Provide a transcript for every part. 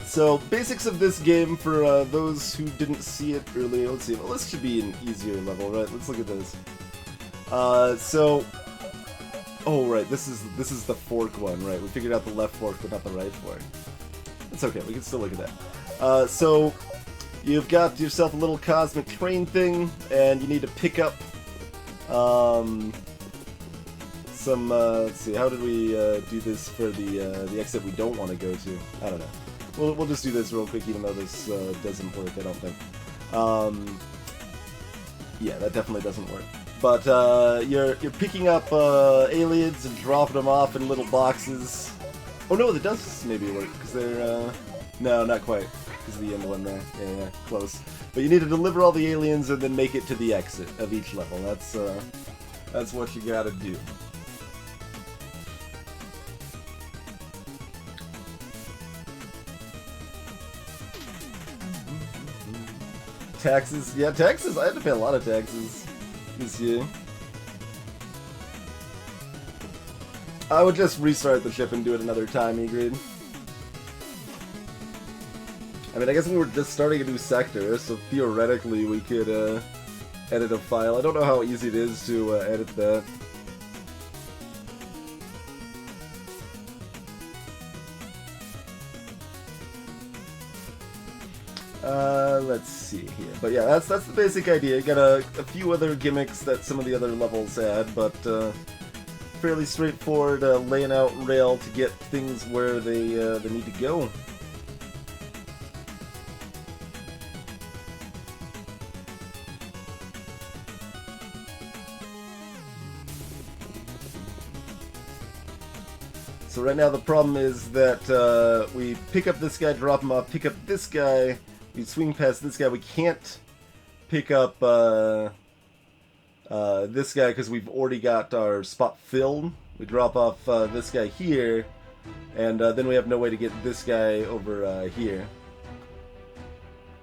So, basics of this game for those who didn't see it earlier. Let's see. Well, this should be an easier level, right? Let's look at this. Oh, right. This is the fork one, right? We figured out the left fork, but not the right fork. It's okay. We can still look at that. So, you've got yourself a little cosmic train thing, and you need to pick up some. Let's see. How did we do this for the exit we don't want to go to? I don't know. We'll just do this real quick, even though this doesn't work, I don't think. Yeah, that definitely doesn't work. But you're picking up aliens and dropping them off in little boxes. Oh no, that does maybe work, because they're... No, not quite, because of the end one there. Yeah, close. But you need to deliver all the aliens and then make it to the exit of each level. That's what you gotta do. Taxes. Yeah, taxes. I had to pay a lot of taxes this year. I would just restart the ship and do it another time, Egrid. I mean, I guess we were just starting a new sector, so theoretically we could edit a file. I don't know how easy it is to edit that. Let's see here. But yeah, that's the basic idea. Got a few other gimmicks that some of the other levels had, but fairly straightforward laying out rail to get things where they need to go. So right now the problem is that we pick up this guy, drop him off, pick up this guy, we swing past this guy. We can't pick up this guy because we've already got our spot filled. We drop off this guy here, and then we have no way to get this guy over here.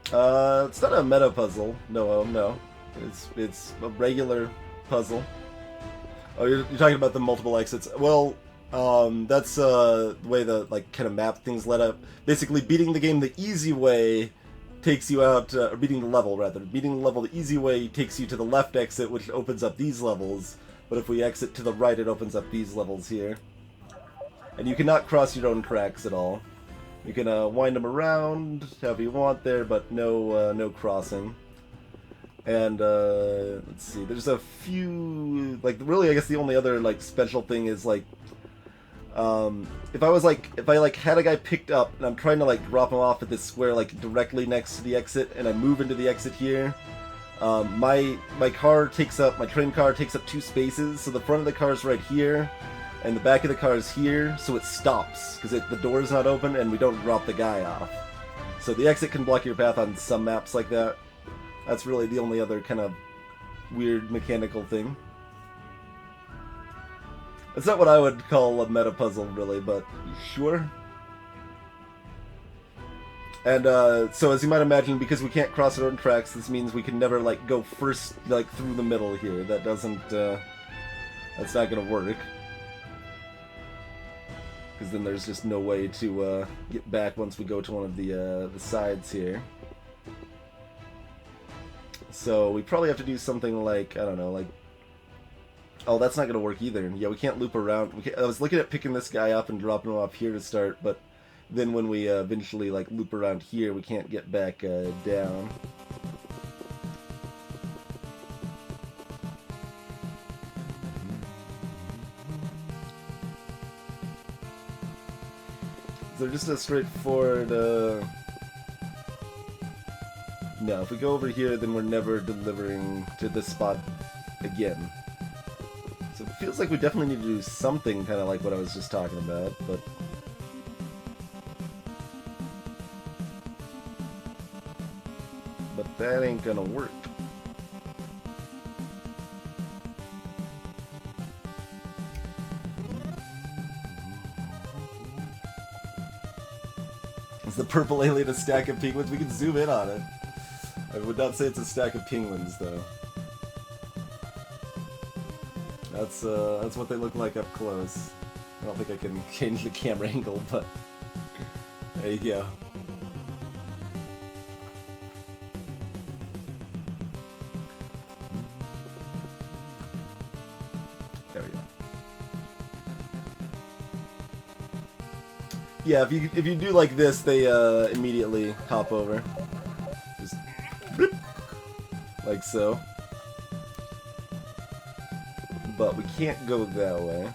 It's not a meta puzzle. No. It's a regular puzzle. Oh, you're talking about the multiple exits. Well, that's the way the kind of map things let up. Basically, beating the game the easy way takes you out, or beating the level rather. Beating the level the easy way takes you to the left exit, which opens up these levels. But if we exit to the right, it opens up these levels here. And you cannot cross your own tracks at all. You can wind them around however you want there, but no crossing. And let's see, there's a few, really I guess the only other special thing is if I had a guy picked up and I'm trying to drop him off at this square directly next to the exit, and I move into the exit here, my train car takes up 2 spaces, so the front of the car is right here and the back of the car is here, so it stops because the door is not open and we don't drop the guy off. So the exit can block your path on some maps like that. That's really the only other kind of weird mechanical thing. It's not what I would call a meta puzzle, really, but sure. And so, as you might imagine, because we can't cross our own tracks, this means we can never go first through the middle here. That doesn't. That's not gonna work. Because then there's just no way to get back once we go to one of the sides here. So we probably have to do something I don't know, oh, that's not going to work either. Yeah, we can't loop around. I was looking at picking this guy up and dropping him off here to start, but then when we eventually loop around here, we can't get back down. So just a straightforward... No, if we go over here, then we're never delivering to this spot again. So it feels like we definitely need to do something kind of like what I was just talking about, but... But that ain't gonna work. Is the purple alien a stack of penguins? We can zoom in on it. I would not say it's a stack of penguins, though. That's what they look like up close. I don't think I can change the camera angle, but there you go. Yeah, if you do like this, they immediately hop over. Just bloop, like so. But we can't go that way.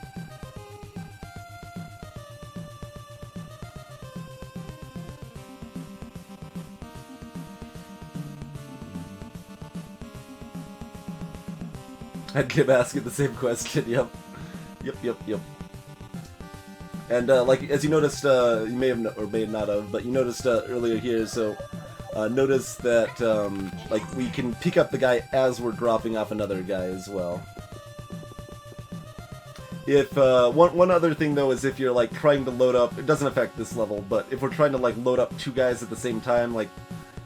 I'd keep asking the same question, yep. Yep. And, like, as you noticed, you may have, or may not have, but you noticed earlier here, so, notice that, like, we can pick up the guy as we're dropping off another guy as well. If, one other thing, though, is if you're, like, trying to load up, it doesn't affect this level, but if we're trying to, like, load up two guys at the same time, like,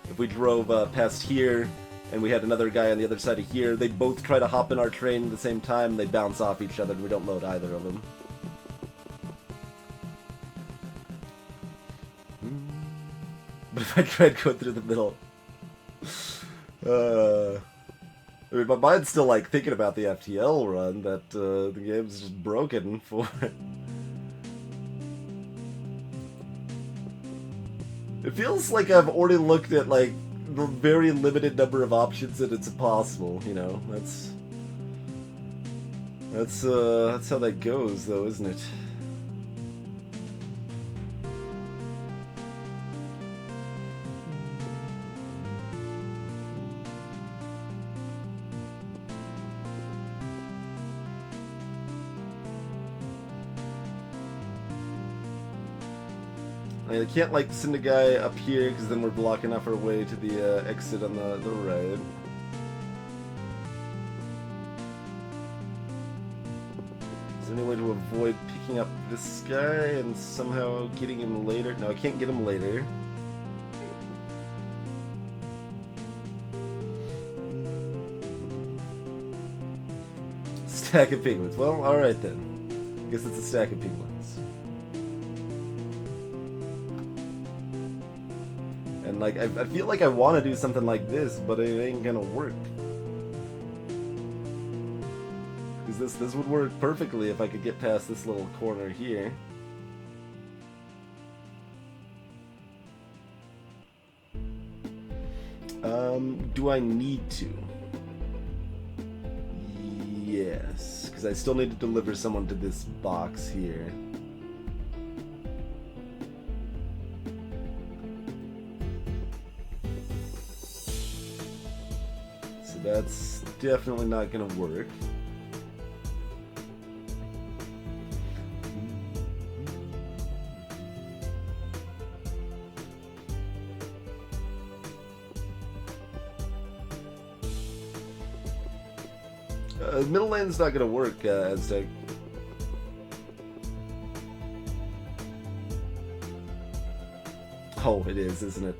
if we drove, past here, and we had another guy on the other side of here, they both try to hop in our train at the same time, they bounce off each other, and we don't load either of them. But if I tried going through the middle... I mean, my mind's still, like, thinking about the FTL run that the game's just broken for. It feels like I've already looked at, like, the very limited number of options and it's impossible, you know? That's how that goes, though, isn't it? I can't, like, send a guy up here, because then we're blocking off our way to the exit on the right. Is there any way to avoid picking up this guy and somehow getting him later? No, I can't get him later. Stack of penguins. Well, alright then. I guess it's a stack of penguins. And, like, I feel like I want to do something like this, but it ain't gonna work. Because this would work perfectly if I could get past this little corner here. Do I need to? Yes, because I still need to deliver someone to this box here. So that's definitely not going to work. Middle lane's not gonna work, Aztec. Oh, it is, isn't it?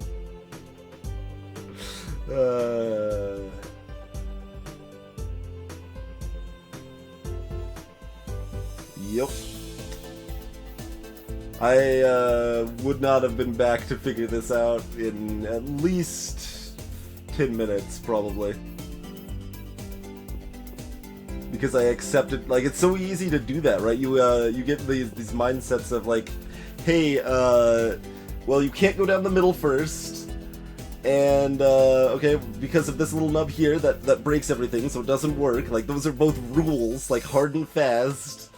Yep. I would not have been back to figure this out in at least 10 minutes, probably. Because I accepted, like, it's so easy to do that, right? You get these mindsets of, like, hey, well, you can't go down the middle first, and, okay, because of this little nub here, that breaks everything, so it doesn't work. Like, those are both rules, like, hard and fast.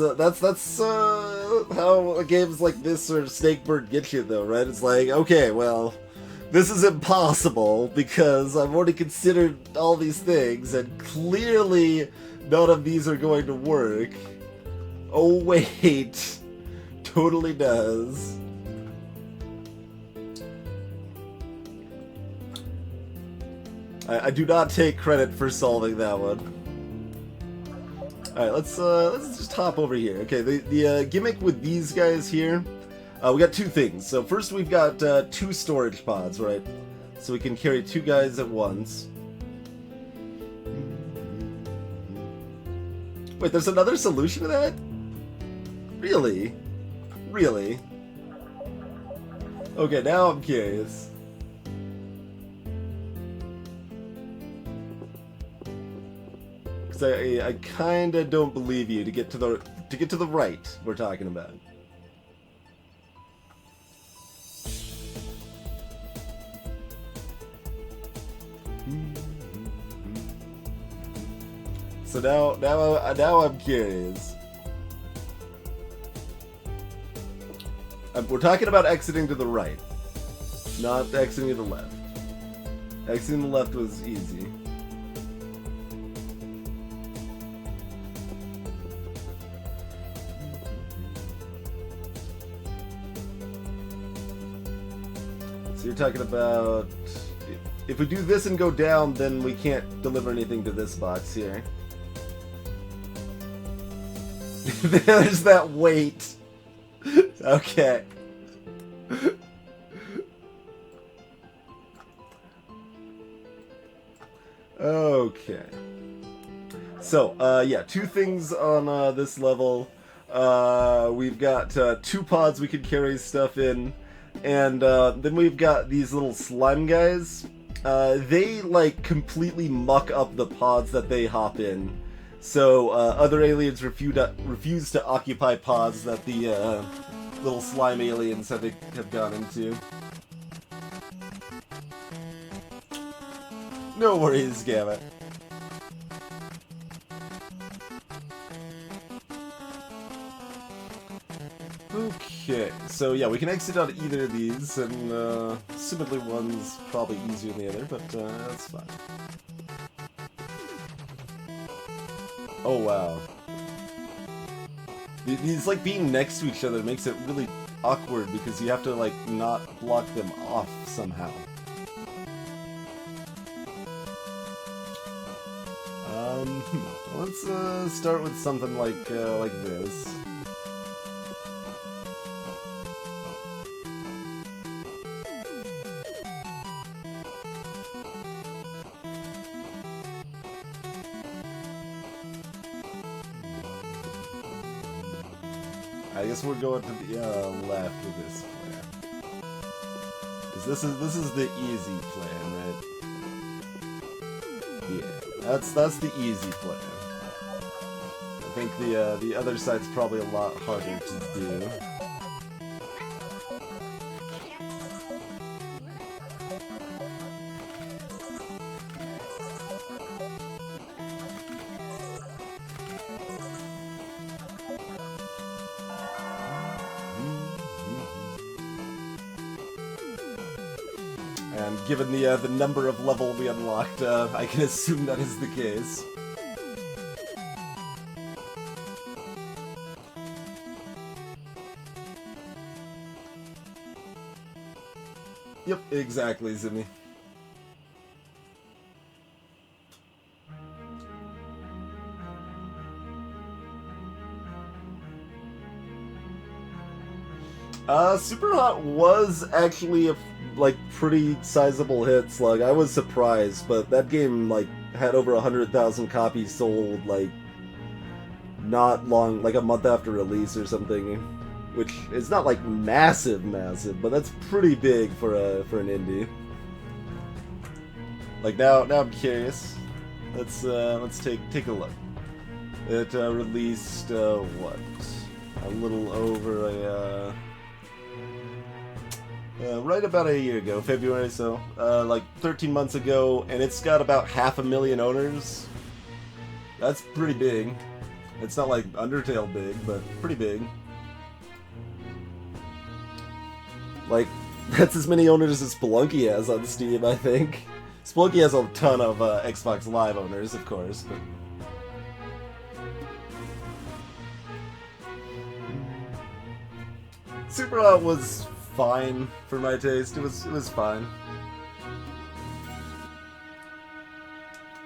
That's how games like this or Snakebird get you, though, right? It's like, okay, well, this is impossible because I've already considered all these things, and clearly none of these are going to work. Oh wait, totally does. I do not take credit for solving that one. Alright, let's just hop over here. Okay, the gimmick with these guys here, we got two things. So first we've got 2 storage pods, right? So we can carry 2 guys at once. Wait, there's another solution to that? Really? Really? Okay, now I'm curious. Cause I kinda don't believe you to get to the right we're talking about. So now I'm curious. We're talking about exiting to the right, not exiting to the left. Exiting to the left was easy. So you're talking about if we do this and go down, then we can't deliver anything to this box here. There's that weight. Okay. Okay. So, yeah, two things on this level. We've got 2 pods we can carry stuff in, and then we've got these little slime guys. They, like, completely muck up the pods that they hop in. So, other aliens refuse to occupy pods that the little slime aliens have gone into. No worries, Gamut. Okay, so yeah, we can exit out either of these, and assumedly one's probably easier than the other, but that's fine. Oh wow. These, like, being next to each other makes it really awkward because you have to, like, not block them off somehow. Let's start with something like this. I guess we're going to the left with this plan. Cause this is the easy plan, right? Yeah, that's the easy plan. I think the other side's probably a lot harder to do. And given the number of level we unlocked, I can assume that is the case. Yep, exactly, Zimmy. Super Hot was actually a pretty sizable hit, Slug. I was surprised, but that game had over 100,000 copies sold not long, a month after release or something, which is not massive, but that's pretty big for an indie. Now I'm curious. Let's take a look. It released what? A little over right about a year ago, February, so 13 months ago, and it's got about 500,000 owners. That's pretty big. It's not like Undertale big, but pretty big. That's as many owners as Spelunky has on Steam, I think. Spelunky has a ton of Xbox Live owners, of course, but... Super Hot was fine for my taste. It was fine.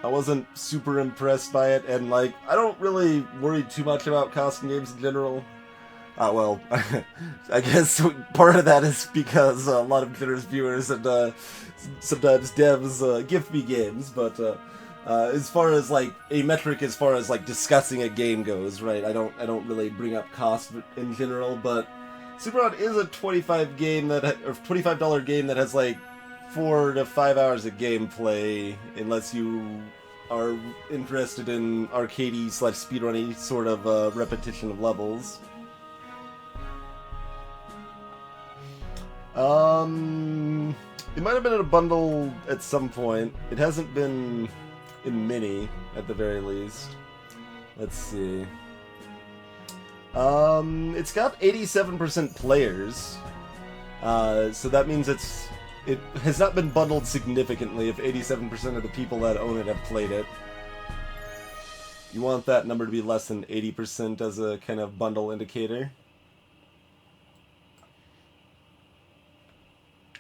I wasn't super impressed by it, and I don't really worry too much about custom games in general. Well, I guess part of that is because a lot of generous viewers and sometimes devs gift me games, but as far as a metric as far as discussing a game goes, right? I don't really bring up cost in general, but Superhot is a $25 game or $25 game that has like 4 to 5 hours of gameplay, unless you are interested in arcadey / speedrunny sort of repetition of levels. It might have been in a bundle at some point. It hasn't been in Mini, at the very least. Let's see. It's got 87% players. So that means it has not been bundled significantly if 87% of the people that own it have played it. You want that number to be less than 80% as a kind of bundle indicator.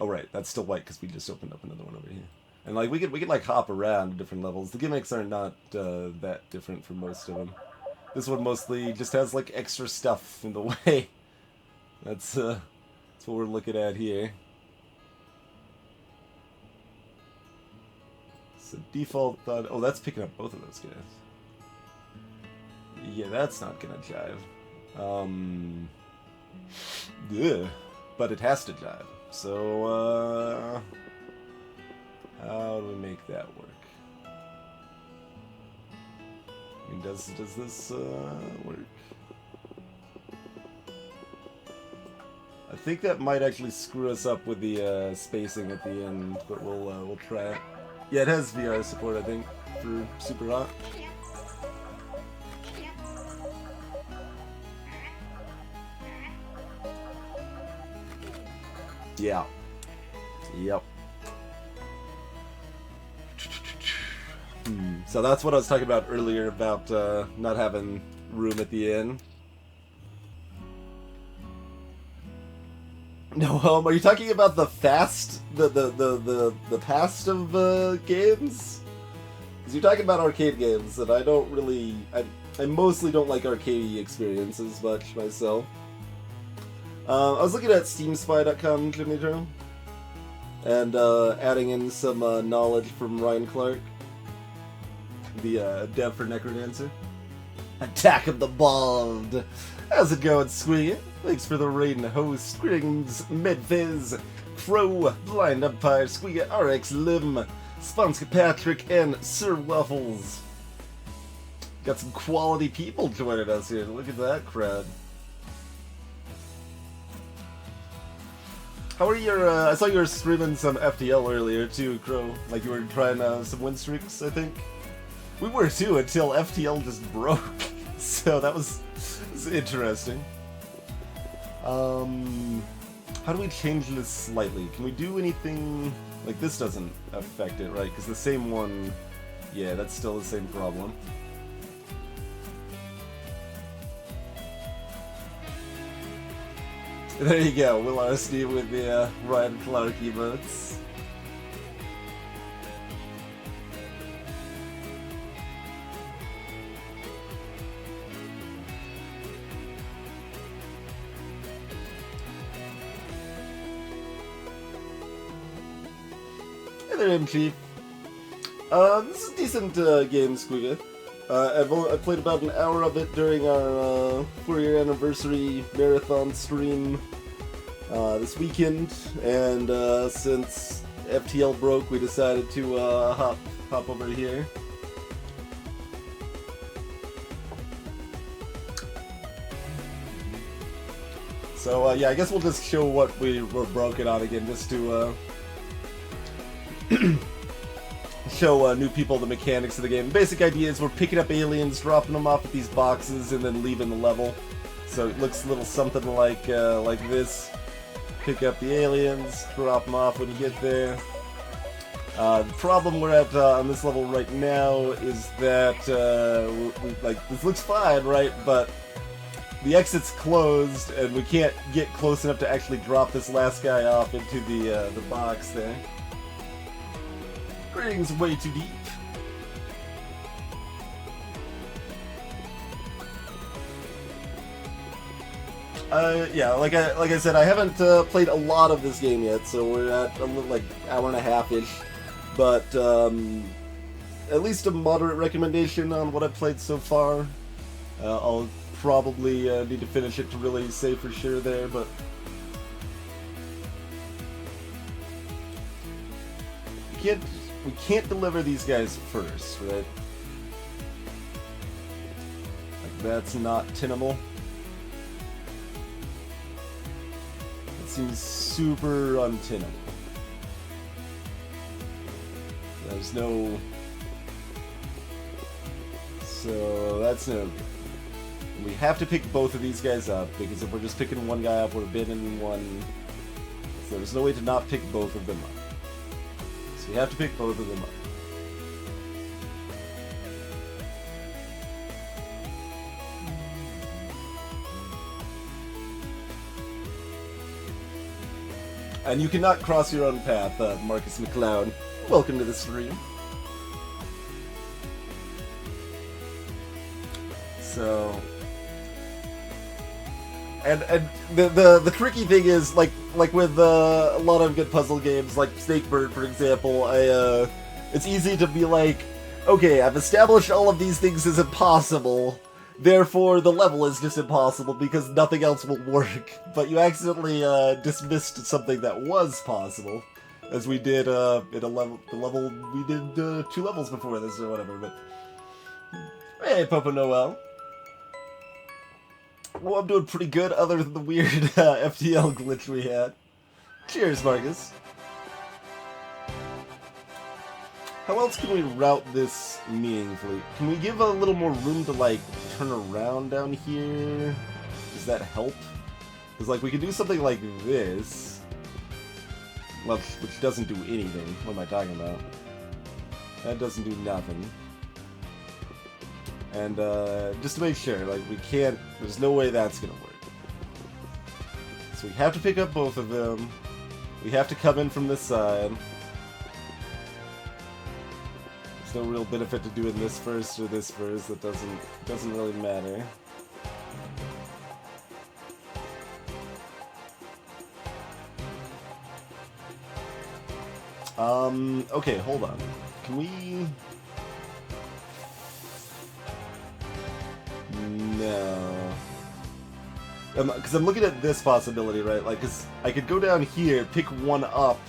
Oh right, that's still white because we just opened up another one over here. And like we could like hop around to different levels. The gimmicks are not that different for most of them. This one mostly just has like extra stuff in the way. That's what we're looking at here. So default thought. Oh, that's picking up both of those guys. Yeah, that's not gonna jive. Yeah, but it has to jive. So, how do we make that work? I mean, does this work? I think that might actually screw us up with the spacing at the end, but we'll try it. Yeah, it has VR support, I think, for Superhot. Yeah. Yep. So that's what I was talking about earlier about not having room at the end. No, are you talking about the fast, the past of games? Because you're talking about arcade games, and I don't really, I mostly don't like arcade experiences much myself. I was looking at SteamSpy.com, Jimmy Joe, and adding in some knowledge from Ryan Clark, the dev for Necrodancer. Attack of the Bald! How's it going, Squiggy? Thanks for the raid and host. Greetings, Medviz, Crow, Blind Empire, Squiggy, RX Lim, Sponska Patrick, and Sir Waffles. Got some quality people joining us here. Look at that crowd. How are your, I saw you were streaming some FTL earlier too, Crow. Like you were trying some win streaks, I think. We were too, until FTL just broke. So that was interesting. How do we change this slightly? Can we do anything... Like this doesn't affect it, right? Because the same one... Yeah, that's still the same problem. There you go, Will RSD with the Ryan Clark emotes. Hey there, M-Chief. This is a decent game, Squigga. I played about an hour of it during our 4-year anniversary marathon stream this weekend, and since FTL broke, we decided to hop over here. So yeah, I guess we'll just show what we were broken on again, just to show new people the mechanics of the game. The basic idea is we're picking up aliens, dropping them off at these boxes, and then leaving the level. So it looks a little something like this. Pick up the aliens, drop them off when you get there. The problem we're at on this level right now is that like this looks fine, right? But the exit's closed, and we can't get close enough to actually drop this last guy off into the box there. Greetings, way too deep. Yeah, like I said, I haven't played a lot of this game yet, so we're at a little, like, hour and a half-ish. But at least a moderate recommendation on what I've played so far. I'll probably need to finish it to really say for sure there, but we can't deliver these guys first, right? Like, that's not tenable. It seems super untenable. There's no... So that's no good. We have to pick both of these guys up, because if we're just picking one guy up, we're bidding one. So there's no way to not pick both of them up. So we have to pick both of them up. And you cannot cross your own path, Marcus McLeod. Welcome to the stream. So, and the tricky thing is, like with a lot of good puzzle games, like Snakebird, for example, it's easy to be like, okay, I've established all of these things as impossible, therefore the level is just impossible because nothing else will work. But you accidentally dismissed something that was possible, as we did in the level we did 2 levels before this or whatever. But hey, Popo Noel. Well, I'm doing pretty good, other than the weird FTL glitch we had. Cheers, Marcus. How else can we route this meaningfully? Can we give a little more room to, like, turn around down here? Does that help? Because, like, we could do something like this. Well, which doesn't do anything. What am I talking about? That doesn't do nothing. And, just to make sure, like, we can't... There's no way that's gonna work. So we have to pick up both of them. We have to come in from this side. There's no real benefit to doing this first or this first. That doesn't really matter. Okay, hold on. Can we... No. Because I'm looking at this possibility, right? Like, because I could go down here, pick one up,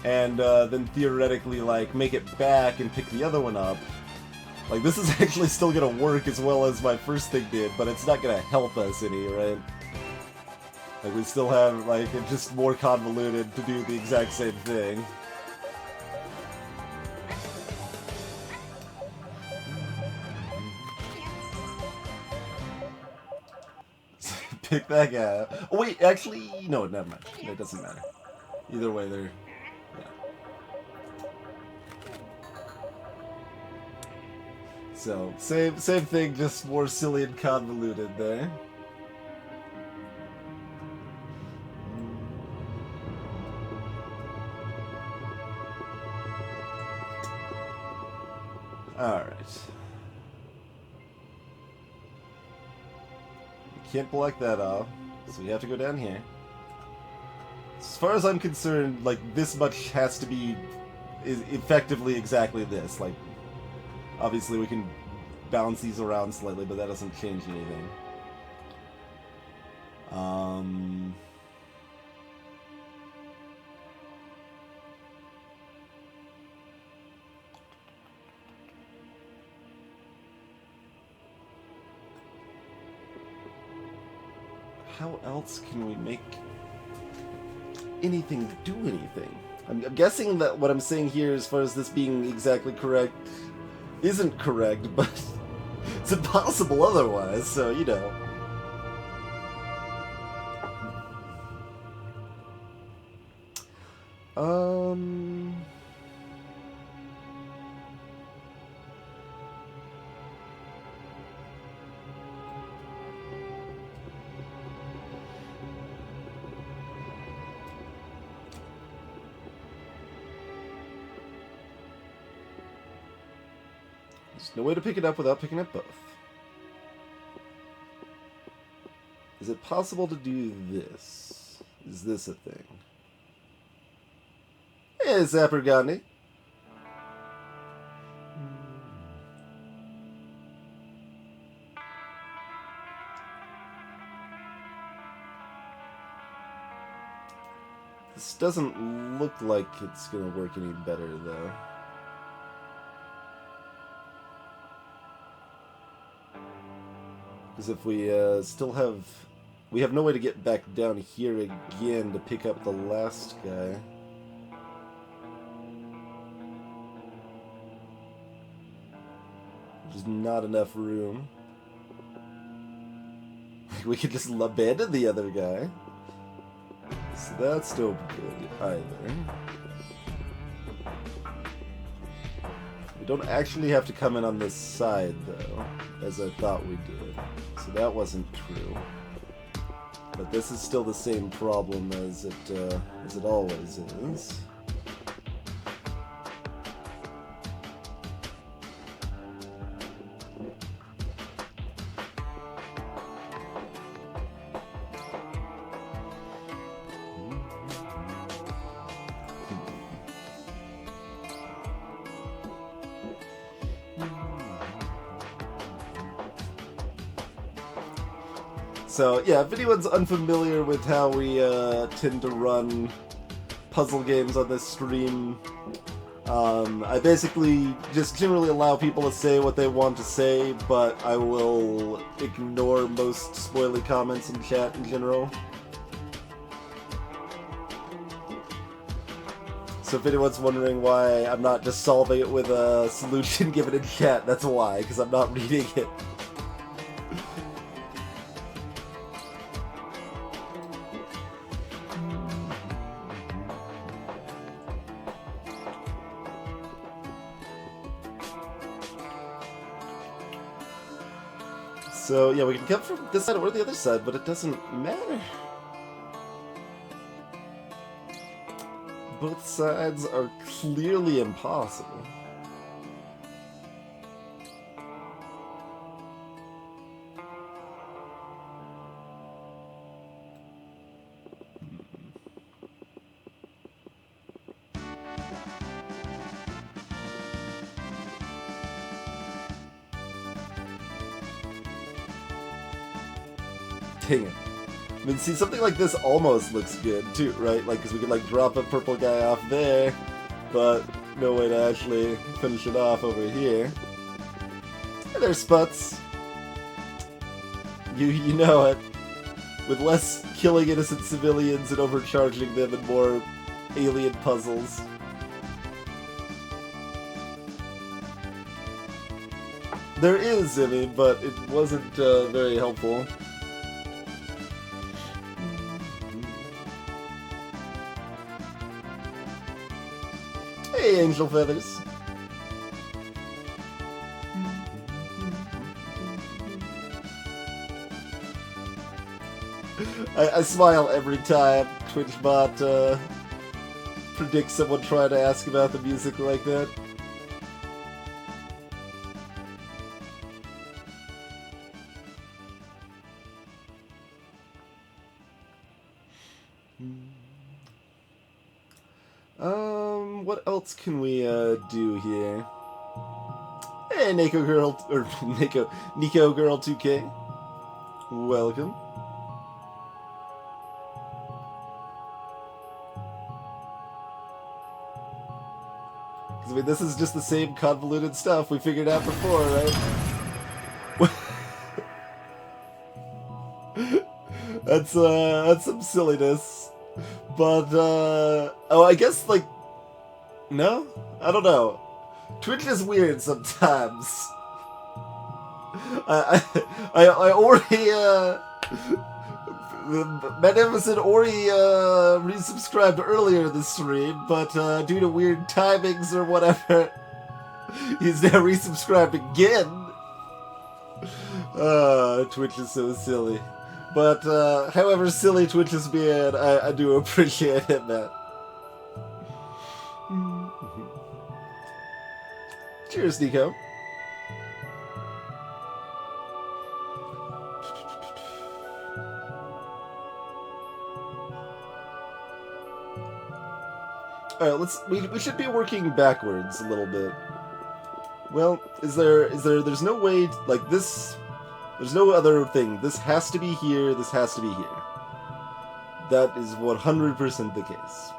and then theoretically, like, make it back and pick the other one up. Like, this is actually still gonna work as well as my first thing did, but it's not gonna help us any, right? Like, we still have, like, it's just more convoluted to do the exact same thing. Pick that guy up. Oh wait, actually, no, never mind. It doesn't matter. Either way, they're... Yeah. So, same thing, just more silly and convoluted there. Alright. Can't block that off, so we have to go down here. As far as I'm concerned, like, this much has to be effectively exactly this. Like, obviously we can bounce these around slightly, but that doesn't change anything. How else can we make anything do anything? I'm guessing that what I'm saying here, as far as this being exactly correct, isn't correct, but it's impossible otherwise, so, you know. There's no way to pick it up without picking up both. Is it possible to do this? Is this a thing? Hey, Zapper Gandhi. This doesn't look like it's gonna work any better, though. Because if we still have... We have no way to get back down here again to pick up the last guy. There's not enough room. We could just abandon the other guy. So that's no good either. We don't actually have to come in on this side, though, as I thought we did. So that wasn't true. But this is still the same problem as it always is. So, yeah, if anyone's unfamiliar with how we tend to run puzzle games on this stream, I basically just generally allow people to say what they want to say, but I will ignore most spoily comments in chat in general. So if anyone's wondering why I'm not just solving it with a solution given in chat, that's why, because I'm not reading it. So, yeah, we can come from this side or the other side, but it doesn't matter. Both sides are clearly impossible. Dang it. I mean, see, something like this almost looks good, too, right? Like, because we could, like, drop a purple guy off there, but no way to actually finish it off over here. Hey there, Sputs. You know it. With less killing innocent civilians and overcharging them and more alien puzzles. There is any, but it wasn't very helpful. Hey, Angel Feathers. I smile every time TwitchBot predicts someone trying to ask about the music like that. What else can we do here? Hey, Nico Girl, or Nico Girl 2K. Welcome. I mean, this is just the same convoluted stuff we figured out before, right? That's some silliness. But, oh, I guess, like, no? I don't know. Twitch is weird sometimes. I already, Magnificent Ori resubscribed earlier this stream, but due to weird timings or whatever, he's now resubscribed again. Twitch is so silly. But however silly Twitch is being, I do appreciate it, man. Cheers, Nico. Alright, we should be working backwards a little bit. Well, there's no way, like, this, there's no other thing. This has to be here, this has to be here. That is 100% the case.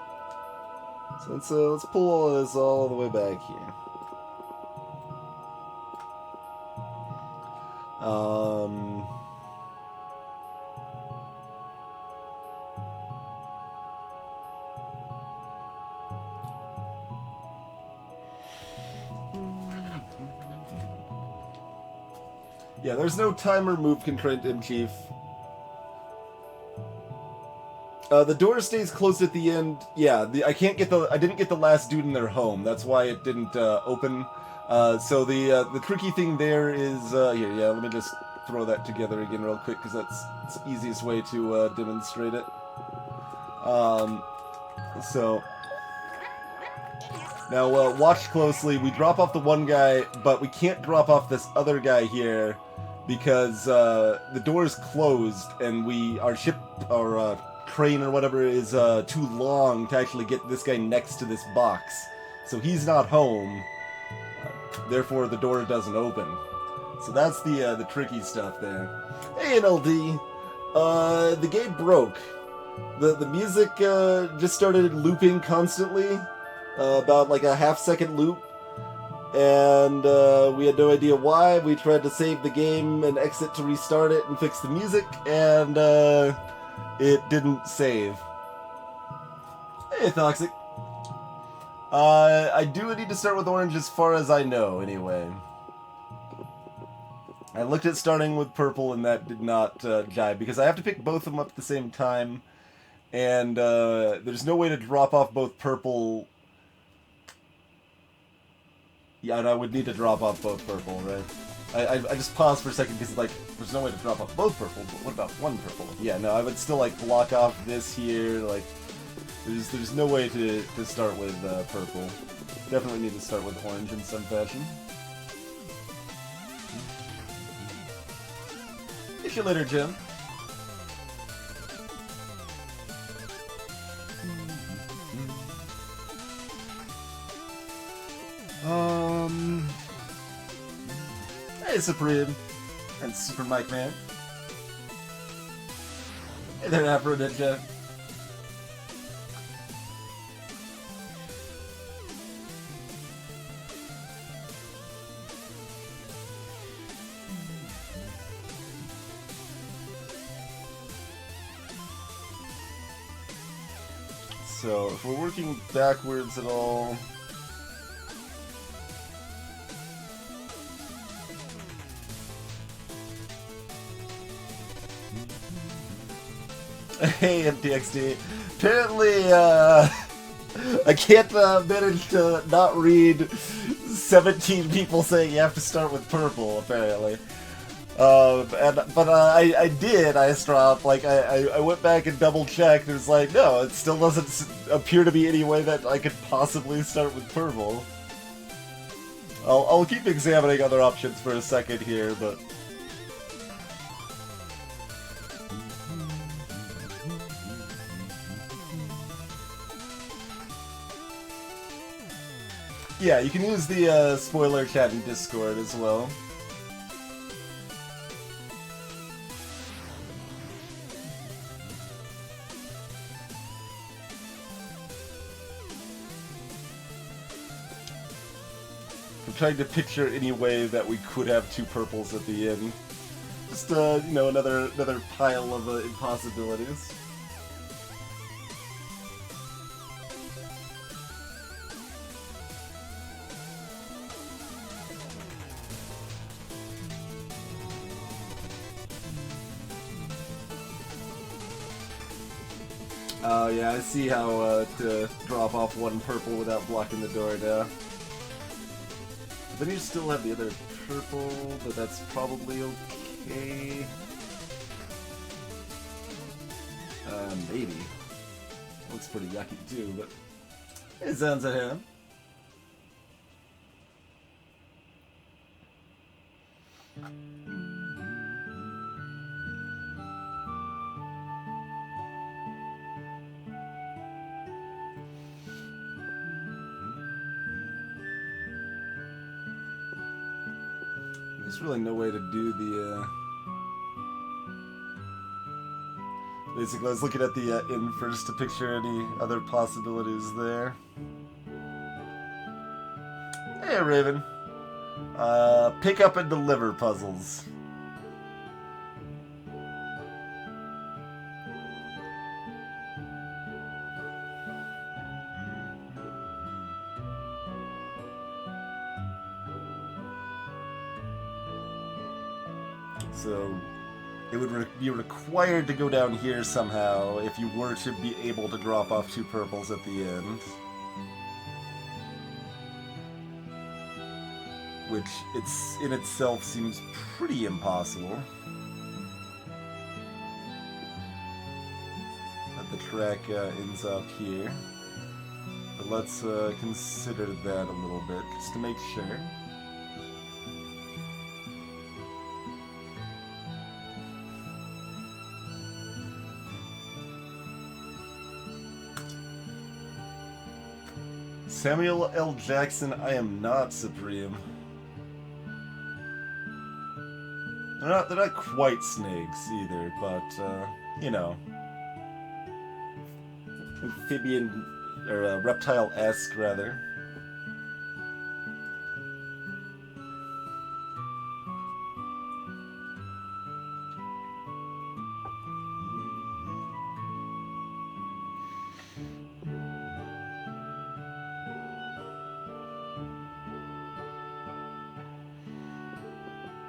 So let's pull all of this all the way back here. Um, yeah, there's no timer move constraint in Chief. The door stays closed at the end. Yeah, I didn't get the last dude in their home. That's why it didn't open. So the tricky thing there is here. Yeah, let me just throw that together again real quick because that's the easiest way to demonstrate it. So now watch closely. We drop off the one guy, but we can't drop off this other guy here because the door is closed and our train or whatever is too long to actually get this guy next to this box. So he's not home. Therefore, the door doesn't open. So that's the tricky stuff there. Hey, NLD. The game broke. The music just started looping constantly, about like a half-second loop, and we had no idea why. We tried to save the game and exit to restart it and fix the music, and it didn't save. Hey, Toxic. I do need to start with orange as far as I know, anyway. I looked at starting with purple and that did not jive, because I have to pick both of them up at the same time, and there's no way to drop off both purple. Yeah, and I would need to drop off both purple, right? I just paused for a second because like there's no way to drop off both purple, but what about one purple? Yeah, no, I would still like block off this here, like there's no way to start with purple. Definitely need to start with orange in some fashion. See you later, Jim. Hey, Supreme. And Super Mike Man. Hey there, Afro Ninja. So, if we're working backwards at all... Hey, MTXD. Apparently, I can't manage to not read 17 people saying you have to start with purple, apparently. But I did, Istrop. Like, I went back and double-checked, and it was like, no, it still doesn't appear to be any way that I could possibly start with purple. I'll keep examining other options for a second here, but... Yeah, you can use the spoiler chat in Discord as well. I'm trying to picture any way that we could have two purples at the end. Just, you know, another pile of impossibilities. Oh yeah, I see how to drop off one purple without blocking the door now. But then you still have the other purple, but that's probably okay. Maybe. Looks pretty yucky too, but it sounds at him. There's really no way to do the Basically, I was looking at the inn first to picture any other possibilities there. Hey, Raven. Pick up and deliver puzzles. So, it would be required to go down here somehow if you were to be able to drop off 2 purples at the end. Which in itself seems pretty impossible. That the track ends up here. But let's consider that a little bit, just to make sure. Samuel L. Jackson, I am not supreme. They're not quite snakes either, but, you know. Amphibian, or reptile-esque, rather.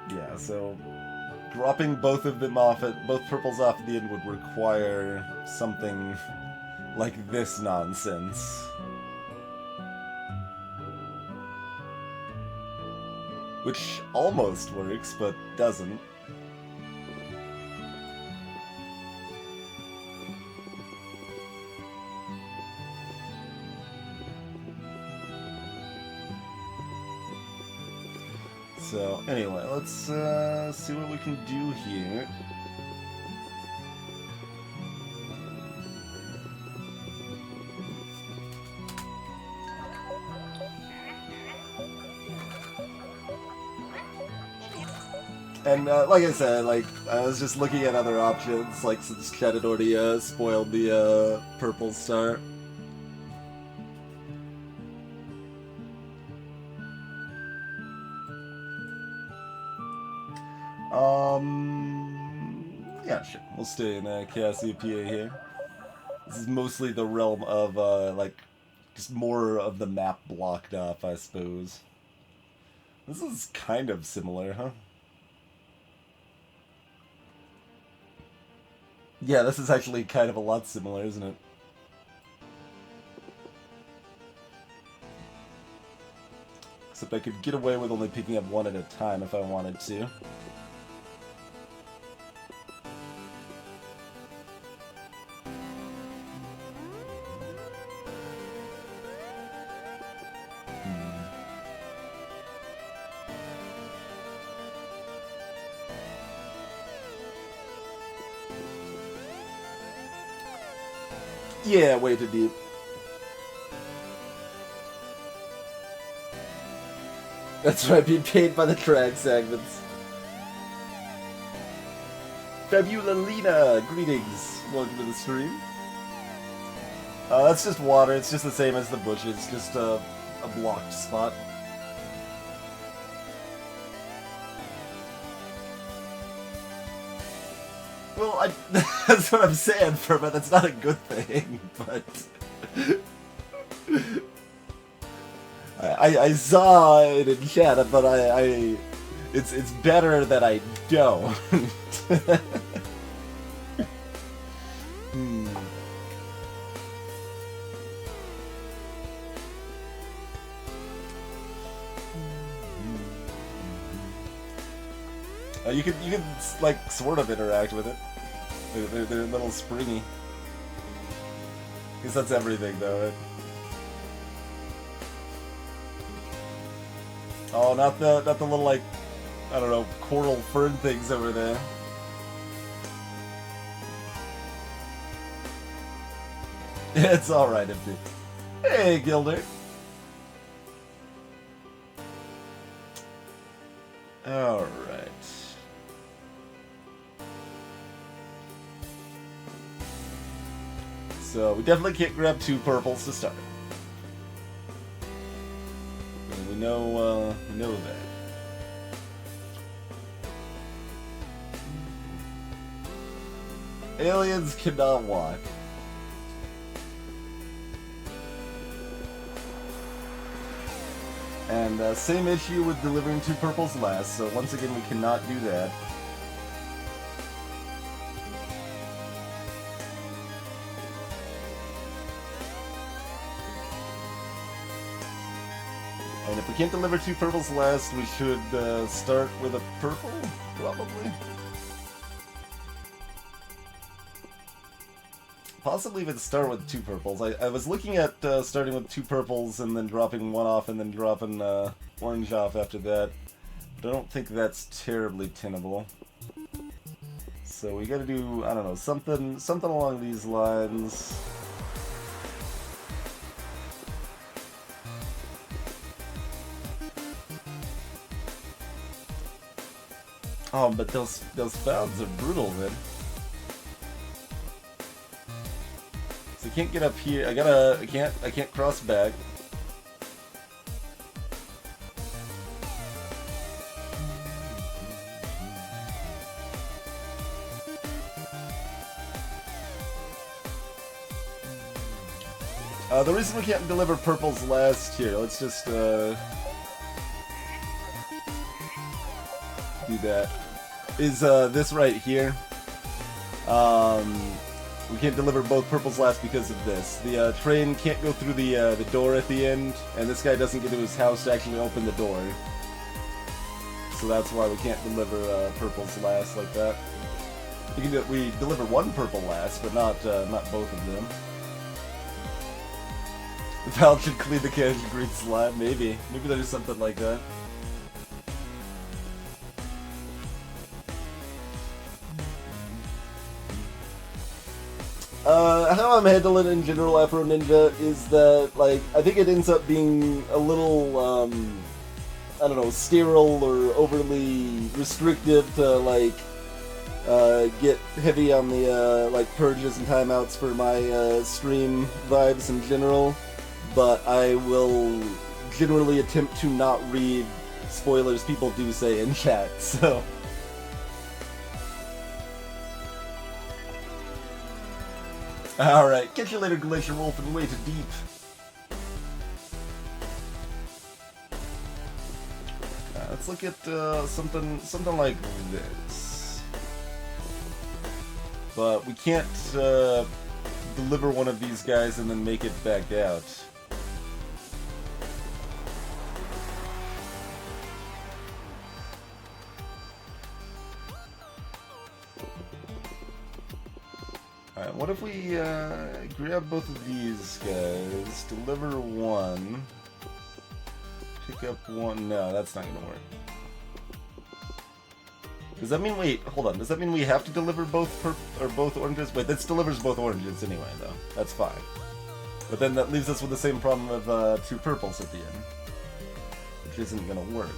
Yeah, so dropping both of them off at both purples off at the end would require something like this nonsense. Which almost works, but doesn't. So, anyway, let's see what we can do here. And like I said, like I was just looking at other options, like since Chad had already spoiled the purple star. Yeah, sure. We'll stay in Cassiopeia here. This is mostly the realm of like just more of the map blocked off, I suppose. This is kind of similar, huh? Yeah, this is actually kind of a lot similar, isn't it? Except I could get away with only picking up one at a time if I wanted to. Yeah, way too deep. That's right, being paid by the track segments. Fabula Lena, greetings. Welcome to the stream. That's just water. It's just the same as the bushes, just a blocked spot. Well, that's what I'm saying, Ferma. That's not a good thing, but... I saw it in chat, but it's better that I don't. You can like sort of interact with it. They're a little springy. I guess that's everything, though. Right? Oh, not the little like, I don't know, coral fern things over there. It's all right, Empty. Hey, Gilder. All right. So we definitely can't grab 2 purples to start. And we know that. Aliens cannot walk. And same issue with delivering 2 purples last, so once again we cannot do that. And if we can't deliver 2 purples last, we should start with a purple, probably. Possibly even start with 2 purples. I was looking at starting with 2 purples and then dropping 1 off and then dropping orange off after that. But I don't think that's terribly tenable. So we gotta do, I don't know, something along these lines. Oh, but those founds are brutal, man. So I can't get up here. I can't cross back. The reason we can't deliver purples last here, let's just do that, is this right here. We can't deliver both purples last because of this. The train can't go through the door at the end, and this guy doesn't get to his house to actually open the door. So that's why we can't deliver purples last like that. We deliver 1 purple last, but not both of them. The Val should clean the cache and green slime, maybe. Maybe there's something like that. How I'm handling in general Afro Ninja is that, like, I think it ends up being a little, I don't know, sterile or overly restrictive to, like, get heavy on the, like, purges and timeouts for my, stream vibes in general. But I will generally attempt to not read spoilers people do say in chat, so... Alright, catch you later, Glacier Wolf, and way too deep. Let's look at something like this. But we can't deliver one of these guys and then make it back out. Alright, what if we grab both of these guys, deliver 1, pick up 1, no, that's not gonna work. Does that mean, wait, hold on, does that mean we have to deliver both oranges? Wait, this delivers both oranges anyway, though, that's fine. But then that leaves us with the same problem of 2 purples at the end, which isn't gonna work.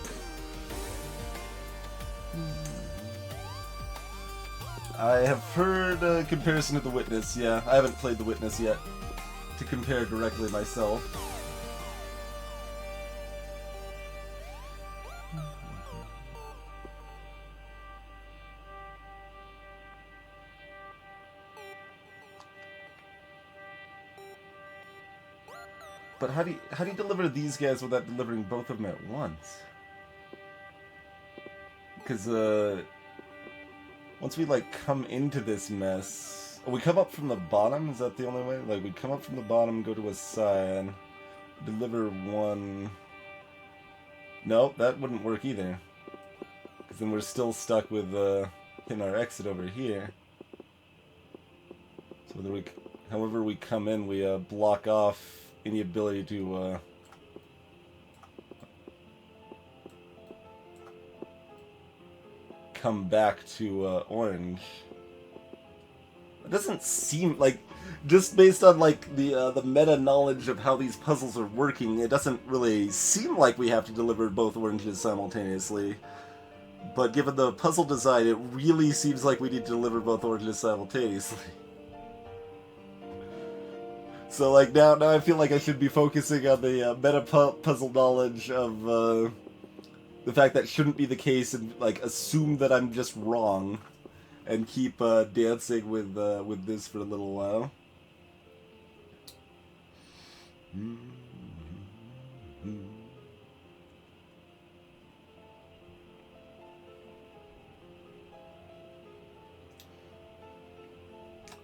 I have heard a comparison to The Witness, yeah. I haven't played The Witness yet to compare directly myself. But how do you deliver these guys without delivering both of them at once? Because, once we, like, come into this mess... Oh, we come up from the bottom? Is that the only way? Like, we come up from the bottom, go to a side, deliver 1... Nope, that wouldn't work either. Because then we're still stuck with, hitting our exit over here. So however we come in, we, block off any ability to, come back to orange. It doesn't seem like, just based on like the meta knowledge of how these puzzles are working, it doesn't really seem like we have to deliver both oranges simultaneously. But given the puzzle design, it really seems like we need to deliver both oranges simultaneously. So like now I feel like I should be focusing on the meta puzzle knowledge of the fact that shouldn't be the case, and like assume that I'm just wrong, and keep dancing with this for a little while.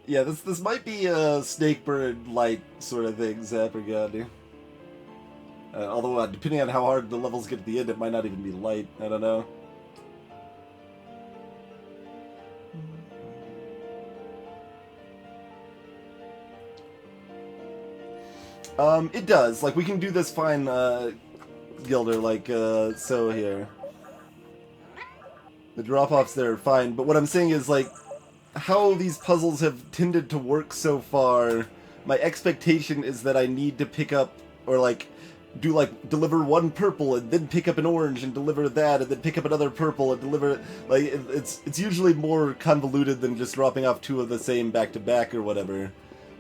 Yeah, this might be a Snakebird light sort of thing, Zapragani. Although, depending on how hard the levels get at the end, it might not even be light. I don't know. It does. Like, we can do this fine, Gilder, like, so here. The drop-offs there are fine, but what I'm saying is, like, how these puzzles have tended to work so far, my expectation is that I need to pick up, or like, deliver one purple and then pick up an orange and deliver that and then pick up another purple and deliver it. Like, it's usually more convoluted than just dropping off two of the same back to back or whatever.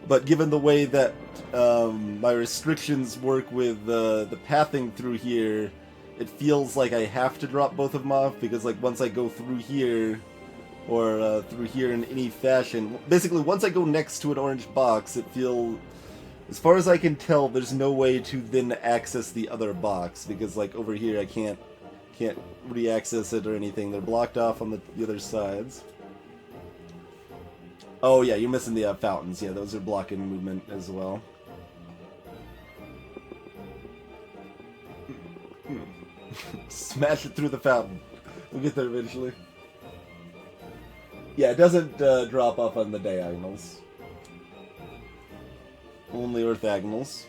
But given the way that my restrictions work with the pathing through here, it feels like I have to drop both of them off, because like once I go through here, or through here in any fashion. Basically, once I go next to an orange box, it feels, as far as I can tell, there's no way to then access the other box, because like over here I can't re-access it or anything. They're blocked off on the other sides. Oh yeah, you're missing the fountains. Yeah, those are blocking movement as well. Smash it through the fountain. We'll get there eventually. Yeah, it doesn't drop off on the diagonals. Only orthogonals.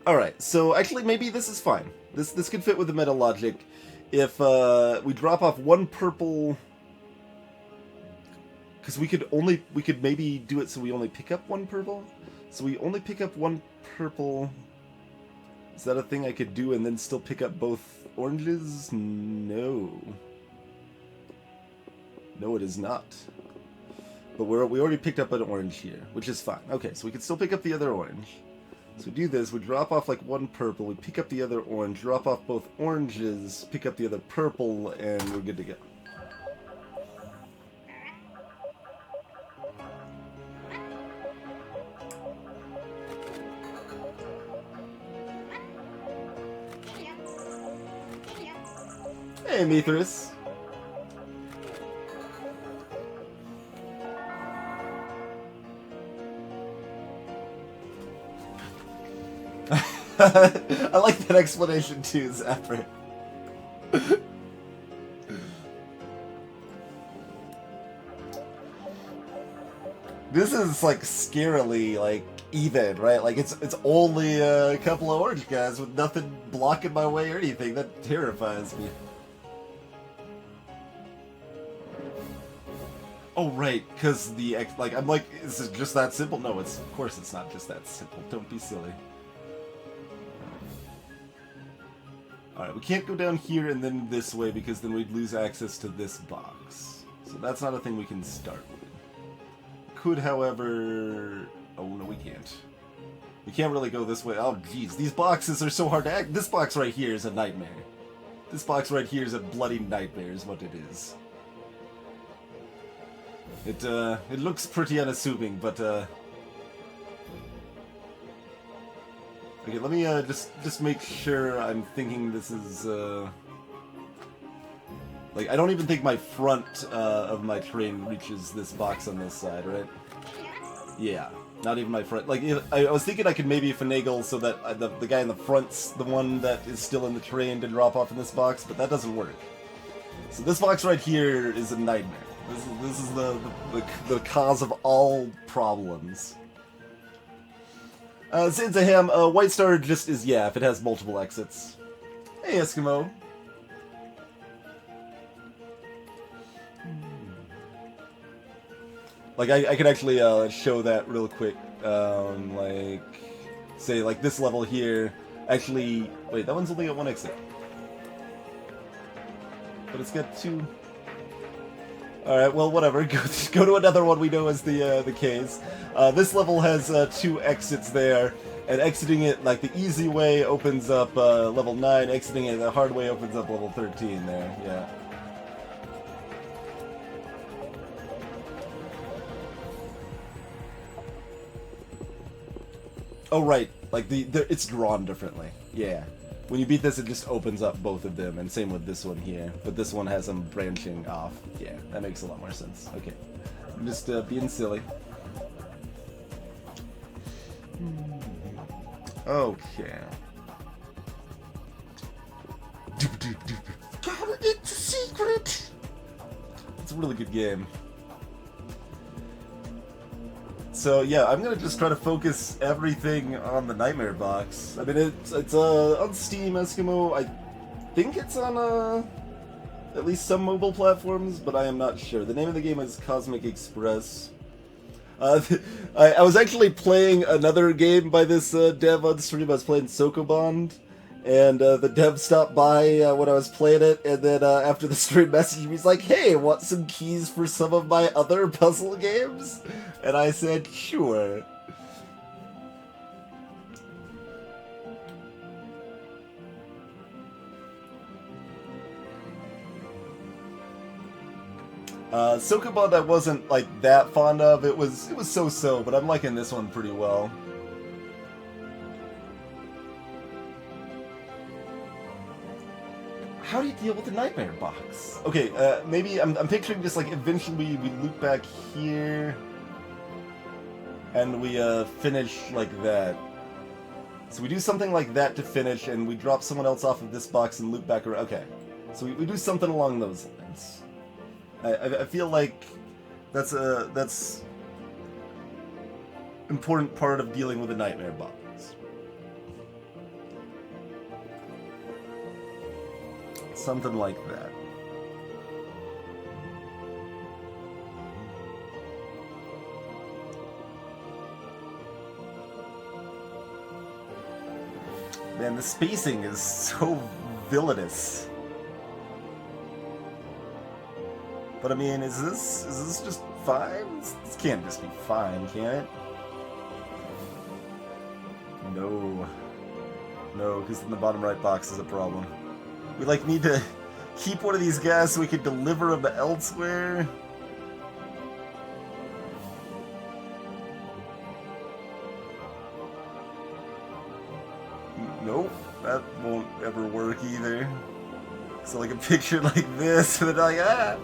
Alright, so actually maybe this is fine. This could fit with the meta logic. If we drop off one purple... Because we could maybe do it so we only pick up one purple? So we only pick up one purple... Is that a thing I could do and then still pick up both oranges? No. No, it is not. But we already picked up an orange here, which is fine. Okay, so we can still pick up the other orange. So we do this, we drop off like one purple, we pick up the other orange, drop off both oranges, pick up the other purple, and we're good to go. Hey, Mithras. I like that explanation too, Zapper. This is like scarily like even, right? Like it's only a couple of orange guys with nothing blocking my way or anything. That terrifies me. Oh right, because the like I'm like, is it just that simple? No, of course it's not just that simple. Don't be silly. Alright, we can't go down here and then this way, because then we'd lose access to this box. So that's not a thing we can start with. Could, however... Oh, no, we can't. We can't really go this way. Oh, jeez, these boxes are so hard to act. This box right here is a nightmare. This box right here is a bloody nightmare, is what it is. It looks pretty unassuming, but, Okay, let me just make sure I'm thinking this is like, I don't even think my front of my train reaches this box on this side, right? Yeah, not even my front. Like, I was thinking I could maybe finagle so that the guy in the front's the one that is still in the train to drop off in this box, but that doesn't work. So this box right here is a nightmare. This is the cause of all problems. Zinzaham, White Star just is, yeah, if it has multiple exits. Hey, Eskimo. Like, I could actually show that real quick. Like, say, like, this level here. Actually, wait, that one's only at one exit. but it's got two... Alright, well, whatever. Go to another one we know as the case. This level has two exits there, and exiting it, like, the easy way opens up level 9, exiting it the hard way opens up level 13 there, yeah. Oh, right. Like, it's drawn differently. Yeah. When you beat this, it just opens up both of them, and same with this one here. But this one has them branching off. Yeah, that makes a lot more sense. Okay. I'm just being silly. Okay. God, it's a secret! It's a really good game. So yeah, I'm gonna just try to focus everything on the Nightmare Box. I mean, it's on Steam, Eskimo. I think it's on at least some mobile platforms, but I am not sure. The name of the game is Cosmic Express. I was actually playing another game by this dev on stream. I was playing Sokobond, and the dev stopped by when I was playing it, and then after the stream messaged me, he's like, "Hey, want some keys for some of my other puzzle games?" And I said, "Sure." Sokobond I wasn't like that fond of. It was so-so, but I'm liking this one pretty well. How do you deal with the Nightmare Box? Okay, maybe I'm picturing just like eventually we loop back here and we finish like that. So we do something like that to finish, and we drop someone else off of this box and loop back around. Okay, so we do something along those lines. I feel like that's important part of dealing with a Nightmare Box. Something like that. Man, the spacing is so villainous. But I mean, is this just fine? This can't just be fine, can it? No. No, because in the bottom right box is a problem. We like need to keep one of these guys so we can deliver them elsewhere. Nope, that won't ever work either. So like a picture like this, and they're like, ah!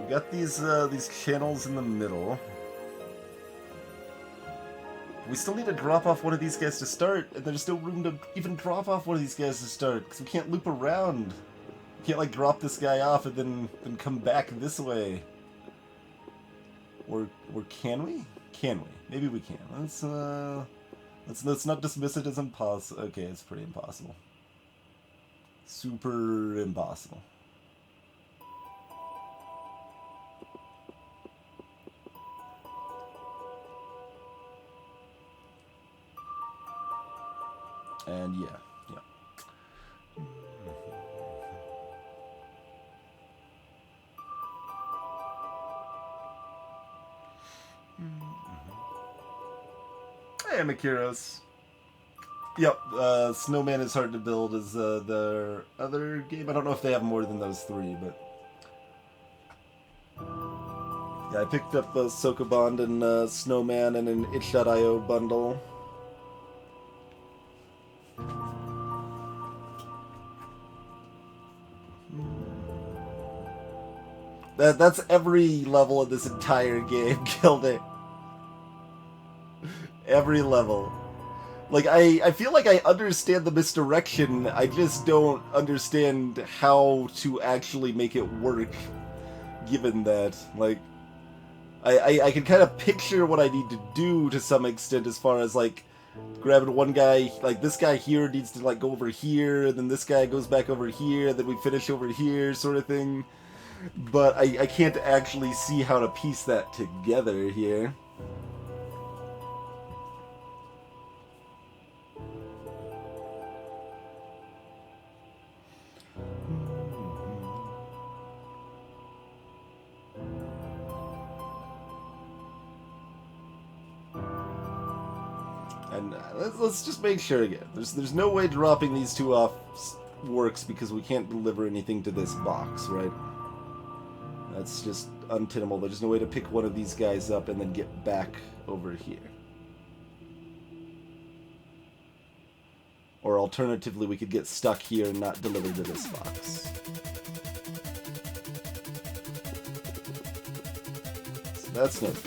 We got these channels in the middle. We still need to drop off one of these guys to start, and there's no room to even drop off one of these guys to start, because we can't loop around. We can't like drop this guy off and then come back this way. Or can we? Can we? Maybe we can. Let's not dismiss it as impossible. Okay, it's pretty impossible. Super impossible. And yeah. Hey, Makiros. Yep, Snowman is hard to build as their other game. I don't know if they have more than those three, but... Yeah, I picked up Sokobond and Snowman and an itch.io bundle. That's every level of this entire game. Killed it. Every level. Like, I feel like I understand the misdirection, I just don't understand how to actually make it work, given that. Like, I can kind of picture what I need to do to some extent as far as, like, grabbing one guy, like, this guy here needs to, like, go over here, and then this guy goes back over here, then we finish over here, sort of thing. But I can't actually see how to piece that together here. And let's just make sure again. There's no way dropping these two off works because we can't deliver anything to this box, right? That's just untenable. There's no way to pick one of these guys up and then get back over here. Or alternatively, we could get stuck here and not deliver to this box. So that's no good.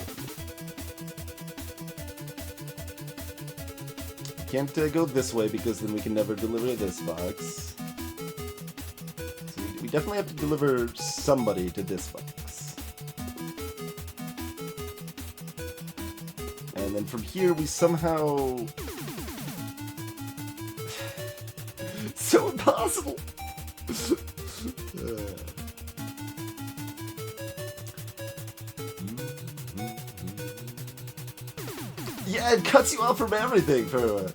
Can't go this way because then we can never deliver this box. So we definitely have to deliver somebody to this box. And then from here we somehow... so impossible! Yeah, it cuts you off from everything for you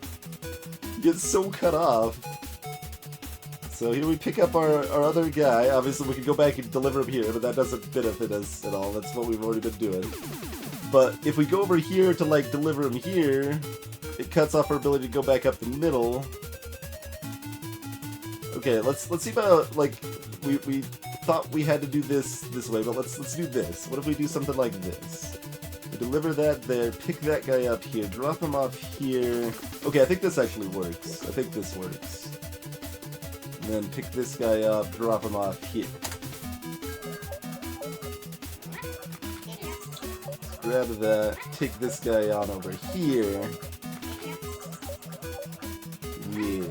get so cut off. So here we pick up our other guy. Obviously we could go back and deliver him here, but that doesn't benefit us at all. That's what we've already been doing. But if we go over here to, like, deliver him here, it cuts off our ability to go back up the middle. Okay, let's see about, like, we thought we had to do this way, but let's do this. What if we do something like this? We deliver that there, pick that guy up here, drop him off here. Okay, I think this actually works. I think this works. And then pick this guy up, drop him off here. Grab that, take this guy on over here. Yeah.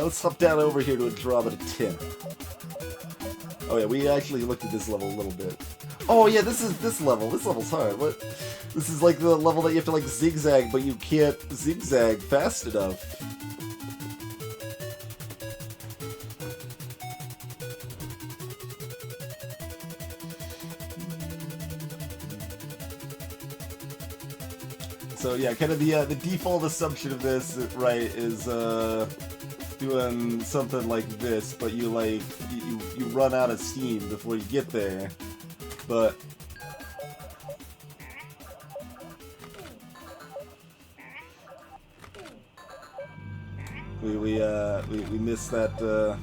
Let's hop down over here to a drop at a 10. Oh yeah, we actually looked at this level a little bit. Oh yeah, this level. This level's hard. What? This is like the level that you have to, like, zigzag, but you can't zigzag fast enough. So yeah, kind of the default assumption of this, right, is doing something like this, but you run out of steam before you get there. But we missed that the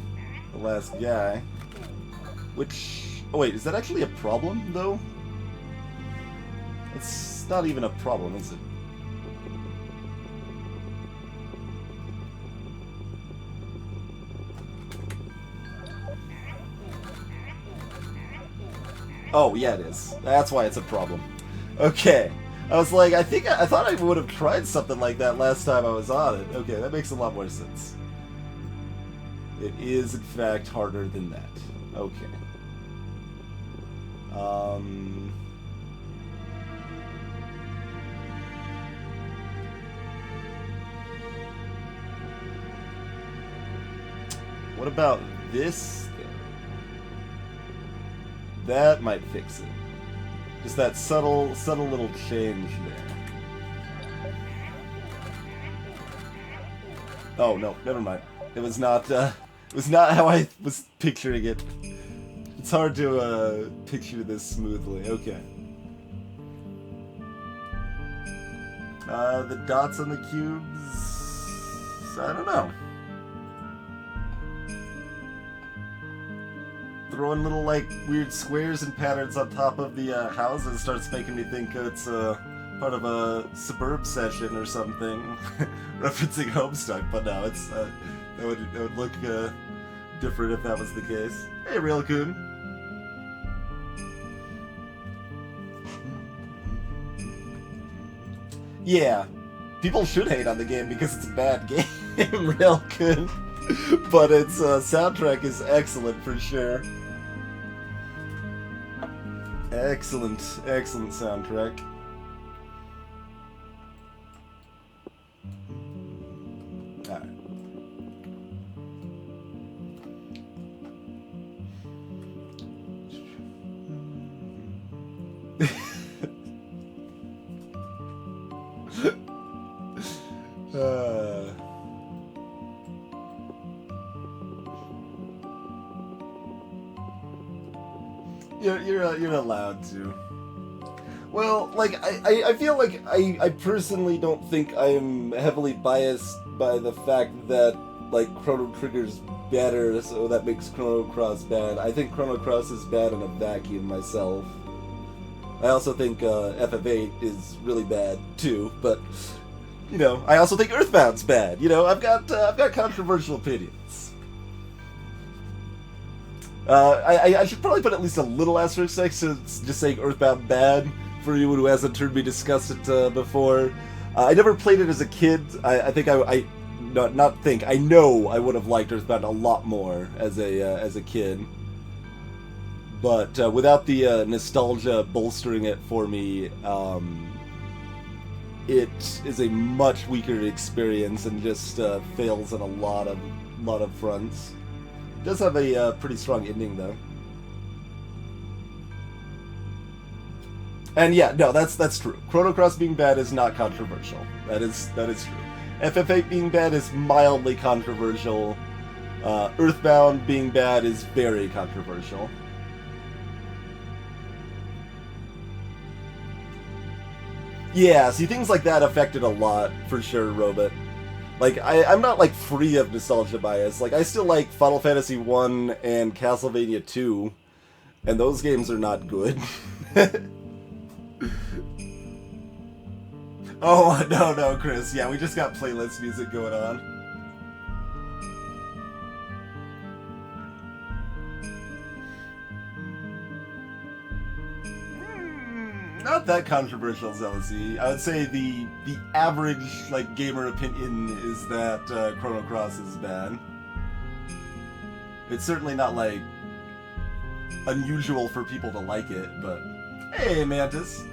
last guy. Which, oh wait, is that actually a problem though? It's not even a problem, is it? Oh, yeah, it is. That's why it's a problem. Okay. I was like, I thought I would have tried something like that last time I was on it. Okay, that makes a lot more sense. It is, in fact, harder than that. Okay. What about this? That might fix it. Just that subtle little change there. Oh no, never mind. It was not how I was picturing it. It's hard to picture this smoothly. Okay. The dots on the cubes. I don't know. Throwing little, like, weird squares and patterns on top of the houses starts making me think it's part of a Suburb session or something, referencing Homestuck. But no, it's that would look different if that was the case. Hey, Railcoon. Yeah, people should hate on the game because it's a bad game, Railcoon. But its soundtrack is excellent for sure. Excellent, excellent soundtrack. Alright. You're allowed to. Well, like, I feel like I personally don't think I'm heavily biased by the fact that, like, Chrono Trigger's better, so that makes Chrono Cross bad. I think Chrono Cross is bad in a vacuum myself. I also think FF8 is really bad too, but you know, I also think Earthbound's bad. You know, I've got controversial opinions. I should probably put at least a little asterisk next to just saying Earthbound bad for anyone who hasn't heard me discuss it before. I never played it as a kid. I know I would have liked Earthbound a lot more as a kid. But without the nostalgia bolstering it for me, it is a much weaker experience and just fails on a lot of fronts. It does have a pretty strong ending though. And yeah, no, that's true. Chrono Cross being bad is not controversial. That is true. FF8 being bad is mildly controversial. Earthbound being bad is very controversial. Yeah, see, things like that affected a lot, for sure, Robot. Like, I'm not, like, free of nostalgia bias. Like, I still like Final Fantasy 1 and Castlevania 2, and those games are not good. Oh, no, Chris. Yeah, we just got playlist music going on. Not that controversial, Zealousy. I would say the average, like, gamer opinion is that Chrono Cross is bad. It's certainly not, like, unusual for people to like it, but... Hey, Mantis!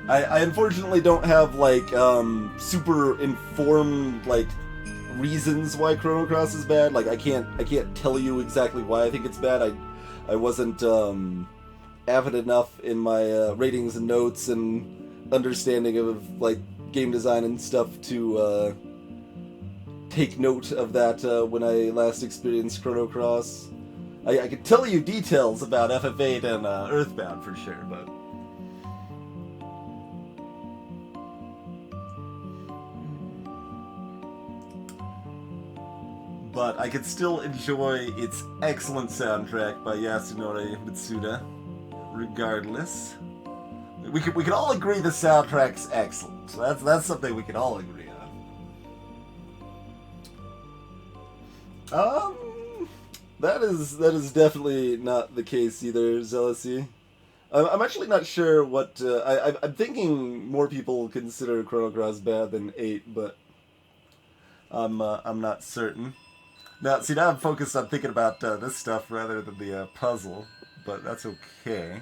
I unfortunately don't have, like, super informed, like, reasons why Chrono Cross is bad. Like, I can't tell you exactly why I think it's bad. I wasn't avid enough in my ratings and notes and understanding of like game design and stuff to take note of that when I last experienced Chrono Cross. I could tell you details about FF8 and Earthbound for sure, but I could still enjoy its excellent soundtrack by Yasunori Mitsuda, regardless. We could all agree the soundtrack's excellent. That's something we can all agree on. That is definitely not the case either, Zealousy. I'm actually not sure what I'm thinking more people consider Chrono Cross bad than 8, but I'm not certain. Now, see, now I'm focused on thinking about this stuff rather than the puzzle, but that's okay.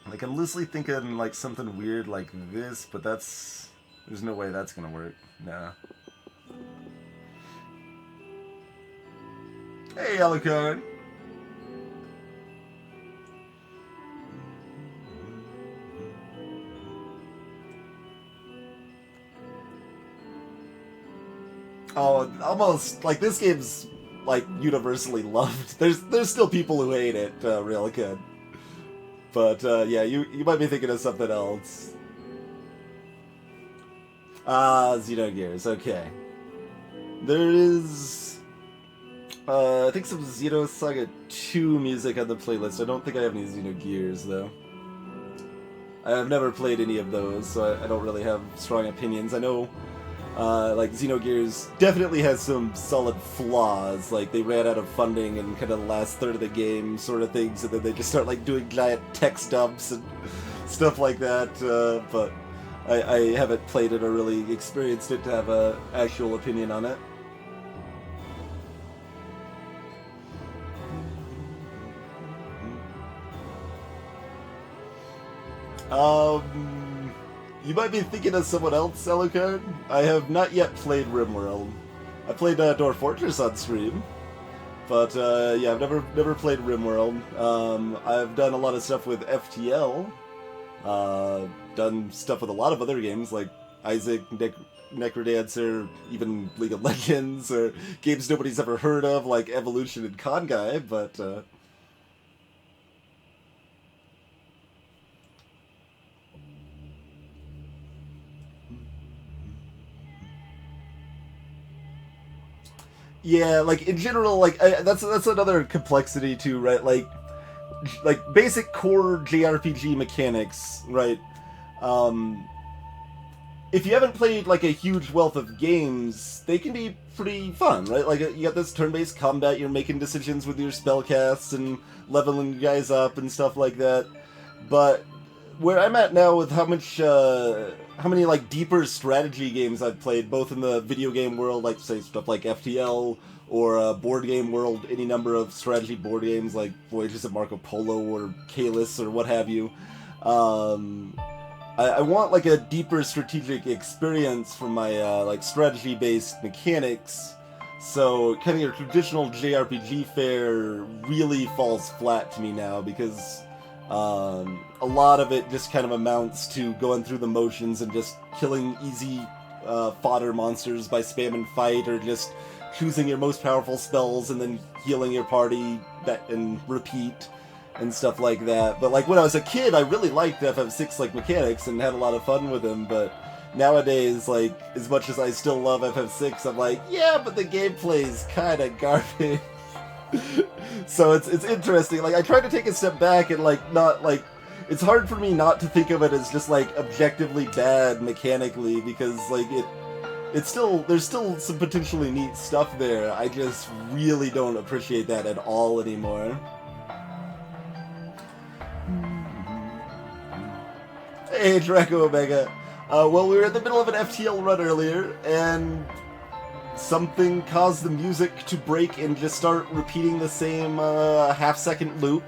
Like, I'm loosely thinking, like, something weird like this, but that's... There's no way that's gonna work. Nah. Hey, Yellowcone! Oh, almost, like, this game's, like, universally loved. There's still people who hate it, real good. But, yeah, you might be thinking of something else. Ah, Xenogears, okay. There is, I think some Xenosaga 2 music on the playlist. I don't think I have any Xenogears, though. I've never played any of those, so I don't really have strong opinions. I know, like, Xenogears definitely has some solid flaws. Like, they ran out of funding in kind of the last third of the game, sort of things, and then they just start, like, doing giant text dumps and stuff like that, but I haven't played it or really experienced it to have an actual opinion on it. You might be thinking of someone else, Alucard. I have not yet played RimWorld. I played Dwarf Fortress on stream, but yeah, I've never played RimWorld. I've done a lot of stuff with FTL. Done stuff with a lot of other games like Isaac, Necrodancer, even League of Legends, or games nobody's ever heard of like Evolution and Conguy, but yeah, like in general, like that's another complexity too, right? Like basic core JRPG mechanics, right? Um, if you haven't played like a huge wealth of games, they can be pretty fun, right? Like you got this turn-based combat, you're making decisions with your spellcasts and leveling guys up and stuff like that. But where I'm at now with how many like deeper strategy games I've played, both in the video game world, like say stuff like FTL, or board game world, any number of strategy board games like Voyages of Marco Polo or Kalis or what have you. I want like a deeper strategic experience from my like strategy-based mechanics. So kind of your traditional JRPG fare really falls flat to me now because a lot of it just kind of amounts to going through the motions and just killing easy fodder monsters by spamming fight, or just choosing your most powerful spells and then healing your party and repeat and stuff like that. But like when I was a kid, I really liked FF6 like mechanics and had a lot of fun with them. But nowadays, like as much as I still love FF6, I'm like, yeah, but the gameplay's kind of garbage. So it's interesting. Like I try to take a step back and like not like, it's hard for me not to think of it as just like objectively bad mechanically, because like it's still, there's still some potentially neat stuff there. I just really don't appreciate that at all anymore. Hey, Draco Omega. Well, we were in the middle of an FTL run earlier, and something caused the music to break and just start repeating the same half-second loop.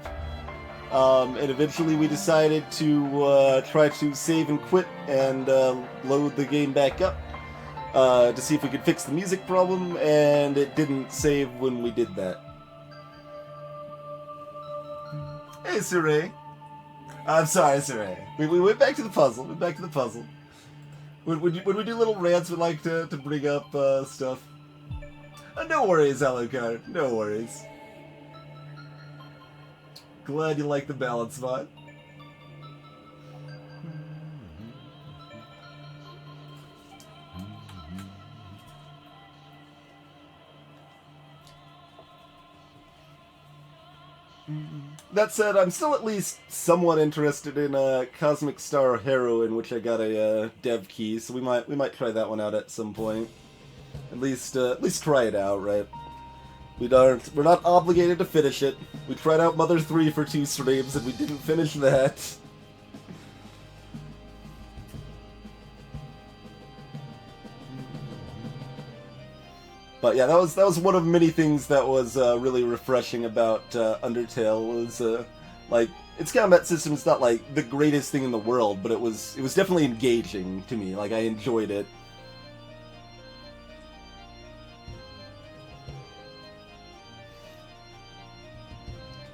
And eventually we decided to try to save and quit and load the game back up to see if we could fix the music problem, and it didn't save when we did that. Hey, Saray. I'm sorry, Saray. We went back to the puzzle. When we do little rants, we like to bring up stuff. No worries, Alucard. No worries. Glad you like the balance mod. That said, I'm still at least somewhat interested in Cosmic Star Heroine, which I got a dev key, so we might try that one out at some point. At least try it out, right? We're not obligated to finish it. We tried out Mother 3 for 2 streams and we didn't finish that. But yeah, that was one of many things that was really refreshing about Undertale. Was like, its combat system's not like the greatest thing in the world, but it was definitely engaging to me. Like I enjoyed it.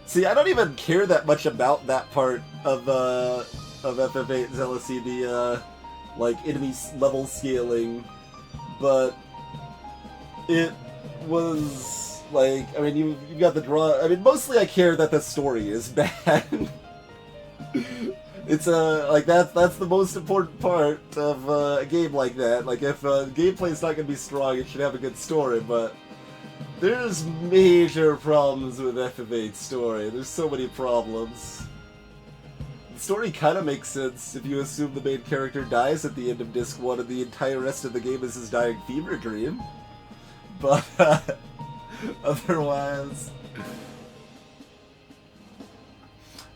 See, I don't even care that much about that part of FF8 Zealousy, the like enemy level scaling, but it was like, I mean, you got the draw. I mean, mostly I care that the story is bad. It's like that's the most important part of a game like that. Like if gameplay's not gonna be strong, it should have a good story. But there's major problems with FF8's story. There's so many problems. The story kind of makes sense if you assume the main character dies at the end of Disc 1 and the entire rest of the game is his dying fever dream. But otherwise...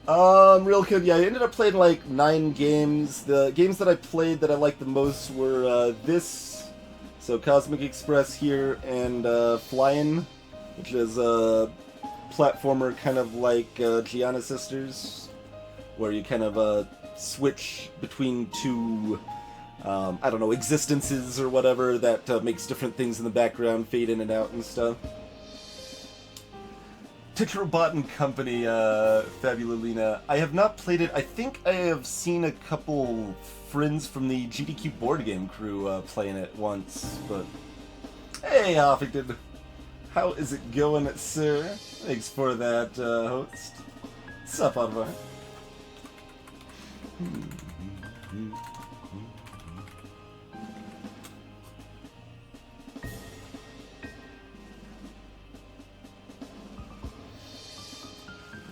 real good. Yeah, I ended up playing like 9 games. The games that I played that I liked the most were this, so Cosmic Express here, and Flyin', which is a platformer kind of like Giana Sisters, where you kind of switch between two, I don't know, existences or whatever that makes different things in the background fade in and out and stuff. Tetrabot and Company, Fabulolina. I have not played it. I think I have seen a couple friends from the GDQ board game crew playing it once, but... Hey, Hoffington! How is it going, sir? Thanks for that, host. Sup, Otvar?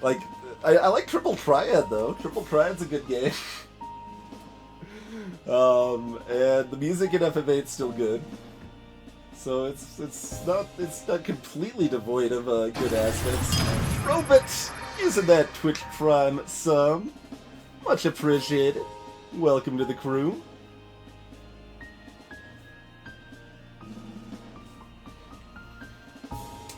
Like, I like Triple Triad, though. Triple Triad's a good game. And the music in FF8's still good. So it's not completely devoid of good aspects. Robot using that Twitch Prime some. Much appreciated. Welcome to the crew.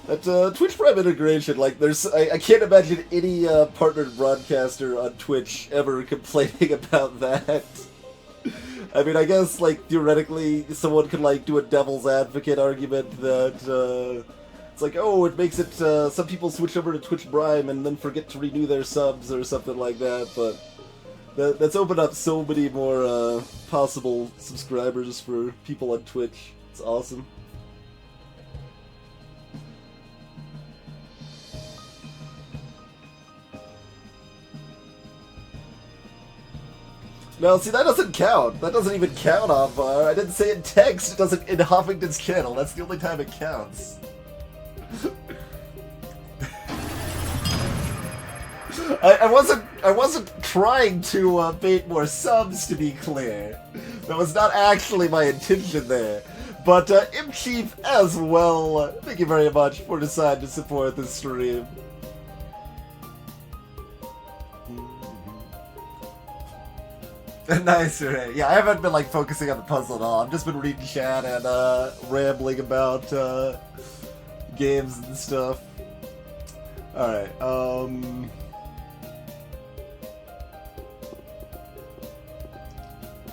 That Twitch Prime integration, like, I can't imagine any partnered broadcaster on Twitch ever complaining about that. I mean, I guess, like, theoretically, someone could, like, do a devil's advocate argument that, it's like, oh, it makes it, some people switch over to Twitch Prime and then forget to renew their subs or something like that, but that's opened up so many more, possible subscribers for people on Twitch. It's awesome. No, see, that doesn't count. That doesn't even count, Avvar. I didn't say in text. It doesn't in Hoffington's channel. That's the only time it counts. I wasn't trying to bait more subs, to be clear. That was not actually my intention there. But Imp Chief as well. Thank you very much for deciding to support this stream. Nice, right? Yeah, I haven't been like focusing on the puzzle at all. I've just been reading chat and rambling about games and stuff. Alright,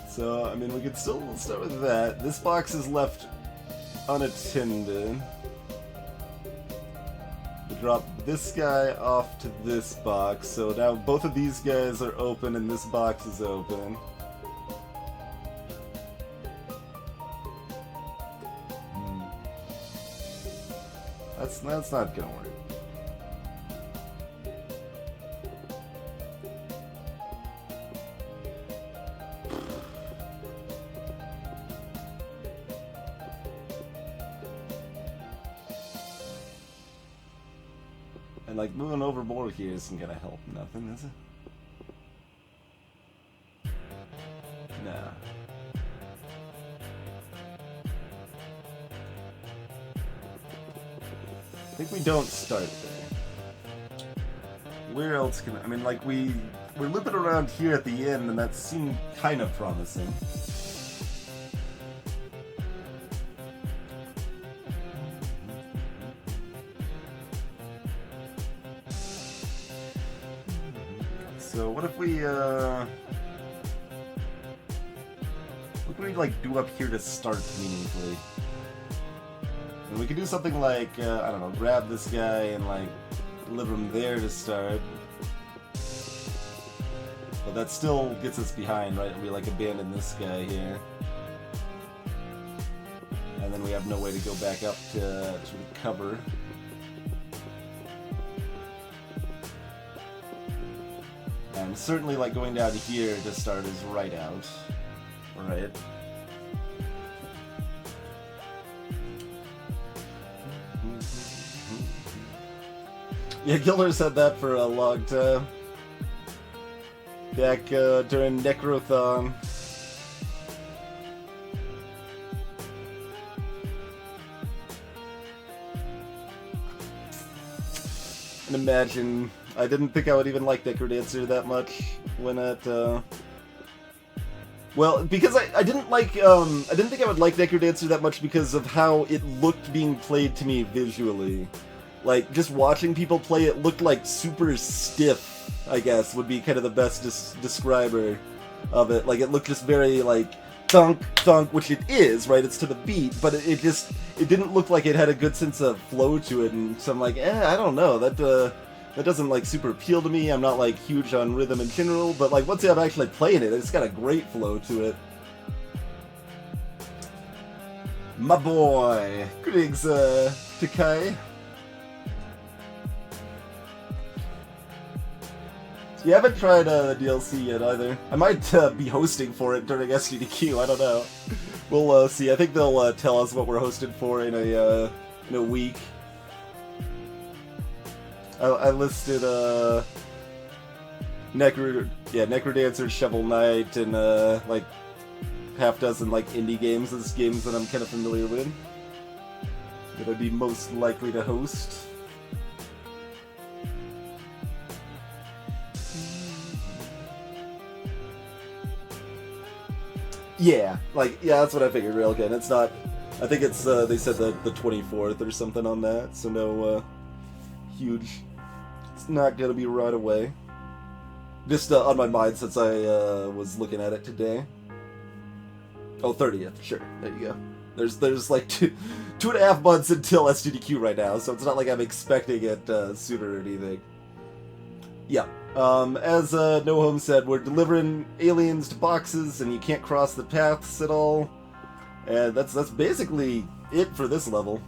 so, I mean, we could still start with that. This box is left unattended. We drop this guy off to this box, so now both of these guys are open and this box is open. That's not gonna work. And like moving overboard here isn't gonna help nothing, is it? No. I think we don't start there. Where else can I mean, like we're looping around here at the end, and that seemed kind of promising. So what if we like do up here to start meaningfully? And we could do something like I don't know, grab this guy and like deliver him there to start. But that still gets us behind, right? We like abandon this guy here. And then we have no way to go back up to recover. time. Certainly, like, going down here to start is right out. Right. Yeah, Gilder said that for a long time. Back during Necrothon. And imagine, I didn't think I would even like Necrodancer that much when it, well, because I didn't like, I didn't think I would like Necrodancer that much because of how it looked being played to me visually. Like, just watching people play it looked like super stiff, I guess, would be kind of the best describer of it. Like, it looked just very, like, thunk, thunk, which it is, right? It's to the beat, but it didn't look like it had a good sense of flow to it, and so I'm like, I don't know, that doesn't, like, super appeal to me. I'm not, like, huge on rhythm in general, but, like, once I'm actually playing it, it's got a great flow to it. My boy! Greetings, Takai. You haven't tried the DLC yet either. I might be hosting for it during STDQ, I don't know. We'll see. I think they'll tell us what we're hosted for in a week. I listed Necrodancer, Shovel Knight, and like half dozen like indie games as games that I'm kind of familiar with that I'd be most likely to host. Yeah, that's what I figured, Railgun. It's not, I think it's, they said the 24th or something on that, so no, huge, it's not gonna be right away. Just, on my mind since I, was looking at it today. Oh, 30th, sure, there you go. There's like two and a half months until STDQ right now, so it's not like I'm expecting it, sooner or anything. Yeah. As No Home said, we're delivering aliens to boxes, and you can't cross the paths at all. And that's basically it for this level.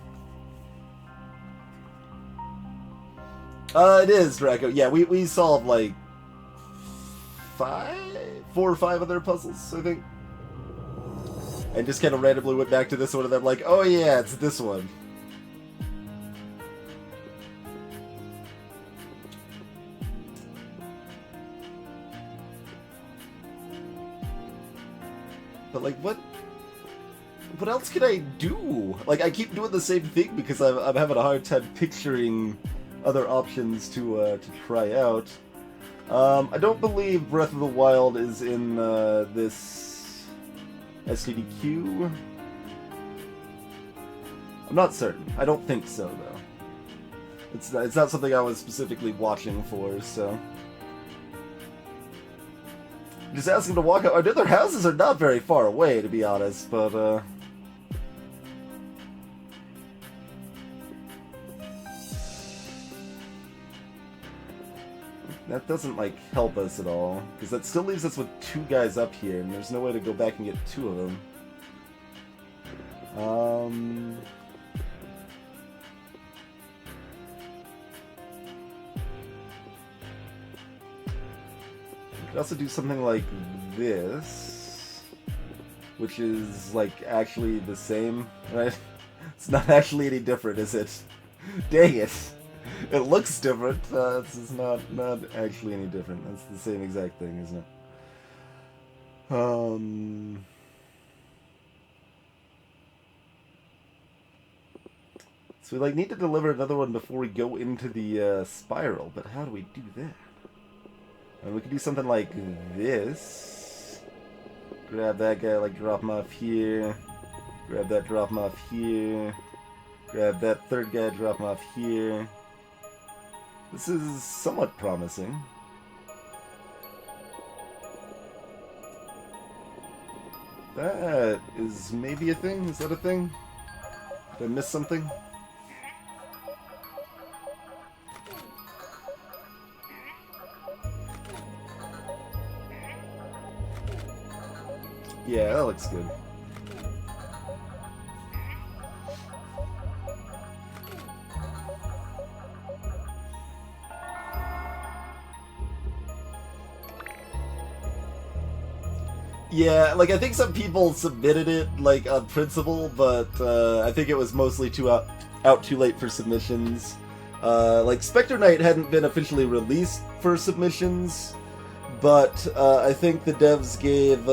It is, Draco. Yeah, we solved, like, 4 or 5 other puzzles, I think. And just kind of randomly went back to this one, and then like, oh yeah, it's this one. But like, what else can I do? Like, I keep doing the same thing because I'm having a hard time picturing other options to try out. I don't believe Breath of the Wild is in this STDQ. I'm not certain. I don't think so, though. It's not something I was specifically watching for, so. Just ask him to walk out. Our other houses are not very far away, to be honest, but, that doesn't, like, help us at all. Because that still leaves us with 2 guys up here, and there's no way to go back and get 2 of them. Could also do something like this, which is like actually the same, right? It's not actually any different, is it? Dang it! It looks different. It's not actually any different. It's the same exact thing, isn't it? So we like need to deliver another one before we go into the spiral, but how do we do that? We could do something like this. Grab that guy, like drop him off here. Grab that, drop him off here. Grab that third guy, drop him off here. This is somewhat promising. That is maybe a thing? Is that a thing? Did I miss something? Yeah, that looks good. Yeah, like I think some people submitted it like on principle, but I think it was mostly out too late for submissions. Like Spectre Knight hadn't been officially released for submissions, but I think the devs gave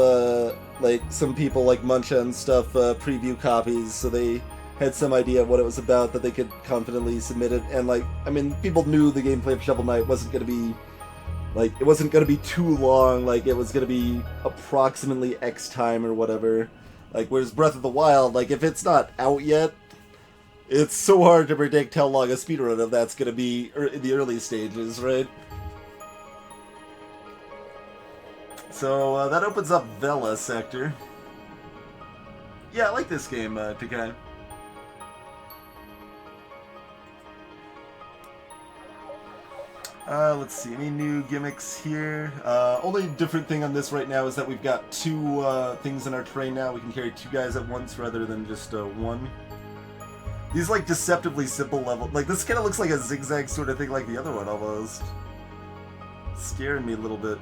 like some people like Muncha and stuff preview copies, so they had some idea of what it was about that they could confidently submit it. And like, I mean, people knew the gameplay of Shovel Knight wasn't going to be like, it wasn't going to be too long, like it was going to be approximately X time or whatever. Like, whereas Breath of the Wild, like if it's not out yet, it's so hard to predict how long a speedrun of that's going to be in the early stages, right? So that opens up Vela Sector. Yeah, I like this game, Takai. Let's see, any new gimmicks here? Only different thing on this right now is that we've got two things in our train now. We can carry two guys at once rather than just one. These like deceptively simple level. Like this kind of looks like a zigzag sort of thing like the other one almost. Scaring me a little bit.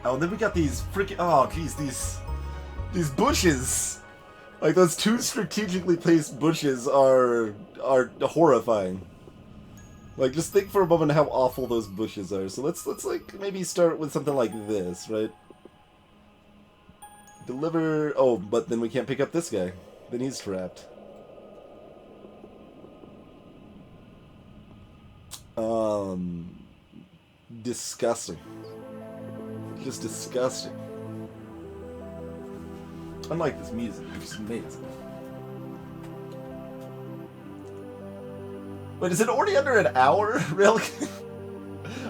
Oh, and then we got these freaking... Oh, geez, these bushes! Like, those two strategically placed bushes are horrifying. Like, just think for a moment how awful those bushes are. So let's like, maybe start with something like this, right? Deliver... Oh, but then we can't pick up this guy. Then he's trapped. Disgusting. Just disgusting. Unlike this music, which is amazing. Wait, is it already under an hour? Really?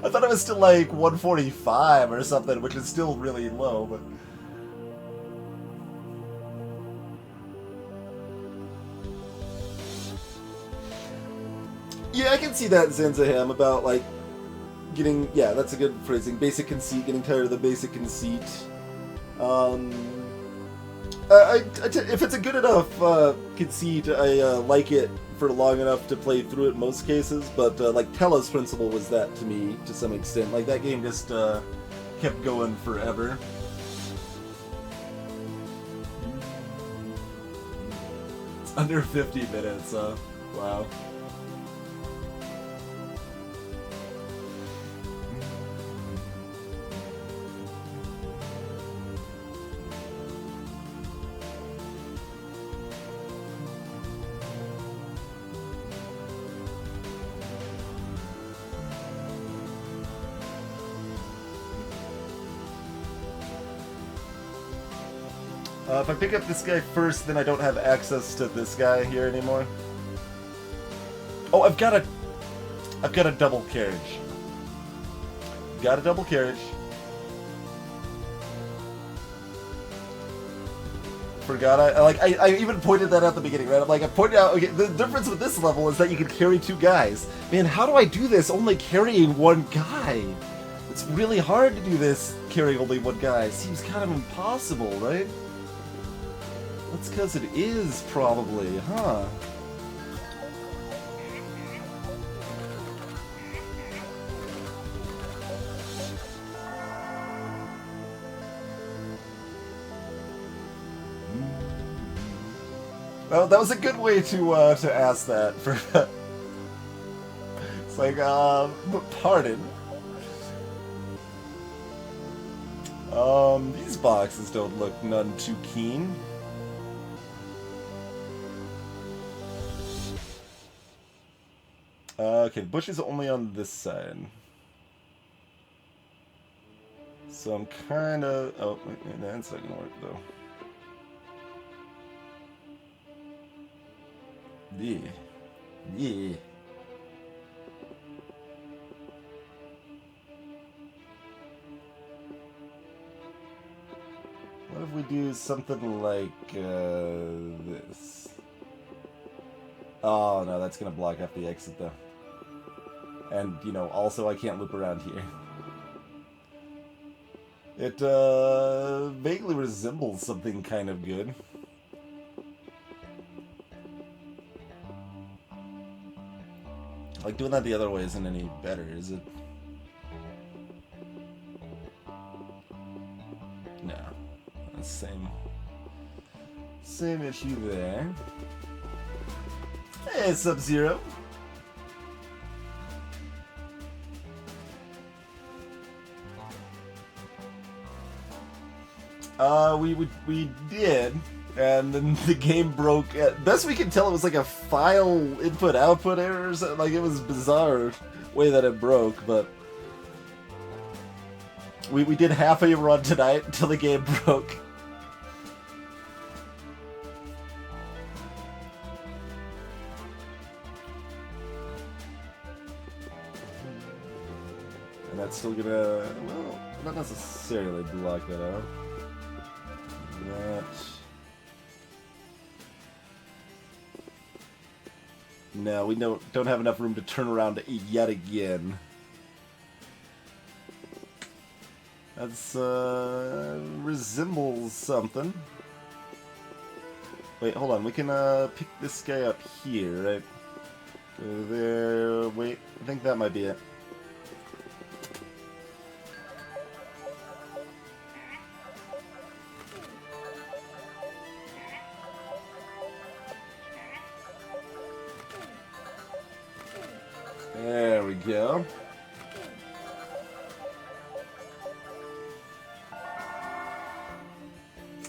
I thought it was still like 1:45 or something, which is still really low, but... Yeah, I can see that Zanzaham about, like, getting... Yeah, that's a good phrasing. Basic conceit, getting tired of the basic conceit. If it's a good enough conceit, I like it for long enough to play through it in most cases, but like Telos Principle was that to me to some extent. Like that game just kept going forever. It's under 50 minutes, wow. If I pick up this guy first, then I don't have access to this guy here anymore. Oh, I've got a double carriage. Got a double carriage. Forgot I even pointed that out at the beginning, right? I'm like, I pointed out, okay, the difference with this level is that you can carry two guys. Man, how do I do this only carrying one guy? It's really hard to do this carrying only one guy. It seems kind of impossible, right? That's because it is, probably, huh? Well, that was a good way to ask that. For it's like, pardon. These boxes don't look none too keen. Okay, the bush is only on this side. So I'm kind of... Oh, wait, that's not going to work, though. Yeah. Yeah. What if we do something like this? Oh, no, that's going to block off the exit, though. And, you know, also I can't loop around here. It, vaguely resembles something kind of good. Like, doing that the other way isn't any better, is it? No. That's same issue there. Hey, Sub-Zero. We did, and then the game broke. At best we can tell, it was like a file input-output error. Like, it was bizarre way that it broke, but we did half a run tonight until the game broke. And that's still gonna, well, not necessarily block that out. That. No, we don't have enough room to turn around yet again. That's, resembles something. Wait, hold on. We can, pick this guy up here, right? Go there. Wait, I think that might be it. There we go.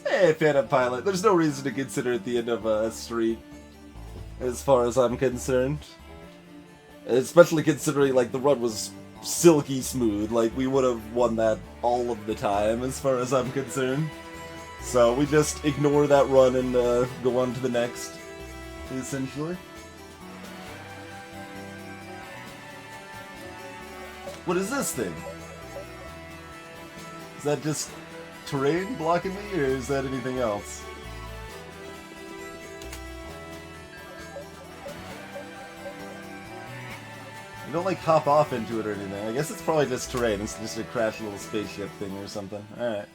Hey, Phantom Pilot. There's no reason to consider it the end of a street, as far as I'm concerned. Especially considering, like, the run was silky smooth. Like, we would have won that all of the time, as far as I'm concerned. So we just ignore that run and go on to the next, essentially. What is this thing? Is that just terrain blocking me, or is that anything else? You don't, like, hop off into it or anything. I guess it's probably just terrain. It's just a crashed little spaceship thing or something. Alright.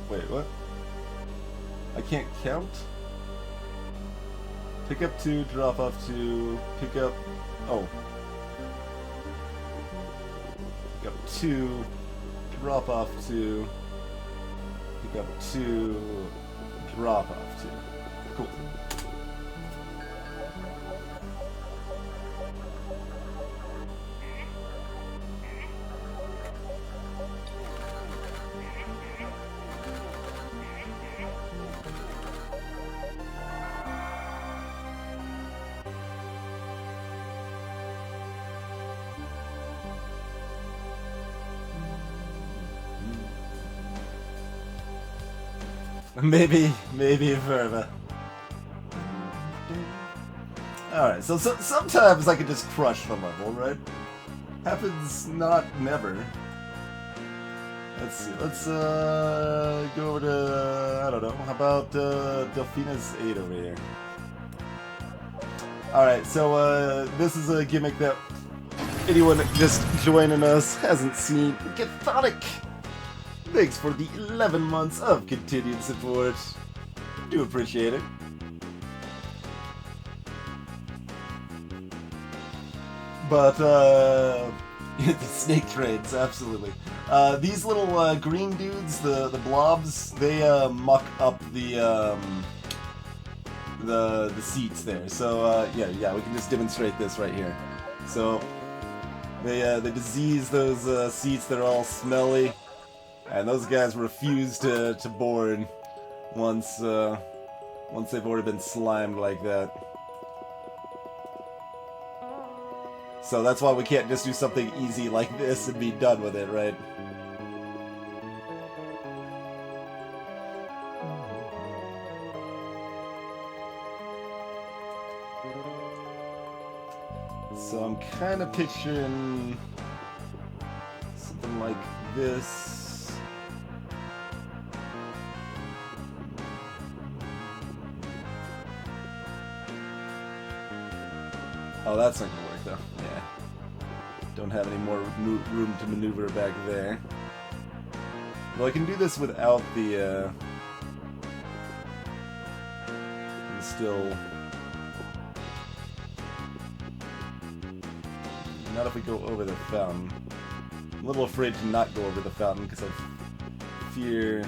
Wait, what? I can't count? Pick up 2, drop off 2, pick up... Oh. Pick up 2, drop off 2, pick up 2, drop off 2. Cool. Maybe further. Alright, so sometimes I can just crush the level, right? Happens not never. Let's see, let's go over to, I don't know, how about Delphina's 8 over here? Alright, so this is a gimmick that anyone just joining us hasn't seen. Cathodic! Thanks for the 11 months of continued support. Do appreciate it. But, the snake trades, absolutely. These little green dudes, the blobs, they muck up the seats there. So, yeah, we can just demonstrate this right here. So, they disease those seats that are all smelly. And those guys refuse to board once they've already been slimed like that. So that's why we can't just do something easy like this and be done with it, right? So I'm kind of picturing something like this. Oh, that's not gonna work though. Yeah. Don't have any more room to maneuver back there. Well, I can do this without the, and still... Not if we go over the fountain. I'm a little afraid to not go over the fountain because I fear...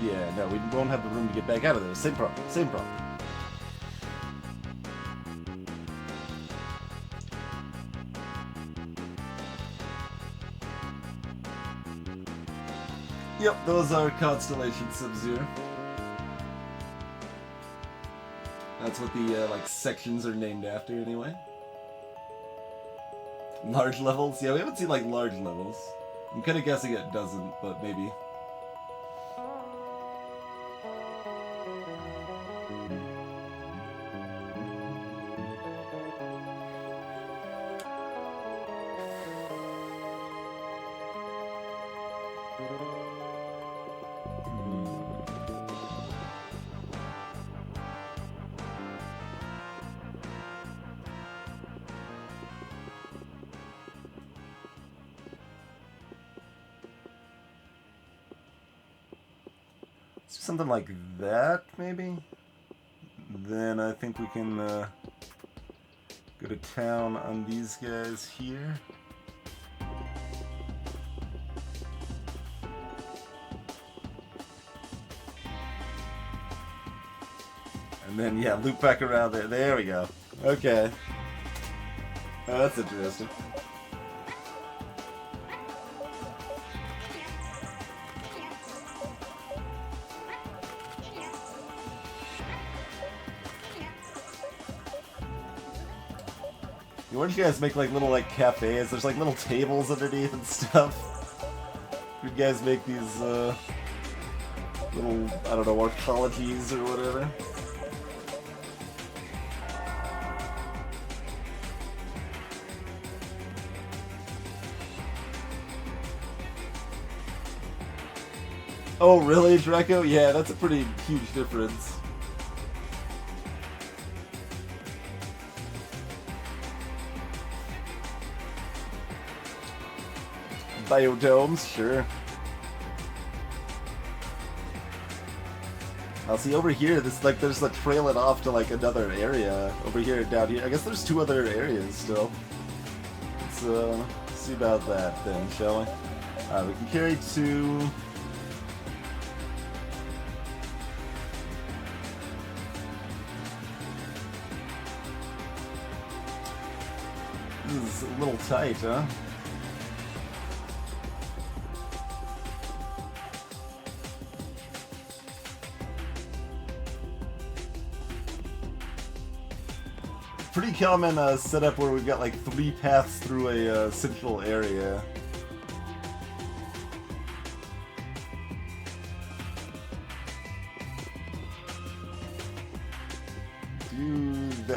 Yeah, no, we won't have the room to get back out of there. Same problem. Same problem. Yep, those are constellations, Sub-Zero. That's what the, like, sections are named after, anyway. Large levels? Yeah, we haven't seen, like, large levels. I'm kind of guessing it doesn't, but maybe. Something like that, maybe? Then I think we can go to town on these guys here. And then, yeah, loop back around there. There we go. Okay. Oh, that's interesting. Why don't you guys make like little like cafes? There's like little tables underneath and stuff. You guys make these little, I don't know, arcologies or whatever. Oh really, Draco? Yeah, that's a pretty huge difference. Biodomes, sure. I'll see over here, this like there's like trail it off to like another area. Over here, down here. I guess there's two other areas still. Let's see about that then, shall we? We can carry two. This is a little tight, huh? Pretty common setup where we've got like 3 paths through a central area.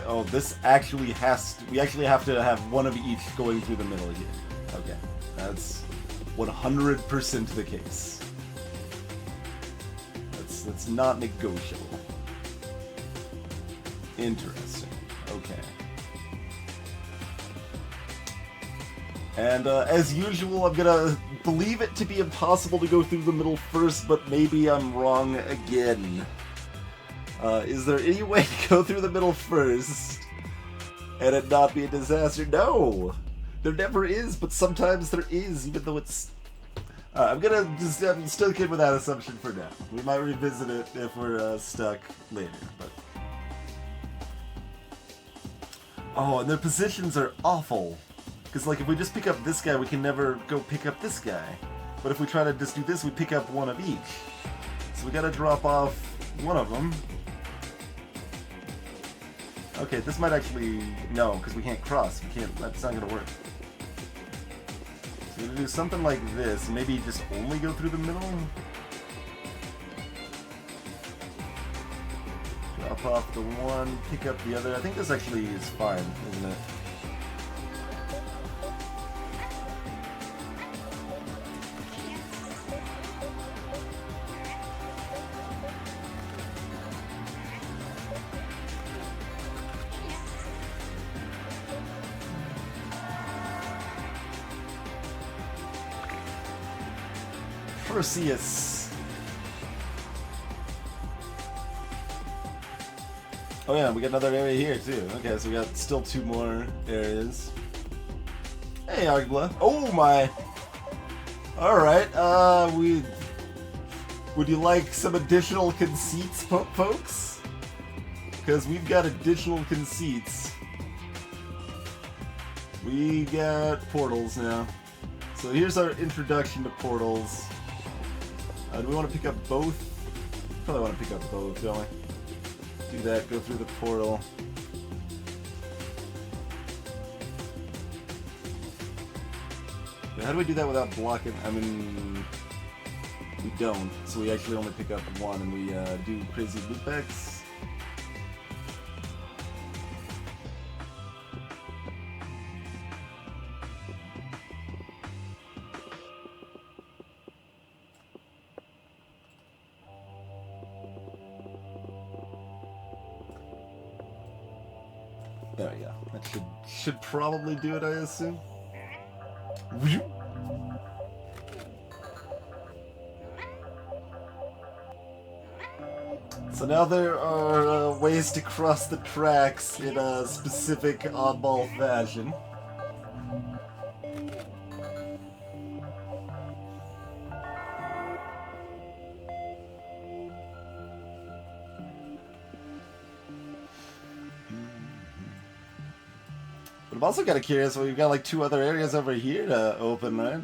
Oh, this actually has to, we actually have to have one of each going through the middle here. Okay, that's 100% the case. That's not negotiable. Interesting. Okay. And as usual, I'm gonna believe it to be impossible to go through the middle first, but maybe I'm wrong again. Is there any way to go through the middle first and it not be a disaster? No! There never is, but sometimes there is, even though it's... I'm still good with that assumption for now. We might revisit it if we're stuck later, but... Oh, and their positions are awful. Because, like, if we just pick up this guy, we can never go pick up this guy. But if we try to just do this, we pick up one of each. So we gotta drop off one of them. Okay, this might actually... No, because we can't cross. We can't... That's not gonna work. So we're gonna do something like this. Maybe just only go through the middle? Drop off the one, pick up the other. I think this actually is fine, isn't it? Arceus. Oh yeah, we got another area here too. Okay, so we got still 2 more areas. Hey, Argla. Oh my. All right. Would you like some additional conceits, folks? Because we've got additional conceits. We got portals now. So here's our introduction to portals. Do we want to pick up both? Probably want to pick up both, don't we? Do that, go through the portal. But how do we do that without blocking? I mean, we don't. So we actually only pick up one and we do crazy loopbacks. There we go. That should probably do it, I assume. So now there are ways to cross the tracks in a specific oddball fashion. But I'm also kind of curious, well, you've got like 2 other areas over here to open, right?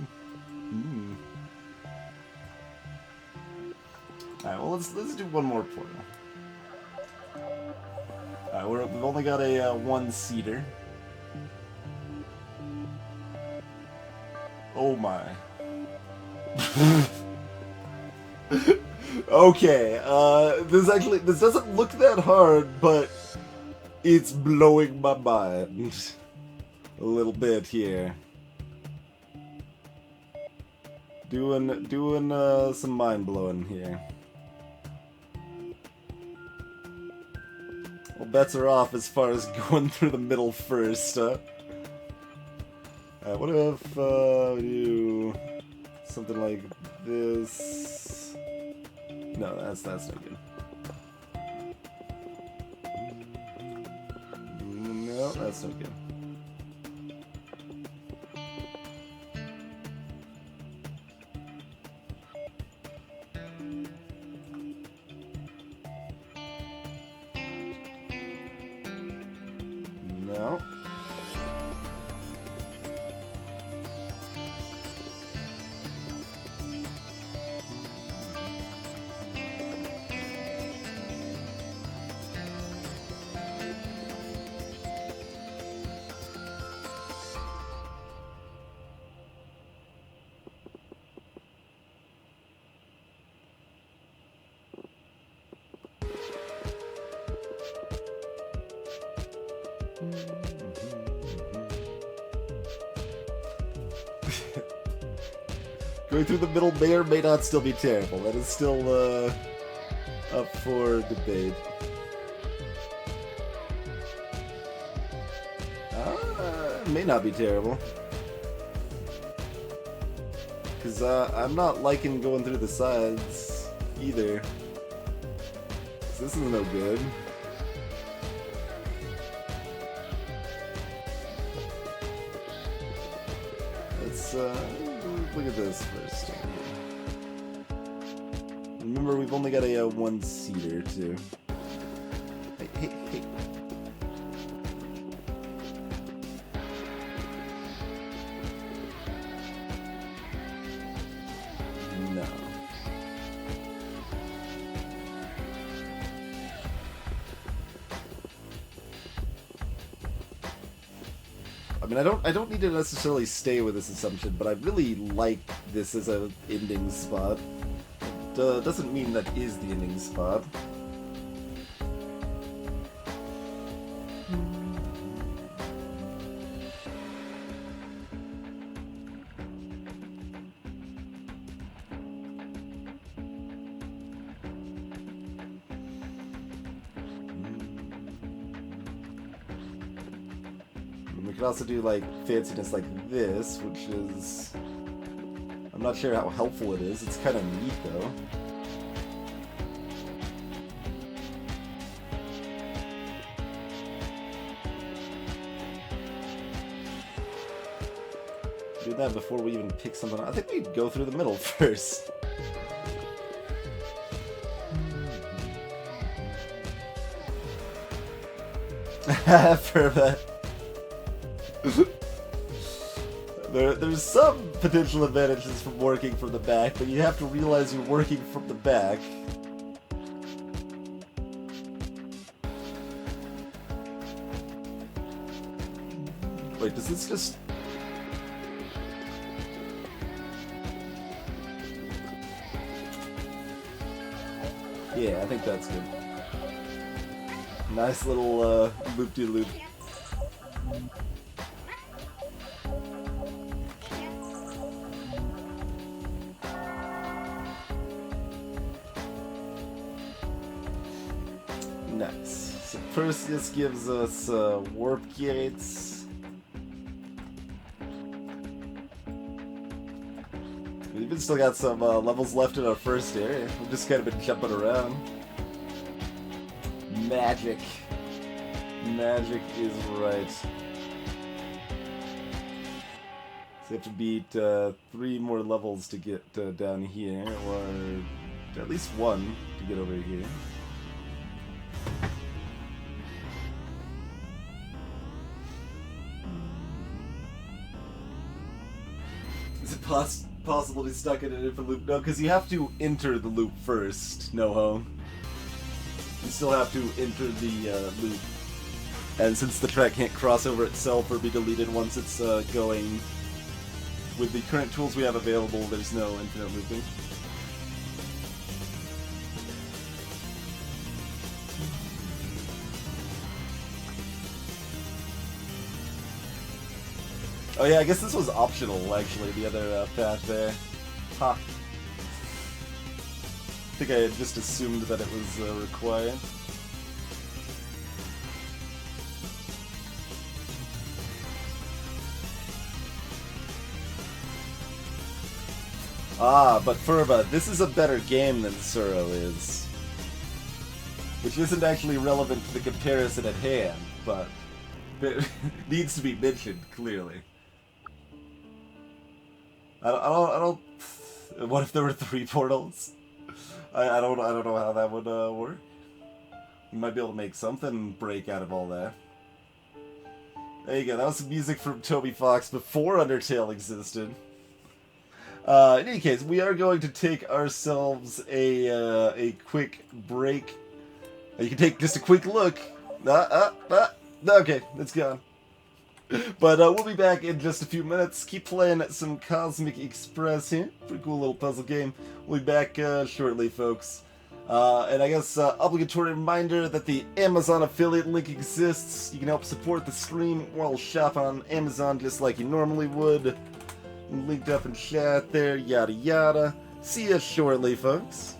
Alright, well let's do one more portal. Alright, we've only got a 1-seater. Oh my. Okay, this doesn't look that hard, but it's blowing my mind a little bit here. Doing some mind blowing here. Well, bets are off as far as going through the middle first. What if we do something like this? No, that's no good. No, that's no good. No. Going through the middle may or may not still be terrible. That is still up for debate. It may not be terrible. Because I'm not liking going through the sides either. 'Cause this is no good. Let's look at this first. Remember, we've only got a 1-seater too. Hey. No. I mean, I don't need to necessarily stay with this assumption, but I really like this as an ending spot. It doesn't mean that is the ending spot. We could also do like fanciness like this, which is I'm not sure how helpful it is. It's kind of neat, though. Do that before we even pick something up. I think we'd go through the middle first. For that. There's some potential advantages from working from the back, but you have to realize you're working from the back. Wait, does this just... Yeah, I think that's good. Nice little loop-de-loop. Nice. So Perseus gives us warp gates. We've even still got some levels left in our first area. We've just kind of been jumping around. Magic. Magic is right. So you have to beat 3 more levels to get down here, or at least 1 to get over here. Is it possible to be stuck in an infinite loop? No, because you have to enter the loop first, NoHo. You still have to enter the loop. And since the track can't cross over itself or be deleted once it's going, with the current tools we have available, there's no infinite looping. Oh yeah, I guess this was optional, actually, the other path there. Ha. I think I had just assumed that it was required. Ah, but Furba, this is a better game than Suro is. Which isn't actually relevant to the comparison at hand, but it needs to be mentioned, clearly. I don't... What if there were 3 portals? I don't know how that would work. You might be able to make something break out of all that. There you go, that was some music from Toby Fox before Undertale existed. In any case, we are going to take ourselves a quick break. You can take just a quick look. Okay, it's gone. But we'll be back in just a few minutes. Keep playing some Cosmic Express here. Pretty cool little puzzle game. We'll be back shortly, folks. And I guess obligatory reminder that the Amazon affiliate link exists. You can help support the stream or shop on Amazon just like you normally would. Linked up in chat there, yada yada. See you shortly, folks.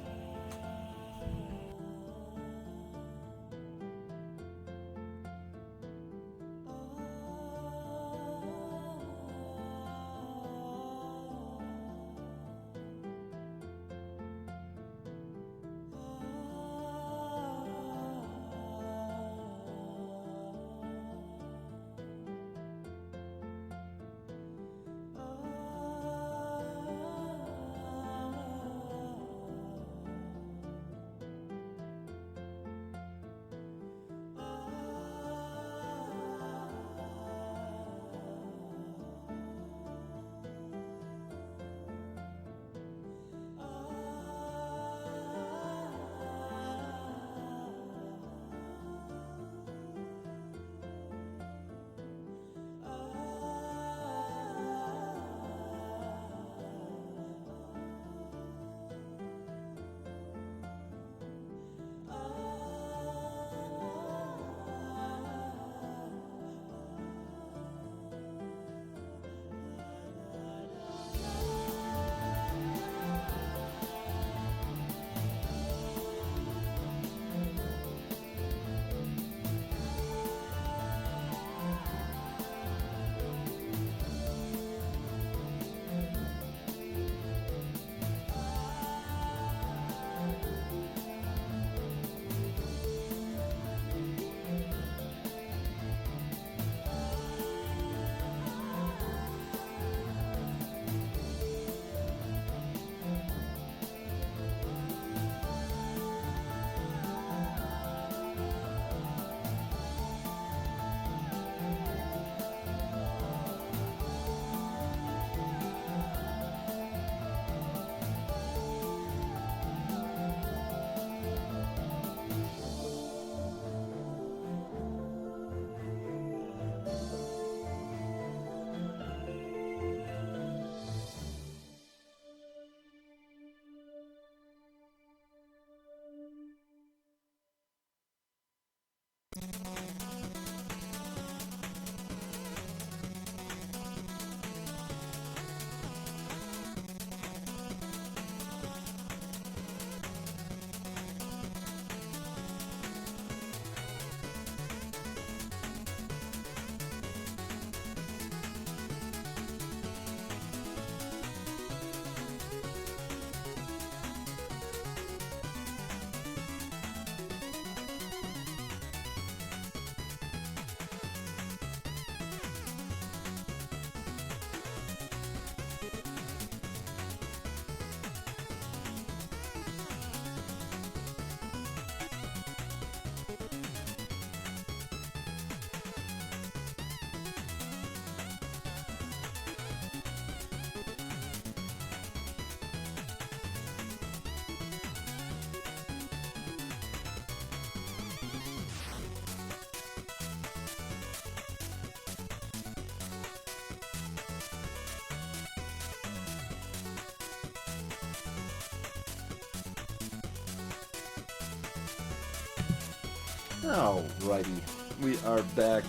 Alrighty, we are back.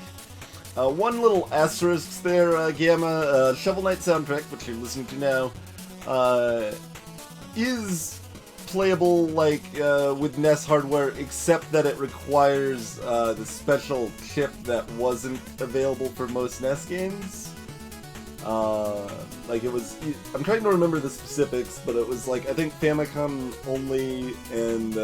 One little asterisk there, Gamma. Shovel Knight soundtrack, which you're listening to now, is playable like with NES hardware, except that it requires the special chip that wasn't available for most NES games. Like it was, I'm trying to remember the specifics, but it was like, I think Famicom only, and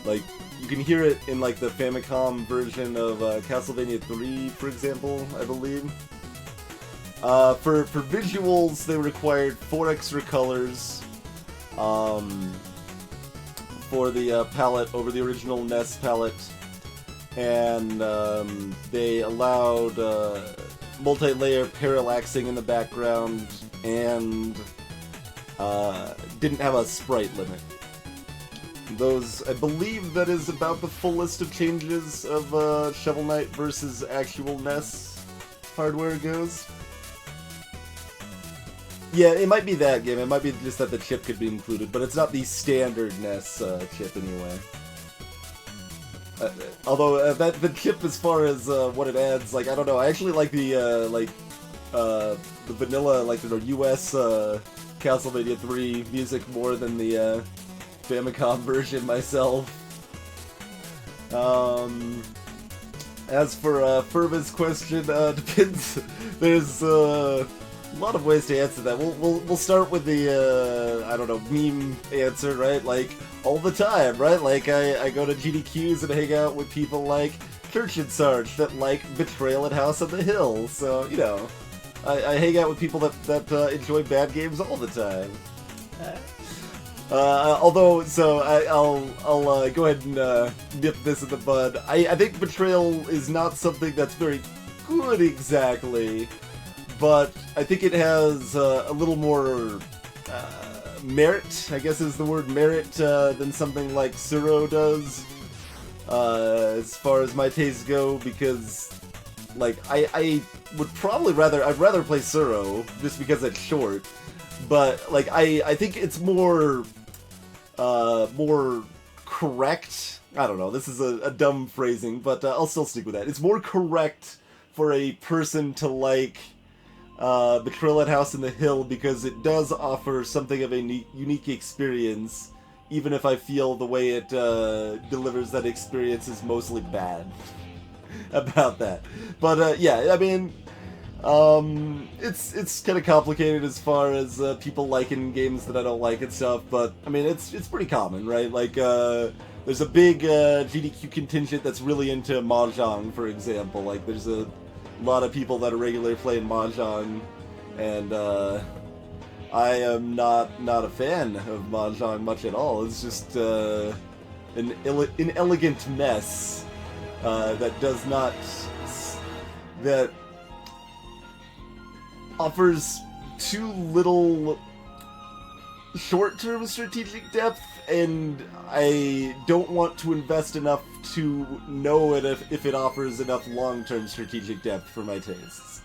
like you can hear it in like the Famicom version of Castlevania 3, for example, I believe. For visuals, they required 4 extra colors for the palette over the original NES palette, and they allowed multi-layer parallaxing in the background, and didn't have a sprite limit. Those, I believe that is about the full list of changes of Shovel Knight versus actual NES hardware goes. Yeah, it might be that game. It might be just that the chip could be included, but it's not the standard NES chip anyway. Although the chip, as far as what it adds, like I don't know. I actually like the vanilla, like the US Castlevania 3 music more than the Famicom version myself. As for Furva's question, depends. There's a lot of ways to answer that. We'll start with the I don't know, meme answer, right? Like all the time, right? Like I go to GDQs and hang out with people like Church and Sarge that like Betrayal at House on the Hill. So you know, I hang out with people that enjoy bad games all the time. Although, so I'll go ahead and nip this in the bud. I think Betrayal is not something that's very good exactly, but I think it has a little more merit, I guess is the word, merit, than something like Tsuro does, as far as my tastes go, because like I would probably I'd rather play Tsuro just because it's short, but like I think it's more correct. I don't know, this is a dumb phrasing, but I'll still stick with that. It's more correct for a person to like Betrayal at House on the Hill because it does offer something of a unique experience, even if I feel the way it delivers that experience is mostly bad about that. But yeah, I mean, it's kind of complicated as far as people liking games that I don't like and stuff, but I mean, it's pretty common, right? Like, there's a big GDQ contingent that's really into Mahjong, for example. Like, there's a lot of people that are regularly playing Mahjong, and I am not a fan of Mahjong much at all. It's just an inelegant mess that does not... that offers too little short-term strategic depth, and I don't want to invest enough to know it if it offers enough long-term strategic depth for my tastes.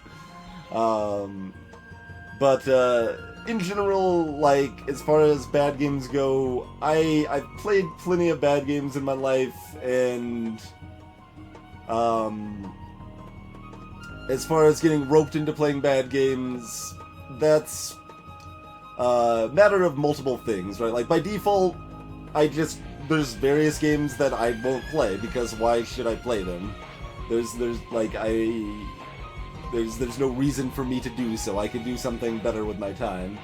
But in general, like, as far as bad games go, I've played plenty of bad games in my life, and as far as getting roped into playing bad games, that's a matter of multiple things, right? Like, by default, there's various games that I won't play, because why should I play them? There's no reason for me to do so. I can do something better with my time.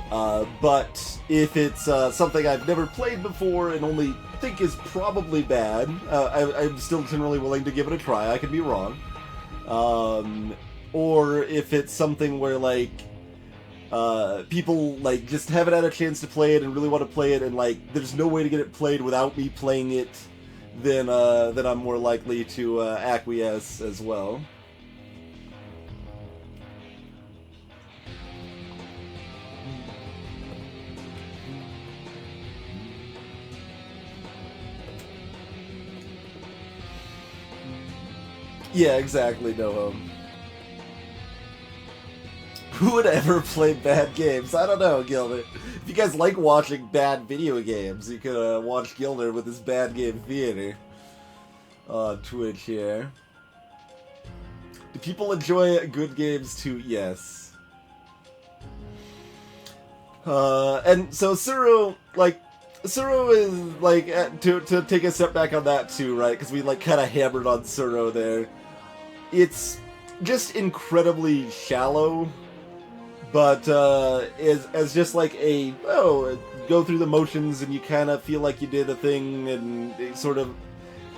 But if it's something I've never played before and only think is probably bad, I'm still generally willing to give it a try. I could be wrong. Or if it's something where, like, people, like, just haven't had a chance to play it and really want to play it, and, like, there's no way to get it played without me playing it, then I'm more likely to acquiesce as well. Yeah, exactly, no. Who would ever play bad games? I don't know, Gilder. If you guys like watching bad video games, you could watch Gilder with his bad game theater. Twitch here. Do people enjoy good games too? Yes. And so Tsuru, like, Tsuru is, like, to take a step back on that too, right? Because we, like, kind of hammered on Tsuru there. It's just incredibly shallow, but as just like go through the motions and you kind of feel like you did a thing and it sort of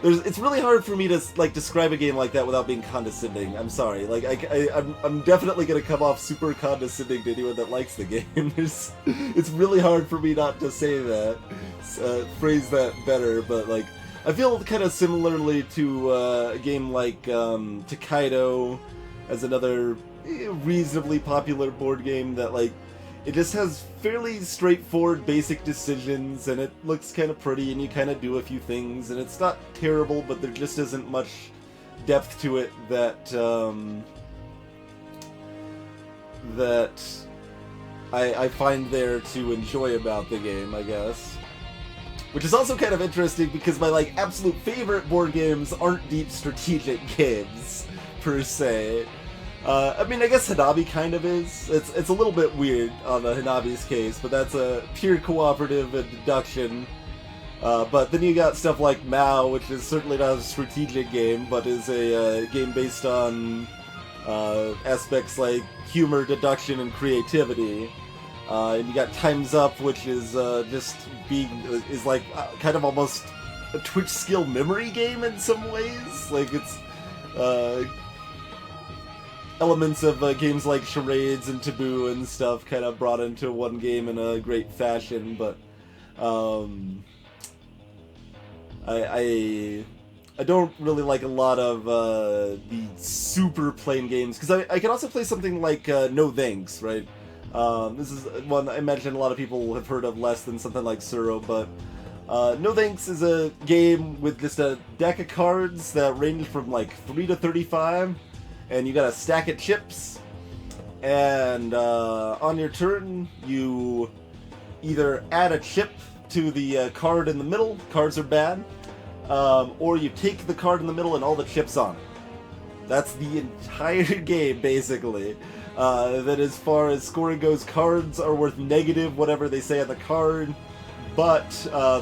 it's really hard for me to like describe a game like that without being condescending. I'm sorry, like I'm definitely gonna come off super condescending to anyone that likes the game. It's really hard for me not to say that, phrase that better, but like I feel kind of similarly to a game like Tokaido as another reasonably popular board game that like it just has fairly straightforward basic decisions and it looks kind of pretty and you kind of do a few things and it's not terrible, but there just isn't much depth to it that I find there to enjoy about the game, I guess. Which is also kind of interesting because my like absolute favorite board games aren't deep strategic games per se. I mean, I guess Hanabi kind of is. It's a little bit weird on the Hanabi's case, but that's a pure cooperative and deduction. But then you got stuff like Mao, which is certainly not a strategic game, but is a game based on aspects like humor, deduction, and creativity. And you got Time's Up, which is is like kind of almost a Twitch skill memory game in some ways. Like it's elements of games like Charades and Taboo and stuff kind of brought into one game in a great fashion, but I don't really like a lot of the super plain games, because I can also play something like No Thanks, right? This is one I imagine a lot of people have heard of less than something like Tsuru, but No Thanks is a game with just a deck of cards that range from like 3 to 35, and you got a stack of chips, and on your turn you either add a chip to the card in the middle, cards are bad, or you take the card in the middle and all the chips on it. That's the entire game, basically. That as far as scoring goes, cards are worth negative whatever they say on the card, but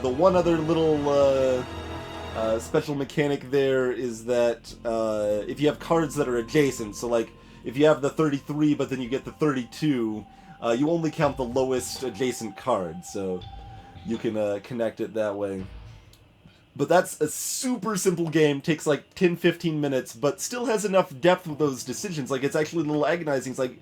the one other little special mechanic there is that if you have cards that are adjacent, so like if you have the 33 but then you get the 32, you only count the lowest adjacent card, so you can connect it that way. But that's a super simple game, takes like 10-15 minutes, but still has enough depth with those decisions. Like, it's actually a little agonizing. It's like,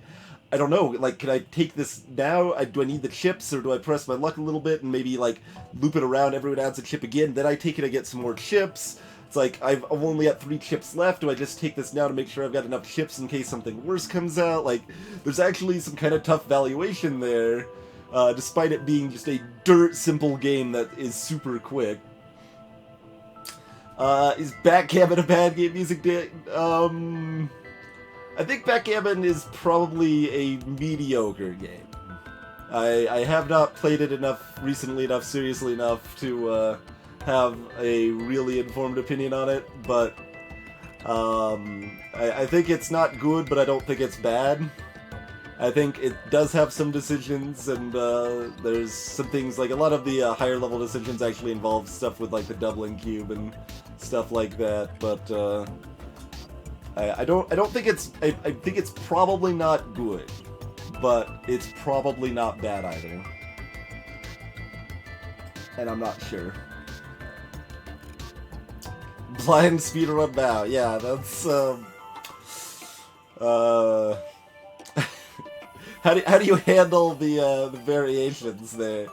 I don't know, like, can I take this now? Do I need the chips, or do I press my luck a little bit and maybe, like, loop it around, everyone adds a chip again, then I take it, I get some more chips. It's like, I've only got 3 chips left, do I just take this now to make sure I've got enough chips in case something worse comes out? Like, there's actually some kind of tough valuation there, despite it being just a dirt simple game that is super quick. Is Backgammon a bad game music day? I think Backgammon is probably a mediocre game. I have not played it recently enough, seriously enough to have a really informed opinion on it, but I think it's not good, but I don't think it's bad. I think it does have some decisions, and there's some things, like a lot of the higher level decisions actually involve stuff with like the doubling cube and stuff like that, but I don't think it's, I think it's probably not good, but it's probably not bad either. And I'm not sure. Blind speedrun now, yeah, that's How do you handle the variations there?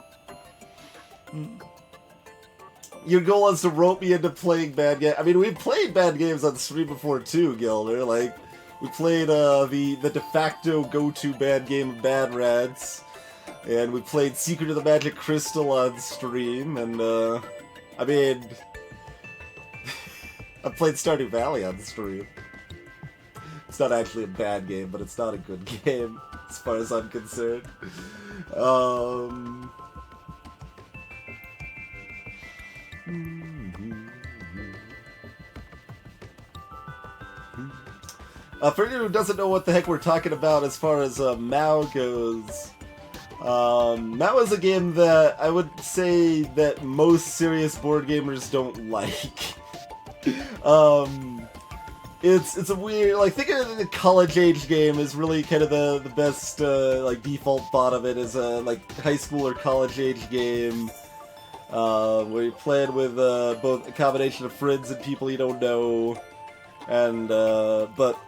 Your goal is to rope me into playing bad games. I mean, we've played bad games on stream before too, Gilder. Like, we played the de facto go-to bad game of Bad Rats, and we played Secret of the Magic Crystal on stream, and I mean, I played Stardew Valley on stream. It's not actually a bad game, but it's not a good game, as far as I'm concerned. For anyone who doesn't know what the heck we're talking about as far as Mao goes, Mao is a game that I would say that most serious board gamers don't like. It's a weird, like, think of the college age game is really kind of the best, like, default thought of it as a, like, high school or college age game, where you're playing with, both a combination of friends and people you don't know, and, but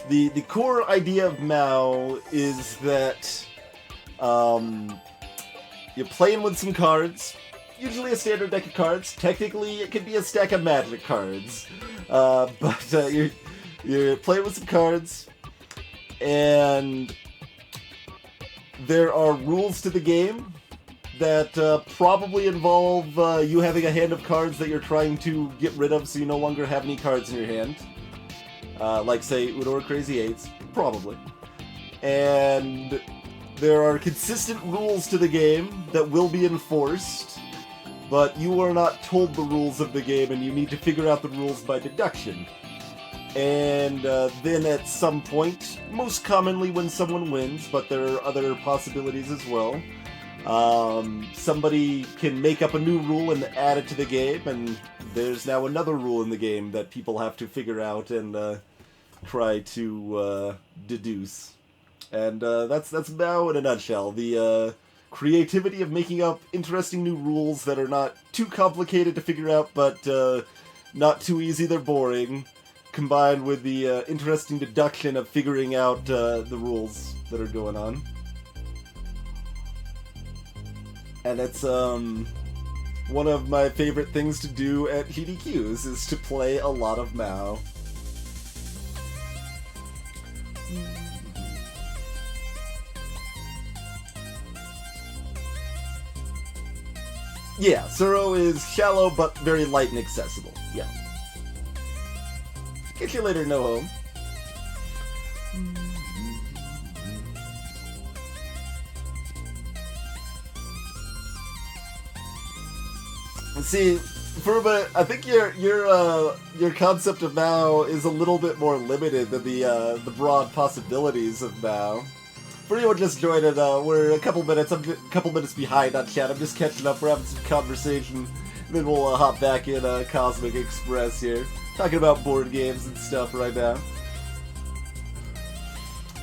the core idea of Mao is that, you're playing with some cards, usually a standard deck of cards. Technically, it could be a stack of Magic cards. But you're playing with some cards, and there are rules to the game that probably involve you having a hand of cards that you're trying to get rid of so you no longer have any cards in your hand. Like, say, Uno or Crazy Eights. Probably. And there are consistent rules to the game that will be enforced, but you are not told the rules of the game, and you need to figure out the rules by deduction. And then at some point, most commonly when someone wins, but there are other possibilities as well, somebody can make up a new rule and add it to the game, and there's now another rule in the game that people have to figure out and try to deduce. And that's Mao in a nutshell. The creativity of making up interesting new rules that are not too complicated to figure out, but not too easy they're boring, combined with the interesting deduction of figuring out the rules that are going on. And it's one of my favorite things to do at GDQs is to play a lot of Mao. Yeah, Tsuro is shallow but very light and accessible. Yeah. Catch you later, No Home. Let's see, Furba, I think your concept of Mao is a little bit more limited than the broad possibilities of Mao. For anyone just joined it, we're I'm a couple minutes behind on chat. I'm just catching up. We're having some conversation. And then we'll hop back in Cosmic Express here, talking about board games and stuff right now.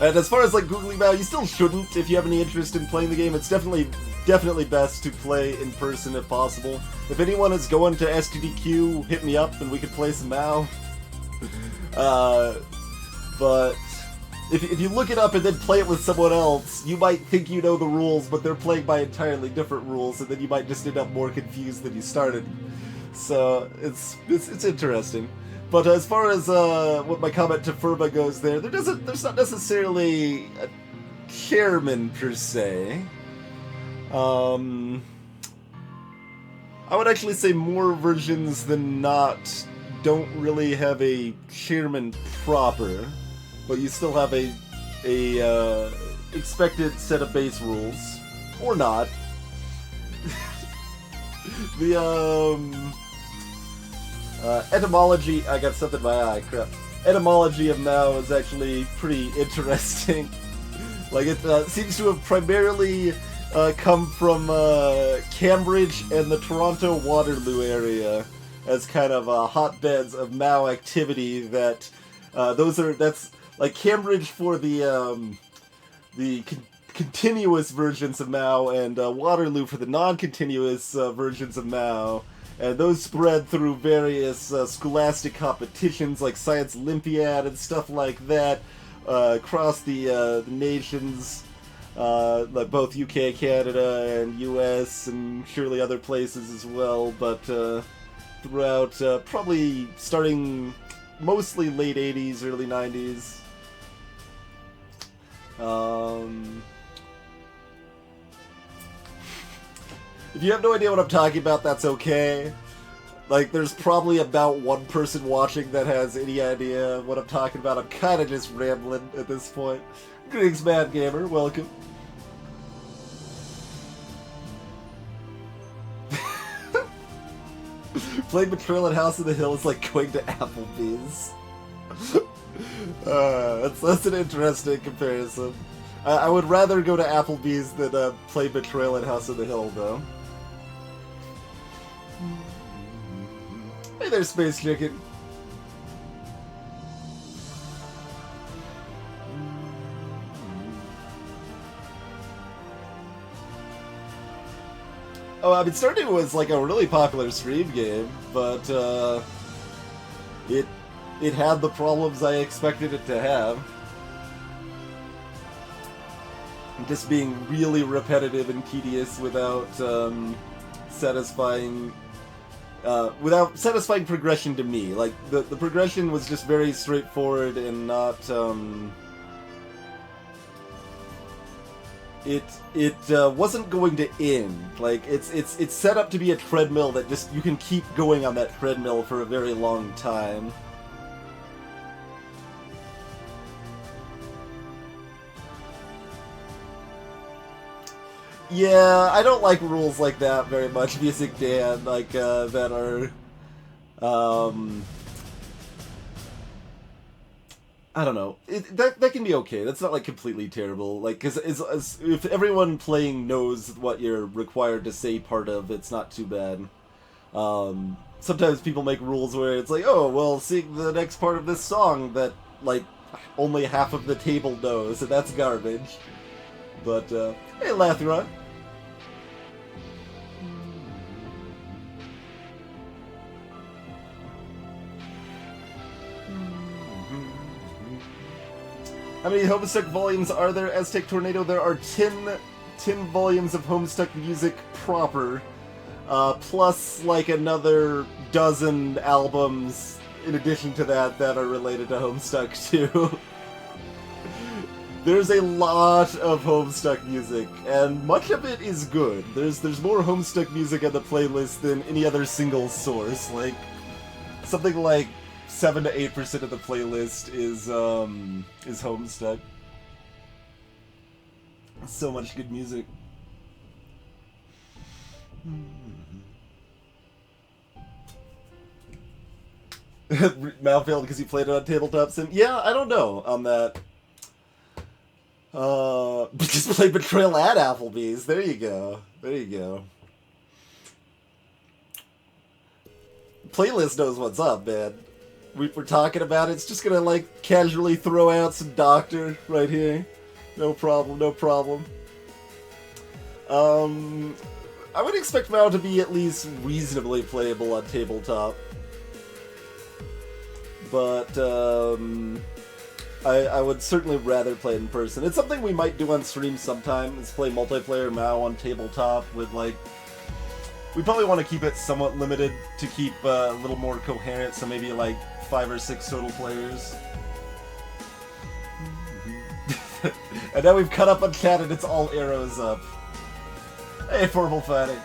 And as far as like Googling Mao, you still shouldn't if you have any interest in playing the game. It's definitely best to play in person if possible. If anyone is going to STDQ, hit me up and we can play some Mao. But if you look it up and then play it with someone else, you might think you know the rules, but they're playing by entirely different rules, and then you might just end up more confused than you started. So it's interesting. But as far as what my comment to Furba goes there's not necessarily a chairman per se. I would actually say more versions than not don't really have a chairman proper, but you still have a expected set of base rules, or not. The etymology, I got something in my eye, crap. Etymology of Mao is actually pretty interesting. Like, it seems to have primarily come from Cambridge and the Toronto Waterloo area as kind of hotbeds of Mao activity. That's like Cambridge for the continuous versions of Mao, and Waterloo for the non-continuous versions of Mao. And those spread through various scholastic competitions like Science Olympiad and stuff like that across the nations, like both UK, Canada, and US, and surely other places as well, but throughout probably starting mostly late 80s, early 90s. If you have no idea what I'm talking about, that's okay. Like, there's probably about one person watching that has any idea what I'm talking about. I'm kind of just rambling at this point. Greetings, Mad Gamer. Welcome. Playing Betrayal at House of the Hill is like going to Applebee's. That's an interesting comparison. I would rather go to Applebee's than play Betrayal at House of the Hill, though. Hey there, Space Chicken. Oh, I mean, Stardew was like a really popular stream game, but it had the problems I expected it to have. Just being really repetitive and tedious without satisfying progression to me. Like the progression was just very straightforward and not it wasn't going to end. Like it's set up to be a treadmill that just you can keep going on that treadmill for a very long time. Yeah, I don't like rules like that very much, Music Dan, like that are I don't know. That can be okay. That's not like completely terrible. Like, cause if everyone playing knows what you're required to say part of, it's not too bad. Sometimes people make rules where it's like, oh, well, sing the next part of this song that like only half of the table knows, and that's garbage. But hey, Lathra. How many Homestuck volumes are there, Aztec Tornado? There are 10 volumes of Homestuck music proper, plus like another dozen albums in addition to that that are related to Homestuck too. There's a lot of Homestuck music, and much of it is good. There's more Homestuck music on the playlist than any other single source. Like something like 7 to 8% of the playlist is Homestuck. So much good music. Mal failed because he played it on Tabletop Sim. Yeah, I don't know on that. Just play Betrayal at Applebee's. There you go. There you go. Playlist knows what's up, man. We're talking about it. It's just gonna like casually throw out some Doctor right here. No problem. No problem. I would expect Mao to be at least reasonably playable on tabletop. But I would certainly rather play it in person. It's something we might do on stream sometime, is play multiplayer Mao on tabletop with, like... We probably want to keep it somewhat limited to keep a little more coherent, so maybe, like, 5 or 6 total players. And now we've cut up on chat and it's all arrows up. Hey, Formal Fighting.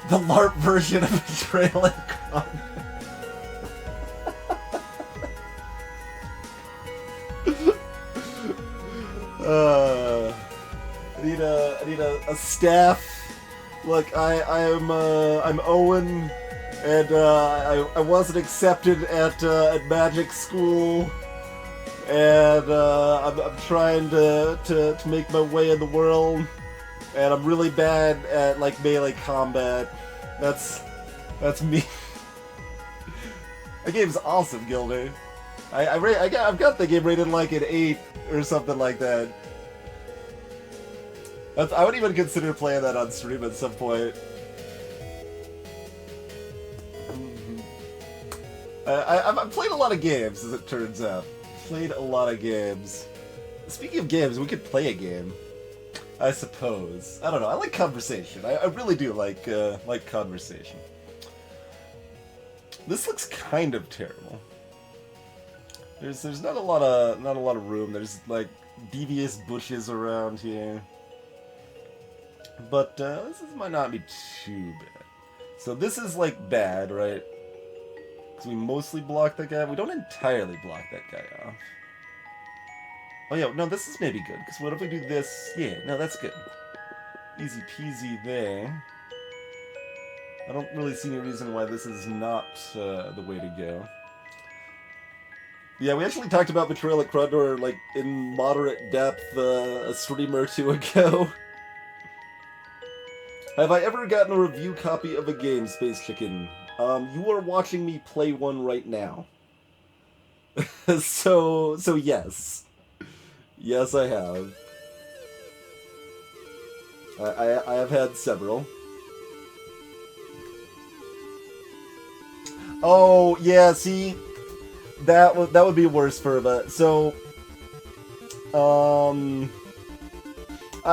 The LARP version of Betrayal and Con. I need a staff. Look, I'm Owen, and I wasn't accepted at magic school, and I'm trying to make my way in the world, and I'm really bad at like melee combat. That's me. That game's awesome, Gilder. I've got the game rated like an 8 or something like that. I would even consider playing that on stream at some point. I've played a lot of games, as it turns out. Played a lot of games. Speaking of games, we could play a game. I suppose. I don't know. I like conversation. I really do like conversation. This looks kind of terrible. There's not a lot of room. There's like devious bushes around here. But this might not be too bad. So this is like bad, right? Because we mostly block that guy. We don't entirely block that guy off. Oh yeah, no, this is maybe good. Because what if we do this? Yeah, no, that's good. Easy peasy there. I don't really see any reason why this is not the way to go. Yeah, we actually talked about Betrayal at Crundor, like, in moderate depth a stream or two ago. Have I ever gotten a review copy of a game, Space Chicken? You are watching me play one right now. so yes. Yes, I have. I have had several. Oh, yeah, see, that would be worse for a bit. So, I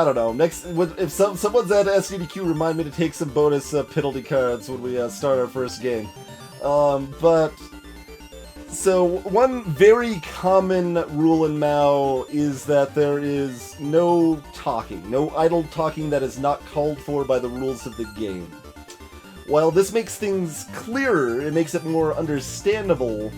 don't know. Next, if someone's at SDDQ, remind me to take some bonus penalty cards when we start our first game. But so one very common rule in MAU is that there is no talking, no idle talking that is not called for by the rules of the game. While this makes things clearer, it makes it more understandable,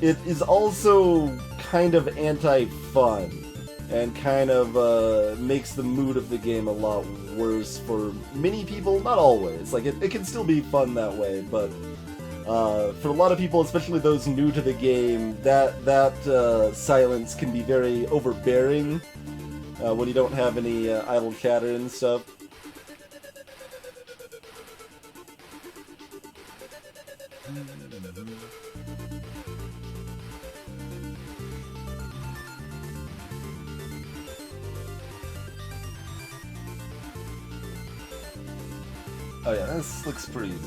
it is also kind of anti-fun. And kind of makes the mood of the game a lot worse for many people. Not always. Like, it can still be fun that way, but for a lot of people, especially those new to the game, that silence can be very overbearing when you don't have any idle chatter and stuff. Oh yeah, this looks pretty easy.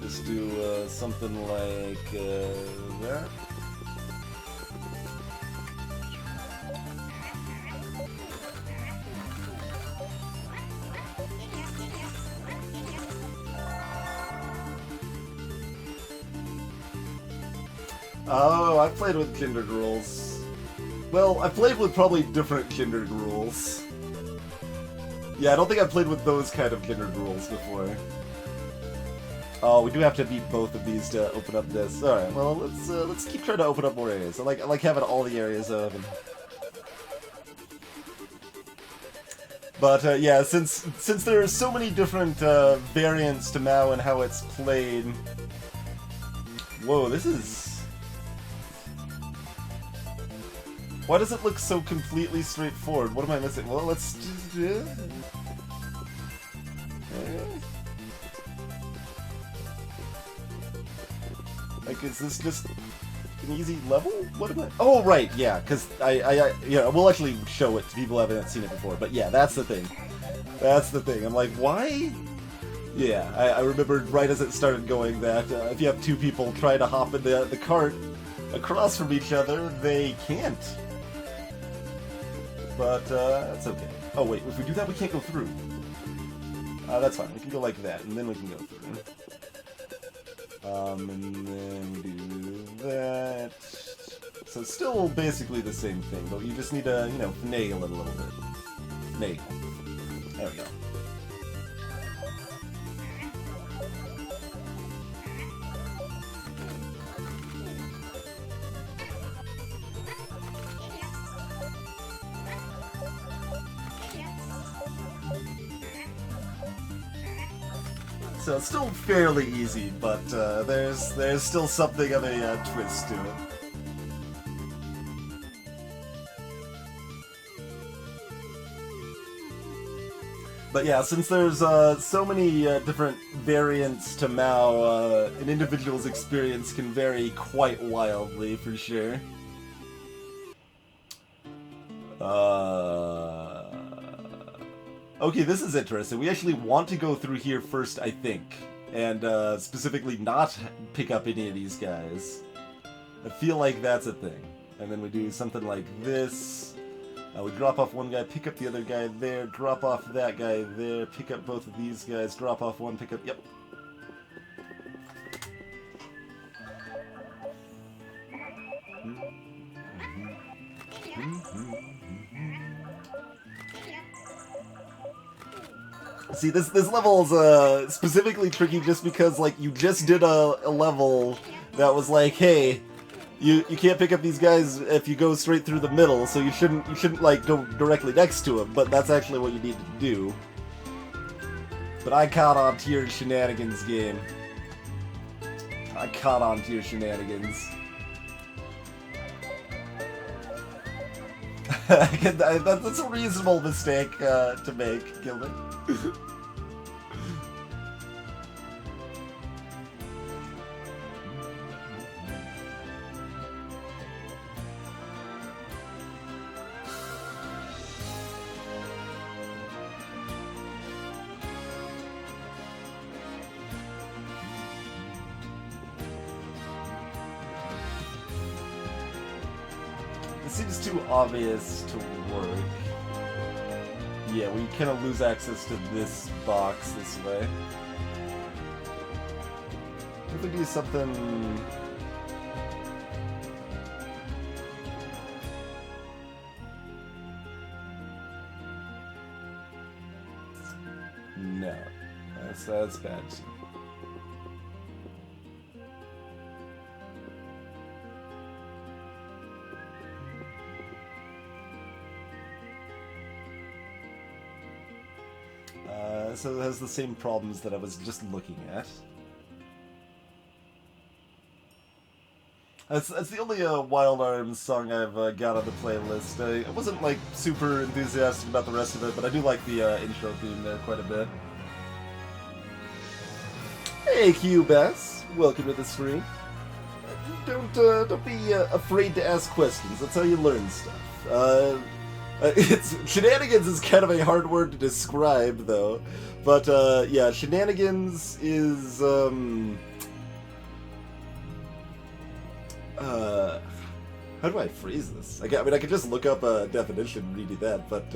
Just do something like that. Oh, I've played with Kindred rules. Well, I've played with probably different Kindred rules. Yeah, I don't think I've played with those kind of Kindred rules before. Oh, we do have to beat both of these to open up this. All right, well, let's keep trying to open up more areas. I like having all the areas open. But yeah, since there are so many different variants to MAU and how it's played. Whoa, this is. Why does it look so completely straightforward? What am I missing? Well, let's just... Like, is this just an easy level? What am I... Oh, right, yeah, because yeah, we'll actually show it to people who haven't seen it before, but yeah, that's the thing. That's the thing. I'm like, why? Yeah, I remembered right as it started going that if you have two people try to hop in the cart across from each other, they can't. But, that's okay. Oh, wait, if we do that, we can't go through. That's fine. We can go like that, and then we can go through. And then we do that. So it's still basically the same thing, but you just need to, you know, finagle it a little bit. Finagle. There we go. So it's still fairly easy, but there's still something of a twist to it. But yeah, since there's so many different variants to MAU, an individual's experience can vary quite wildly, for sure. Okay, this is interesting. We actually want to go through here first, I think. And specifically not pick up any of these guys. I feel like that's a thing. And then we do something like this. We drop off one guy, pick up the other guy there, drop off that guy there, pick up both of these guys, drop off one, pick up... Yep. See, this level is specifically tricky just because, like, you just did a level that was like, hey, you can't pick up these guys if you go straight through the middle, so you shouldn't like go directly next to them, but that's actually what you need to do. But I caught on to your shenanigans, game. I caught on to your shenanigans. That's a reasonable mistake to make, Gilbert. It seems too obvious to work. Yeah, we kind of lose access to this box this way. If we do something... No. That's bad. So it has the same problems that I was just looking at. That's the only Wild Arms song I've got on the playlist. I wasn't like super enthusiastic about the rest of it, but I do like the intro theme there quite a bit. Hey Q-Bass, welcome to the stream. Don't be afraid to ask questions. That's how you learn stuff. Shenanigans is kind of a hard word to describe, though. But, yeah, shenanigans is, how do I phrase this? I mean, I could just look up a definition and read you that, but,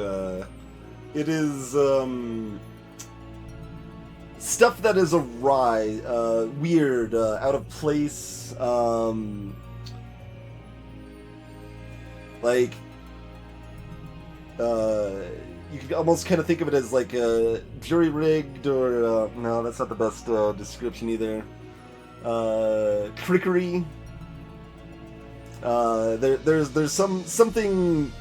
it is, stuff that is awry, weird, out of place, like, you could almost kind of think of it as like jury-rigged, or no, that's not the best description either. Trickery. There's something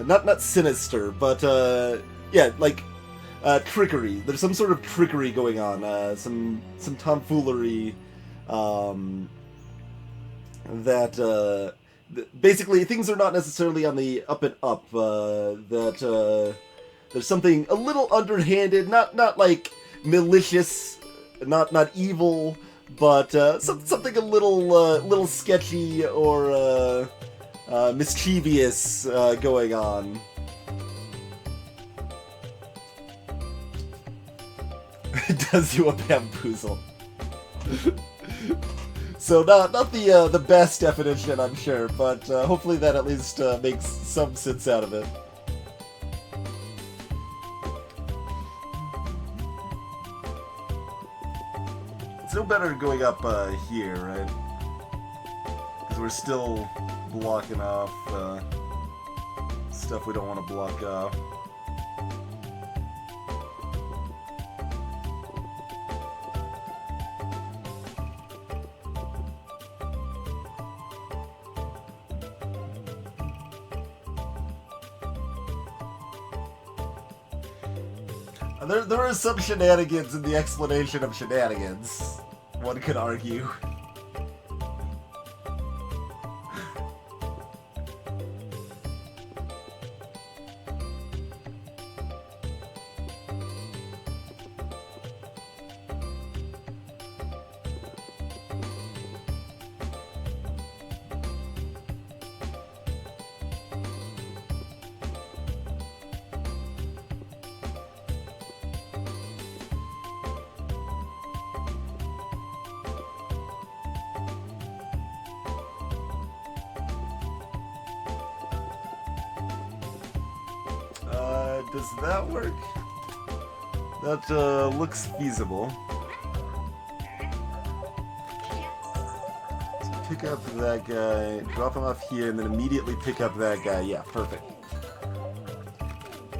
not sinister, but yeah, like trickery. There's some sort of trickery going on. Some tomfoolery. That. Basically, things are not necessarily on the up and up. That there's something a little underhanded, not like malicious, not evil, but something a little sketchy or mischievous going on. It does you a bamboozle. So not the best definition, I'm sure, but hopefully that at least makes some sense out of it. It's no better going up here, right? Because we're still blocking off stuff we don't want to block off. There are some shenanigans in the explanation of shenanigans, one could argue. Does that work? That looks feasible. Let's pick up that guy, drop him off here, and then immediately pick up that guy. Yeah, perfect.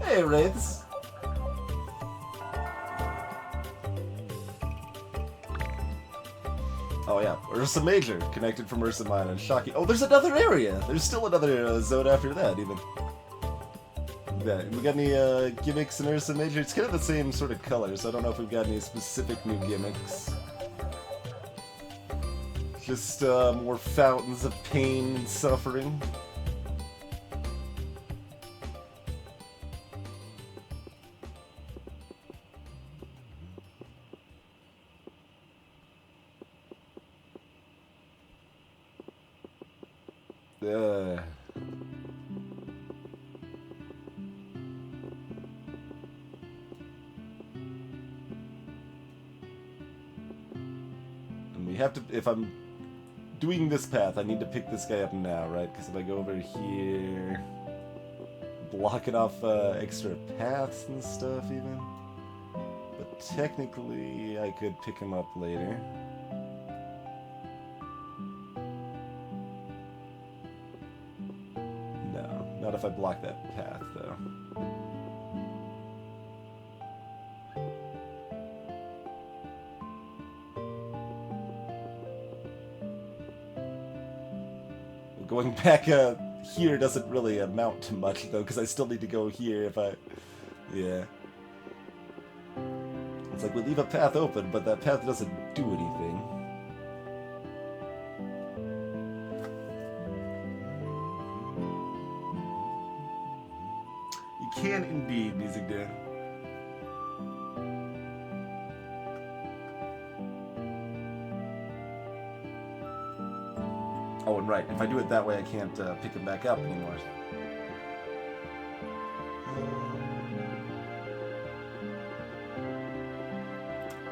Hey, Wraiths. Oh yeah, Ursa Major, connected from Ursa Minor. Shocking. Oh, there's another area! There's still another zone after that, even. Yeah, we got any gimmicks in Ursa Major? It's kind of the same sort of color, so I don't know if we've got any specific new gimmicks. Just more fountains of pain and suffering. And we have to, if I'm doing this path, I need to pick this guy up now, right? Because if I go over here, blocking off extra paths and stuff even. But technically, I could pick him up later. No, not if I block that path, though. Going back here doesn't really amount to much, though, because I still need to go here if I... Yeah. It's like we leave a path open, but that path doesn't do anything. You can indeed, Music Dan. Oh, and right, if I do it that way, I can't pick him back up anymore.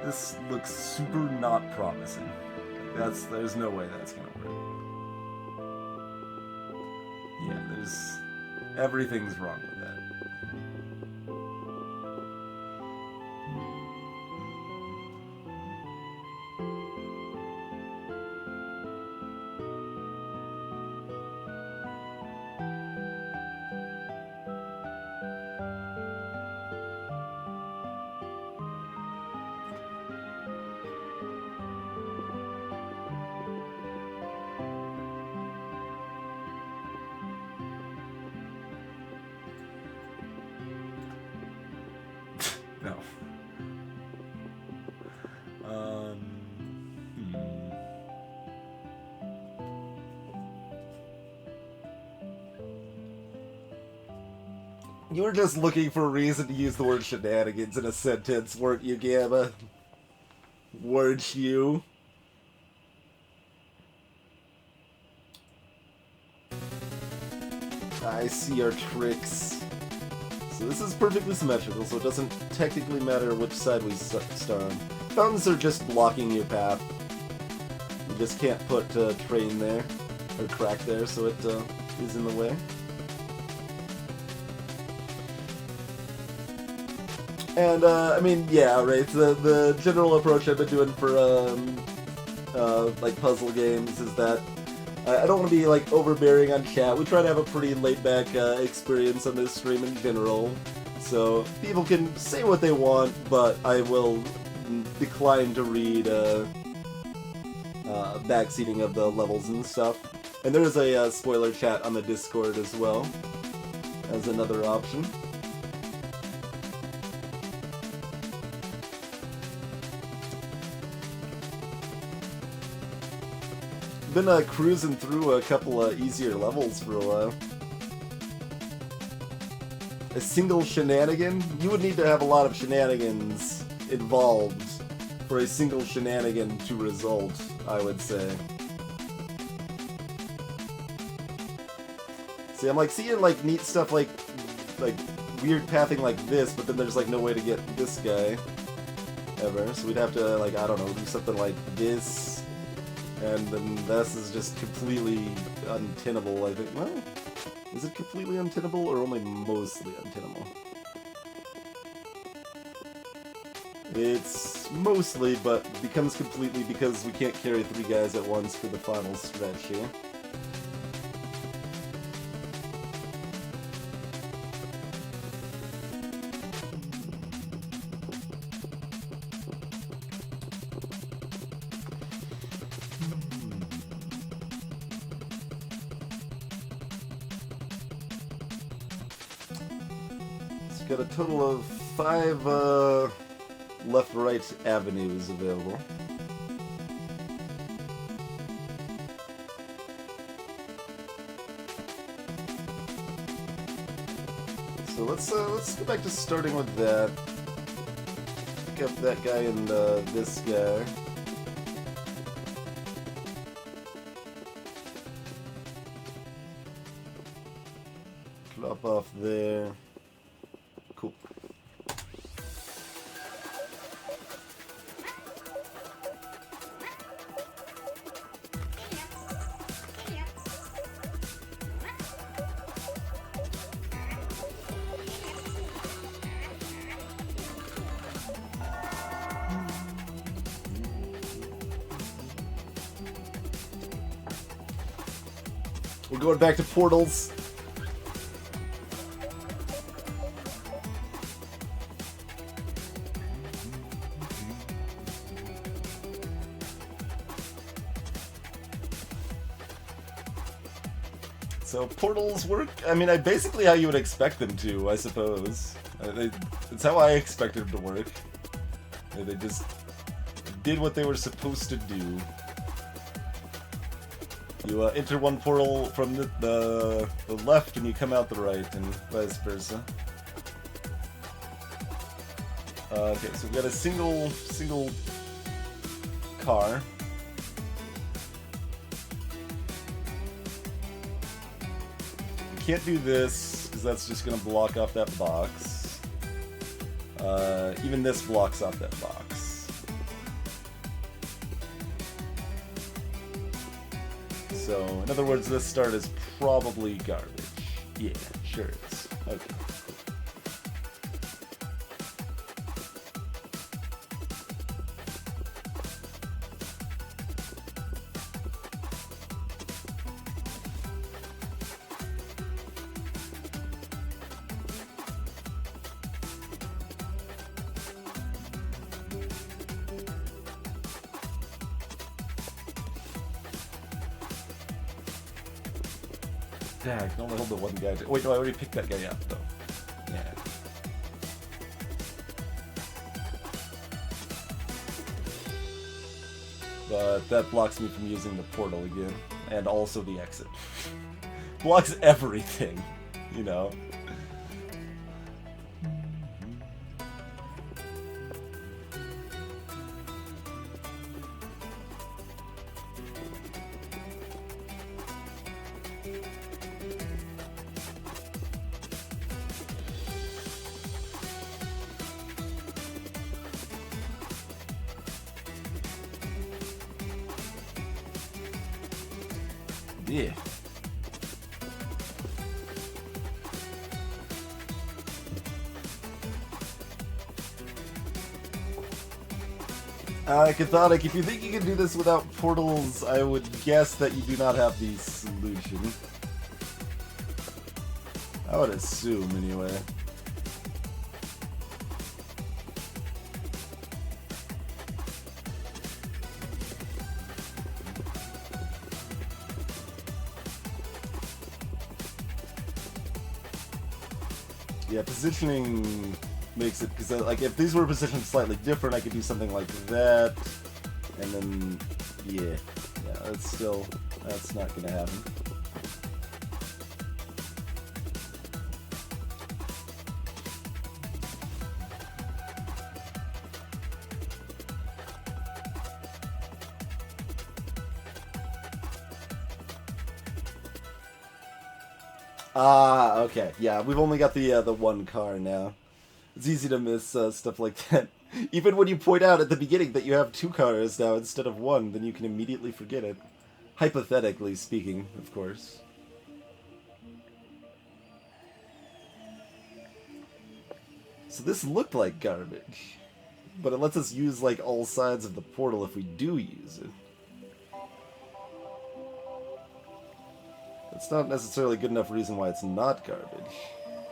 This looks super not promising. There's no way that's gonna work. Yeah, everything's wrong with that. No. You were just looking for a reason to use the word shenanigans in a sentence, weren't you, Gamma? Weren't you? I see your tricks. So this is perfectly symmetrical, so it doesn't technically matter which side we start on. Fountains are just blocking your path. You just can't put train there, or crack there, so it is in the way. And, I mean, yeah, right, the general approach I've been doing for, like, puzzle games is that I don't want to be, like, overbearing on chat. We try to have a pretty laid-back experience on this stream in general, so people can say what they want, but I will decline to read backseating of the levels and stuff. And there is a spoiler chat on the Discord as well, as another option. Been cruising through a couple of easier levels for a while. A single shenanigan? You would need to have a lot of shenanigans involved for a single shenanigan to result, I would say. See, I'm like seeing like neat stuff like weird pathing like this, but then there's like no way to get this guy ever. So we'd have to like, I don't know, do something like this. And then this is just completely untenable, I think. Well, is it completely untenable or only mostly untenable? It's mostly, but becomes completely because we can't carry 3 guys at once for the final stretch here. Got a total of 5 left-right avenues available. So let's go back to starting with that. Pick up that guy and this guy. Drop off there. Cool. We're going back to portals. So portals work, I mean, basically how you would expect them to, I suppose. It's how I expected them to work. They just did what they were supposed to do. You enter one portal from the left and you come out the right, and vice versa. Okay, so we've got a single car. We can't do this, because that's just going to block off that box. Even this blocks off that box. So, in other words, this start is probably garbage. Yeah, sure it is. Okay. Yeah, I can only hold the one guy. Wait, no, I already picked that guy up, though. Yeah. But that blocks me from using the portal again. And also the exit. Blocks everything, you know? Yeah. Cathodic, if you think you can do this without portals, I would guess that you do not have the solution. I would assume, anyway. Yeah, positioning makes it, because like if these were positioned slightly different, I could do something like that, and then yeah, that's not gonna happen. Ah, okay. Yeah, we've only got the one car now. It's easy to miss stuff like that. Even when you point out at the beginning that you have two cars now instead of one, then you can immediately forget it. Hypothetically speaking, of course. So this looked like garbage, but it lets us use like all sides of the portal if we do use it. It's not necessarily a good enough reason why it's not garbage.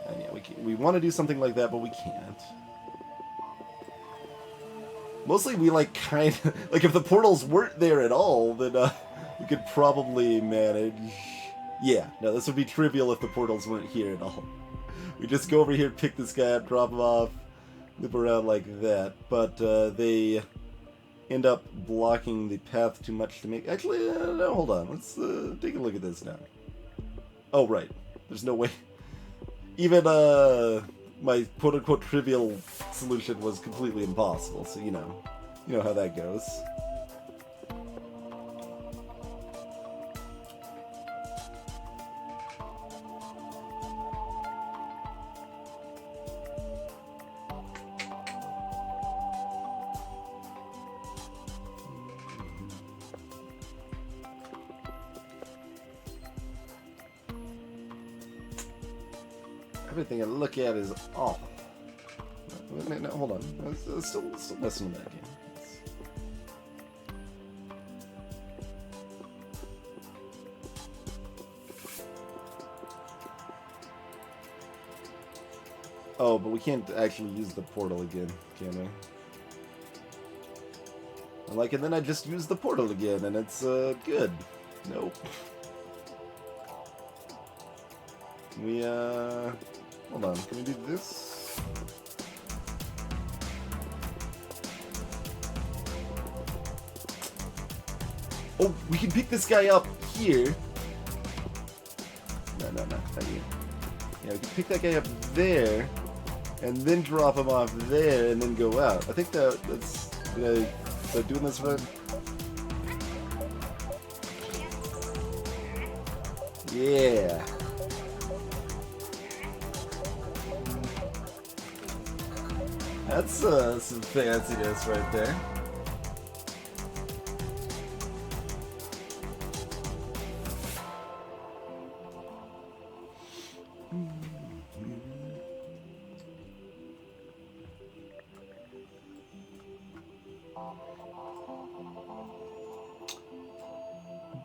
And yeah, we want to do something like that, but we can't. Mostly we like kind of... Like if the portals weren't there at all, then we could probably manage... Yeah, no, this would be trivial if the portals weren't here at all. We just go over here, pick this guy up, drop him off, loop around like that. But they end up blocking the path too much to make... Actually, no, hold on. Let's take a look at this now. Oh, right. There's no way. Even my quote-unquote trivial solution was completely impossible, so you know how that goes. Everything I look at is awful. No, hold on. I'm still messing with that game. Oh, but we can't actually use the portal again, can we? I'm like, and then I just use the portal again, and it's, good. Nope. We, hold on, can we do this? Oh, we can pick this guy up here. No, not you. Yeah, we can pick that guy up there, and then drop him off there, and then go out. I think that's... Am I doing this right? Yeah. That's some fanciness right there.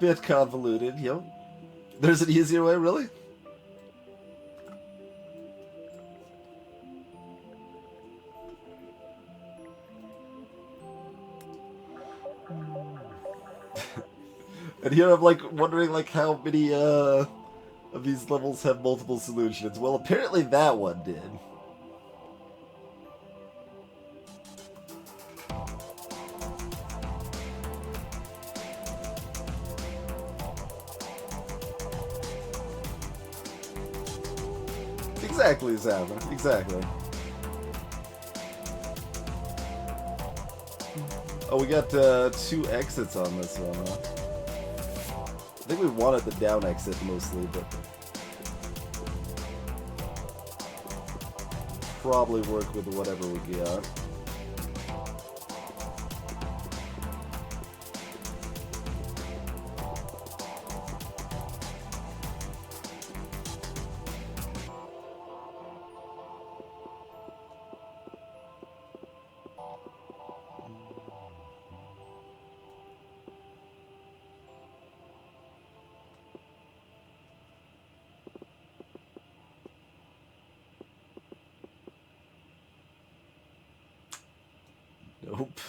Bit convoluted, yep. There's an easier way, really? And here I'm like wondering like how many of these levels have multiple solutions. Well, apparently that one did. Exactly, Zava. Exactly. Oh, we got 2 exits on this one, huh? I think we wanted the down exit mostly, but probably work with whatever we got. Nope.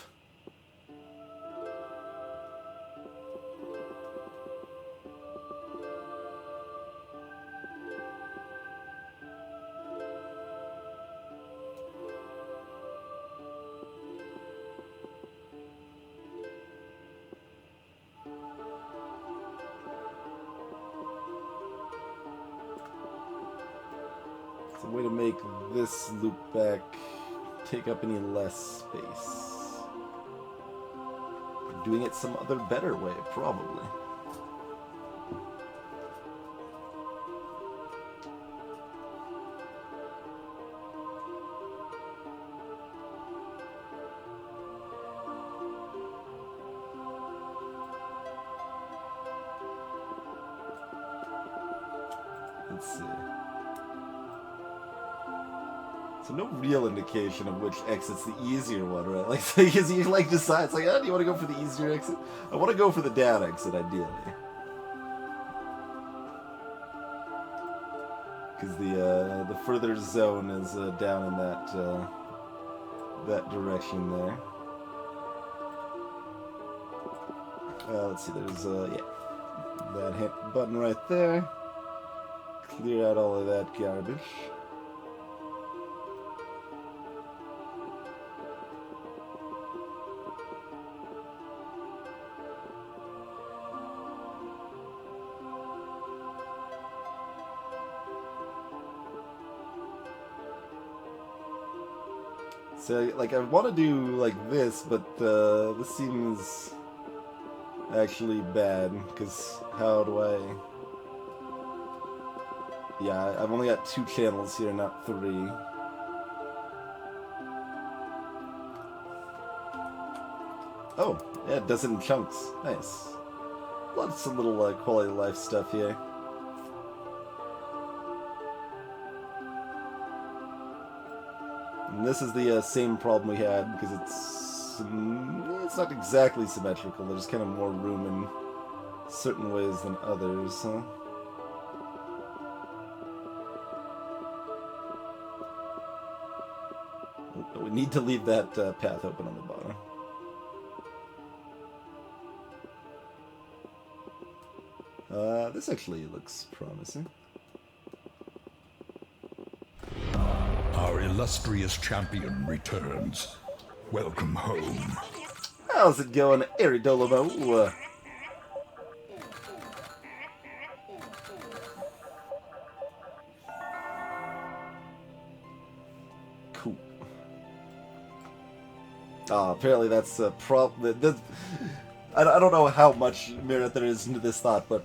It's a way to make this loop back take up any less space. Doing it some other better way, probably. Let's see. So no real indication of which exit's the easier one, right? Like, because you like decide, it's like, oh, do you want to go for the easier exit? I want to go for the down exit, ideally. Because the further zone is down in that direction there. Let's see, there's yeah, that hit button right there. Clear out all of that garbage. So, like, I want to do, like, this, but, this seems actually bad, because how do I... Yeah, I've only got 2 channels here, not 3. Oh, yeah, it does it in chunks. Nice. Lots of little, quality of life stuff here. And this is the same problem we had, because it's not exactly symmetrical. There's kind of more room in certain ways than others, huh? We need to leave that path open on the bottom. This actually looks promising. Our illustrious champion returns. Welcome home. How's it going, Eridolamo? Cool. Apparently that's a problem. I don't know how much merit there is into this thought, but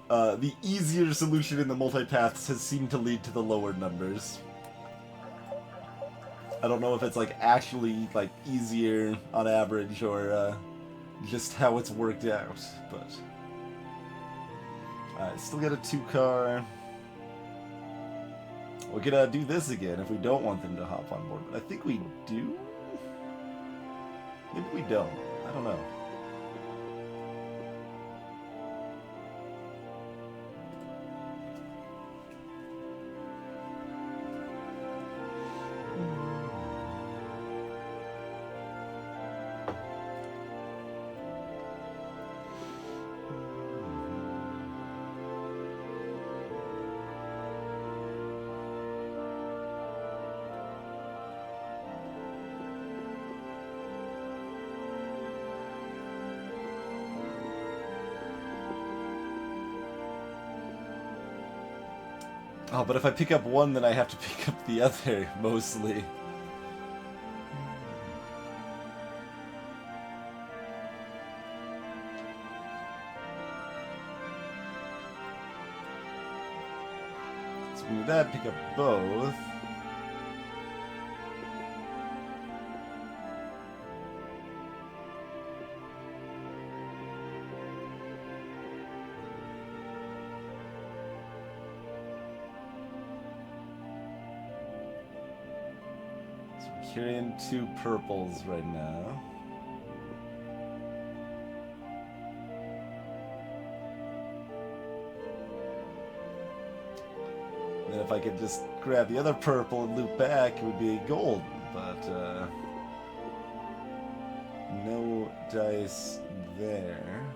the easier solution in the multipaths has seemed to lead to the lower numbers. I don't know if it's like actually like easier on average or just how it's worked out, but I still get a 2-car. We could do this again if we don't want them to hop on board, but I think we do. Maybe we don't. I don't know. Oh, but if I pick up one, then I have to pick up the other, mostly. So we do that, pick up both. Carrying 2 purples right now. And then if I could just grab the other purple and loop back, it would be gold. But no dice there.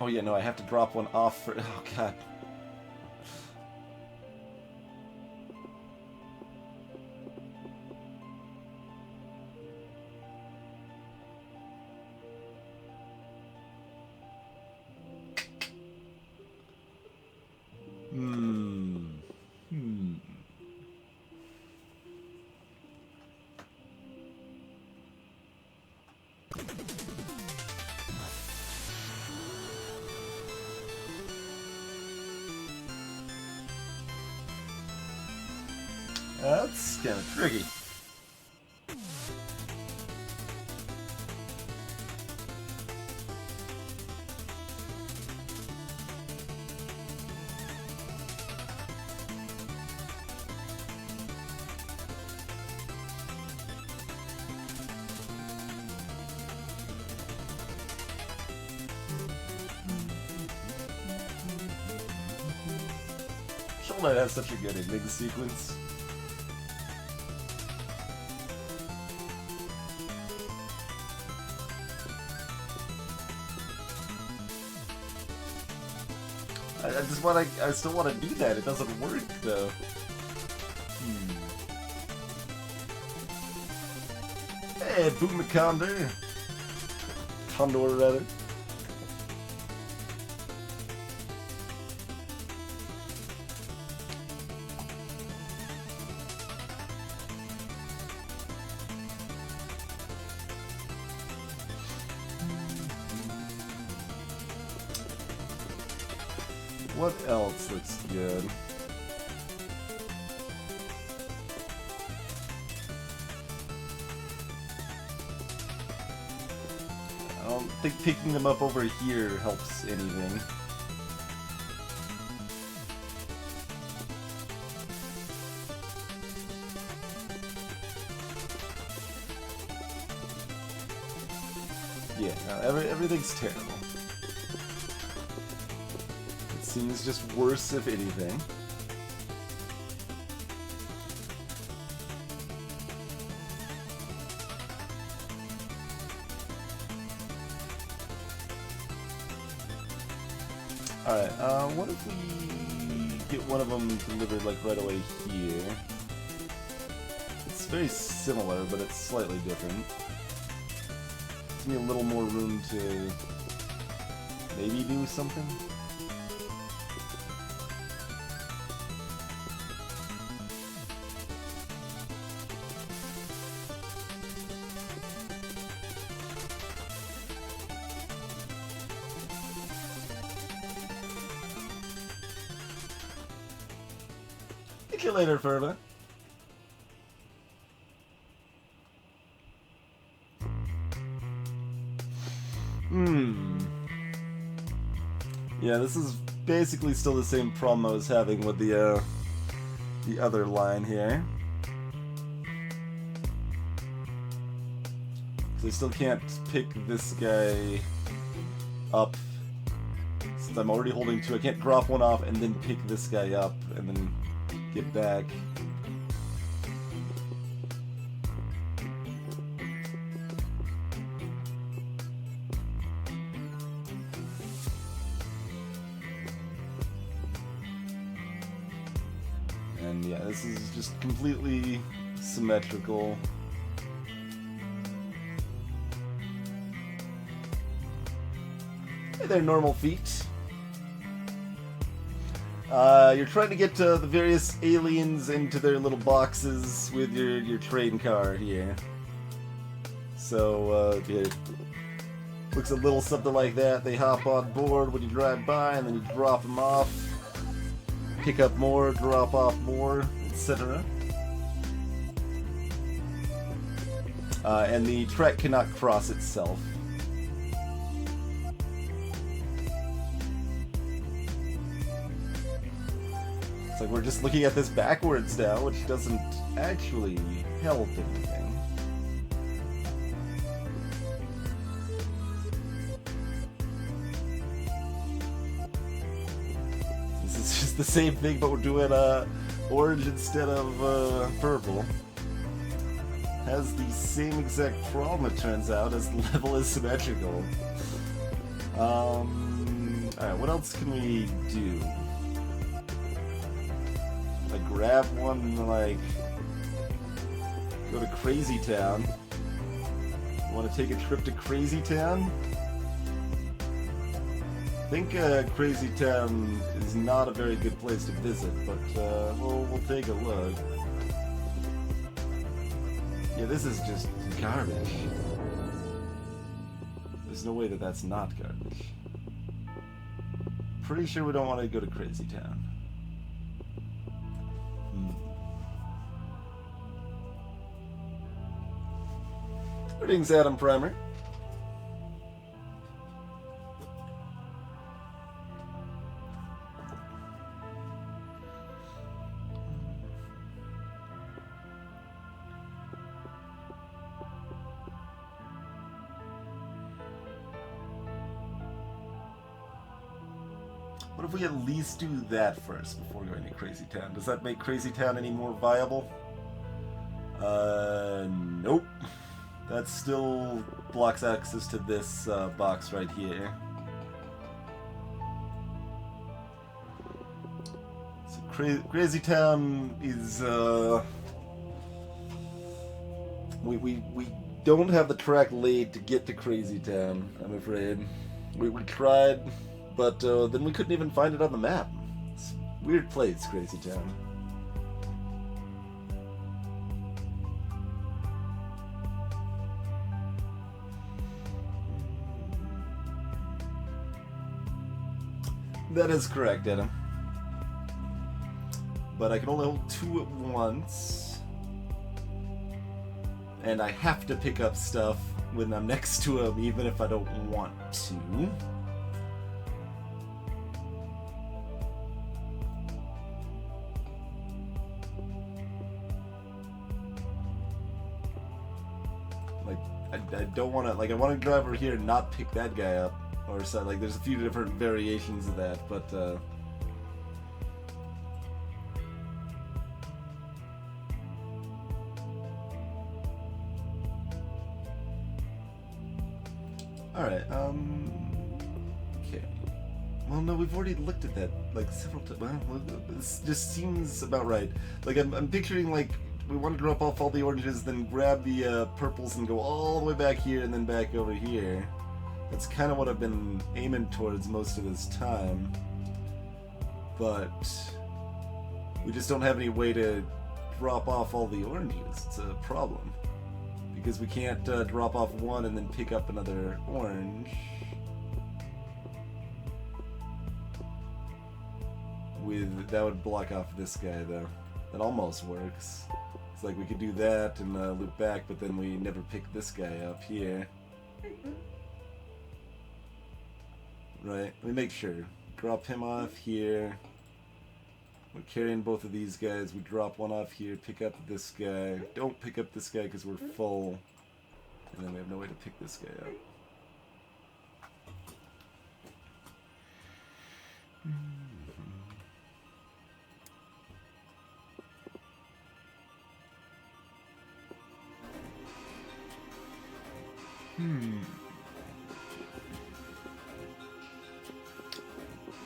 Oh yeah, no, I have to drop one off for... Oh god. That's kind of tricky. Shovel Knight has such a good ending sequence. I still want to do that. It doesn't work though. Hey, Boom Condor. Condor, rather. What else looks good? think picking them up over here helps anything. Yeah, no, everything's terrible. It seems just worse, if anything. Alright, what if we get one of them delivered, like, right away here? It's very similar, but it's slightly different. Gives me a little more room to maybe do something. See you later, Ferba. Yeah, this is basically still the same problem I was having with the other line here. So I still can't pick this guy up since I'm already holding two. I can't drop one off and then pick this guy up and then get back. And yeah, this is just completely symmetrical. Hey there, normal feet. You're trying to get the various aliens into their little boxes with your train car here. So, it looks a little something like that. They hop on board when you drive by, and then you drop them off. Pick up more, drop off more, etc. And the track cannot cross itself. It's like we're just looking at this backwards now, which doesn't actually help anything. This is just the same thing, but we're doing orange instead of purple. Has the same exact problem, it turns out, as the level is symmetrical. Alright, what else can we do? Like, grab one and, like, go to Crazy Town. Want to take a trip to Crazy Town? I think Crazy Town is not a very good place to visit, but we'll take a look. Yeah, this is just garbage. There's no way that that's not garbage. Pretty sure we don't want to go to Crazy Town. Greetings, Adam Primer. What if we at least do that first before going to Crazy Town? Does that make Crazy Town any more viable? Nope. That still blocks access to this box right here. So Crazy Town is we don't have the track laid to get to Crazy Town, I'm afraid. We tried, but then we couldn't even find it on the map. It's a weird place, Crazy Town. That is correct, Adam. But I can only hold two at once. and I have to pick up stuff when I'm next to him, even if I don't want to. Like, I don't want to, like, I want to drive over here and not pick that guy up, or so, like, there's a few different variations of that, but, alright, okay. Well, no, we've already looked at that, like, several times. Well, this just seems about right. Like, I'm picturing, like, we want to drop off all the oranges, then grab the purples and go all the way back here and then back over here. That's kind of what I've been aiming towards most of this time. But we just don't have any way to drop off all the oranges. It's a problem. Because we can't drop off one and then pick up another orange. That would block off this guy, though. That almost works. It's like we could do that and loop back, but then we never pick this guy up here. Right, let me make sure. Drop him off here. We're carrying both of these guys. We drop one off here, pick up this guy. Don't pick up this guy because we're full. And then we have no way to pick this guy up.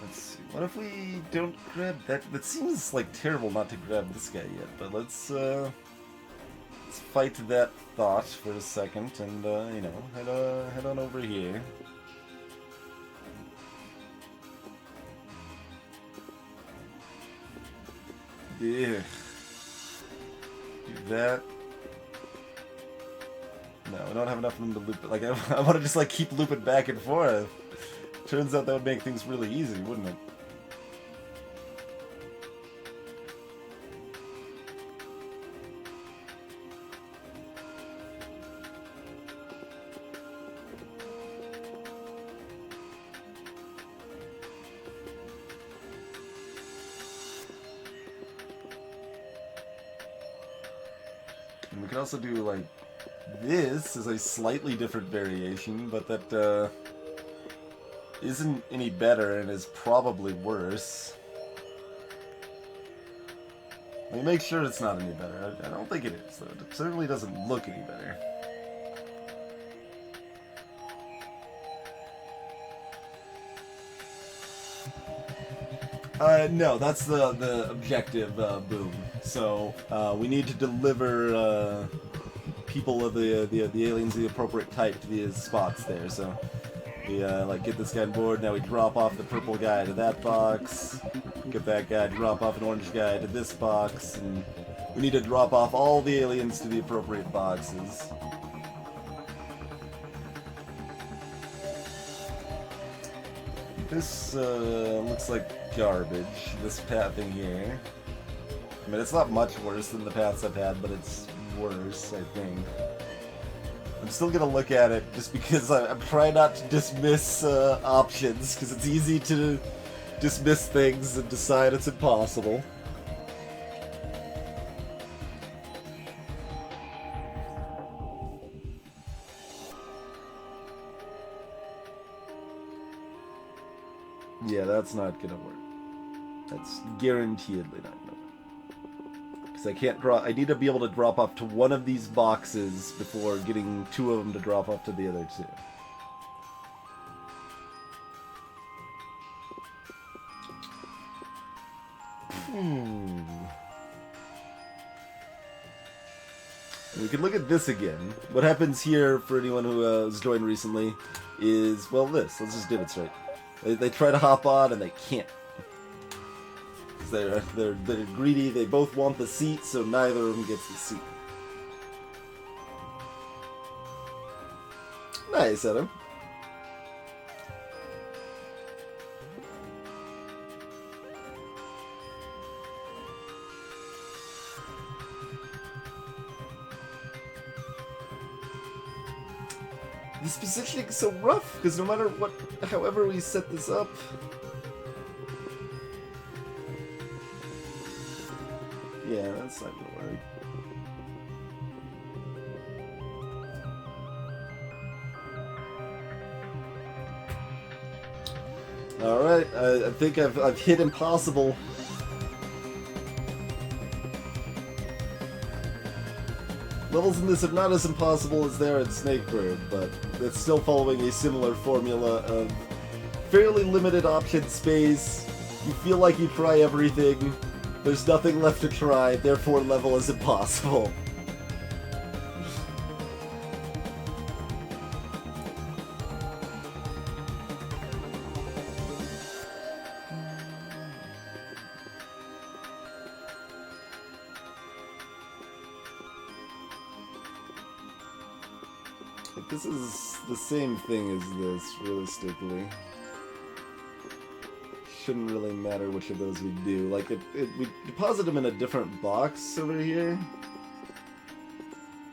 Let's see. What if we don't grab that? That seems like terrible not to grab this guy yet, but let's fight that thought for a second and, you know, head on over here. Yeah. Do that. No, we don't have enough room to loop it. Like, I want to just, like, keep looping back and forth. Turns out that would make things really easy, wouldn't it? And we could also do, like, this is a slightly different variation, but that isn't any better and is probably worse. Let me make sure it's not any better. I don't think it is, though. It certainly doesn't look any better. No, that's the objective, boom. So, we need to deliver, people of the aliens of the appropriate type to these spots there, so we like get this guy on board, now we drop off the purple guy to that box, get that guy, drop off an orange guy to this box, and we need to drop off all the aliens to the appropriate boxes. This looks like garbage, this pathing here. I mean, it's not much worse than the paths I've had, but it's worse, I think. I'm still gonna look at it just because I'm trying not to dismiss options, because it's easy to dismiss things and decide it's impossible. Yeah, that's not gonna work. That's guaranteedly not gonna work. I can't draw. I need to be able to drop off to one of these boxes before getting two of them to drop off to the other two. We can look at this again. What happens here for anyone who has joined recently is, well, this. Let's just demonstrate. They try to hop on and they can't. They're greedy, they both want the seat, so neither of them gets the seat. Nice, Adam. This positioning is so rough, because no matter what, however we set this up... Yeah, that's not gonna work. Alright, I think I've hit impossible. Levels in this are not as impossible as they are in Snakebird, but it's still following a similar formula of fairly limited option space. You feel like you try everything, there's nothing left to try, therefore level is impossible. This is the same thing as this, realistically. Shouldn't really matter which of those we do. Like, we deposit them in a different box over here.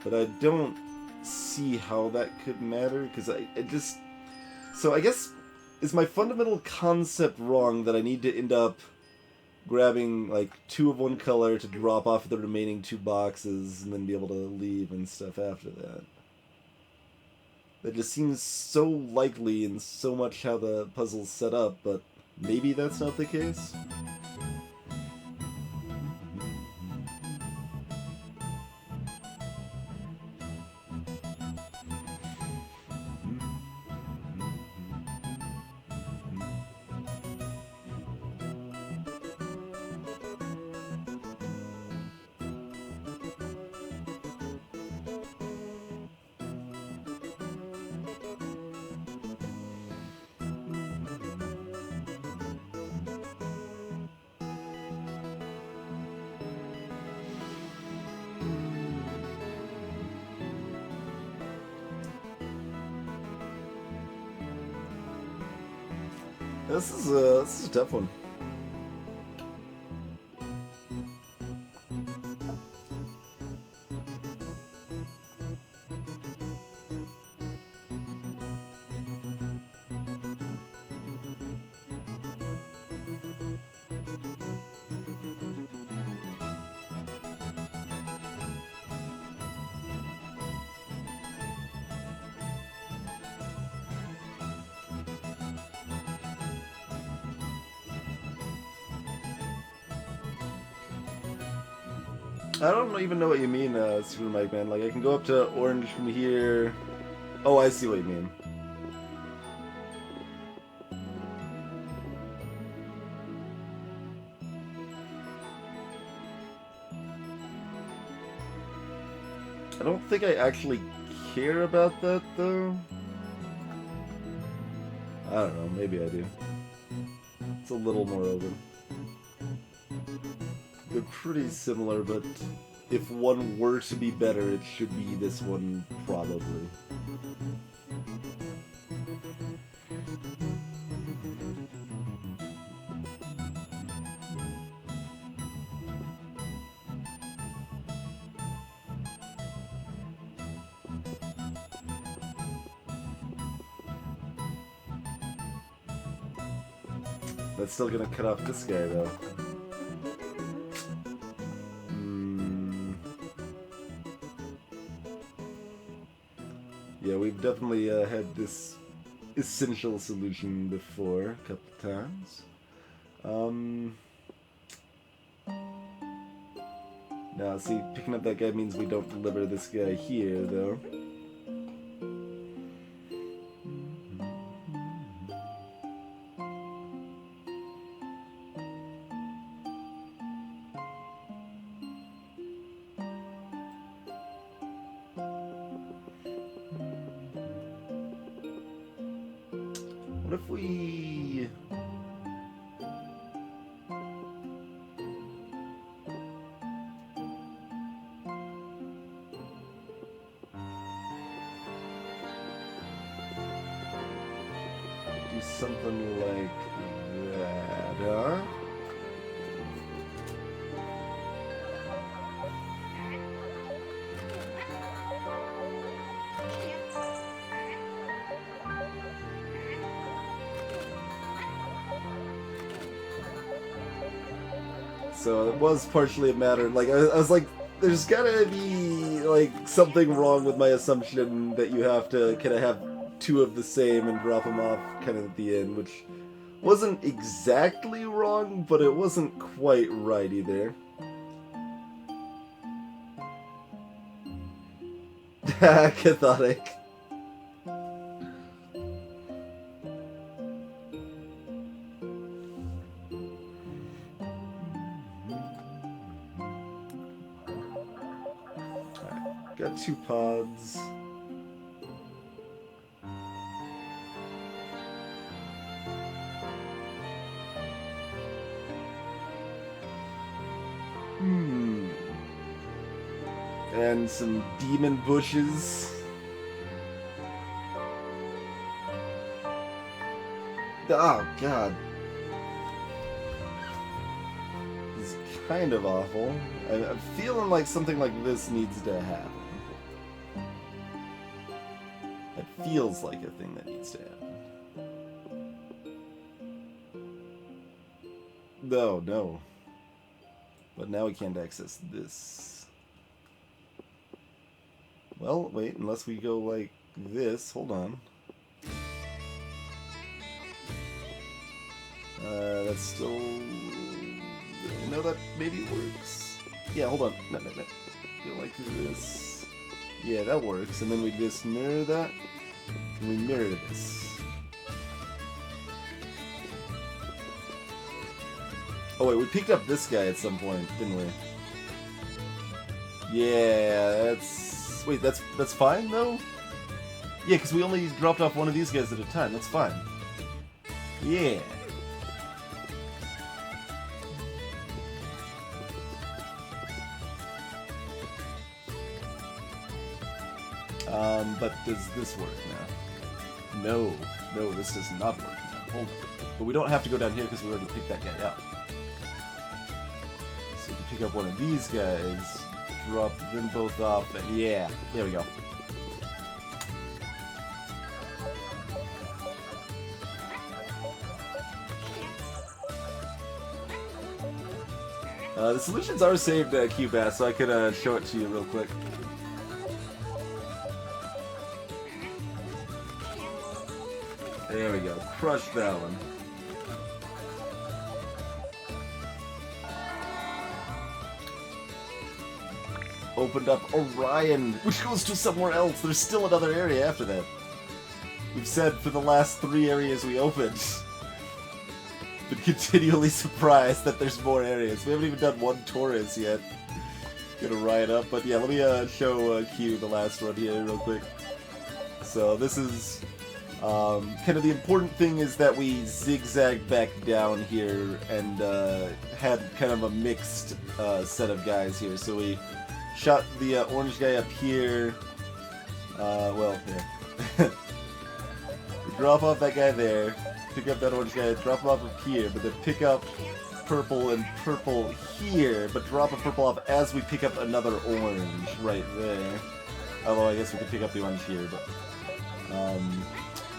But I don't see how that could matter, because it just... So I guess, is my fundamental concept wrong that I need to end up grabbing, like, 2 of one color to drop off the remaining 2 boxes and then be able to leave and stuff after that? That just seems so likely in so much how the puzzle's set up, but maybe that's not the case? This is a tough one. I don't even know what you mean, Super Mike Man. Like, I can go up to orange from here. Oh, I see what you mean. I don't think I actually care about that, though. I don't know, maybe I do. It's a little more open. They're pretty similar, but if one were to be better, it should be this one, probably. That's still gonna cut off this guy, though. Yeah, we've definitely had this essential solution before a couple times. Now, see, picking up that guy means we don't deliver this guy here, though. What if we... do something like that, huh? So it was partially a matter, like, I was like, there's gotta be, like, something wrong with my assumption that you have to kind of have two of the same and drop them off kind of at the end, which wasn't exactly wrong, but it wasn't quite right either. Cathodic. Got 2 pods. And some demon bushes. Oh, God. This is kind of awful. I'm feeling like something like this needs to happen. It feels like a thing that needs to happen. No. But now we can't access this. Well, wait, unless we go like this. Hold on. That's still... No, that maybe works. Yeah, hold on. No. Go like this. Yeah, that works. And then we just mirror that. And we mirror this. Oh wait, we picked up this guy at some point, didn't we? Yeah, that's... Wait, that's fine, though? Yeah, because we only dropped off one of these guys at a time. That's fine. Yeah. But does this work now? No, this does not work now. Hold on. But we don't have to go down here because we already picked that guy up. So we can pick up one of these guys, drop them both off, and yeah, there we go. The solutions are saved at QBass, so I could show it to you real quick. There we go. Crush that one. Opened up Orion, which goes to somewhere else. There's still another area after that. We've said for the last 3 areas we opened. Been continually surprised that there's more areas. We haven't even done one Taurus yet. Get Orion up, but yeah, let me show Q the last one here real quick. So this is... kind of the important thing is that we zigzagged back down here and had kind of a mixed set of guys here. So we shot the orange guy up here. Well, here. We drop off that guy there, pick up that orange guy, drop him off up here, but then pick up purple and purple here, but drop a purple off as we pick up another orange right there. Although I guess we could pick up the orange here, but...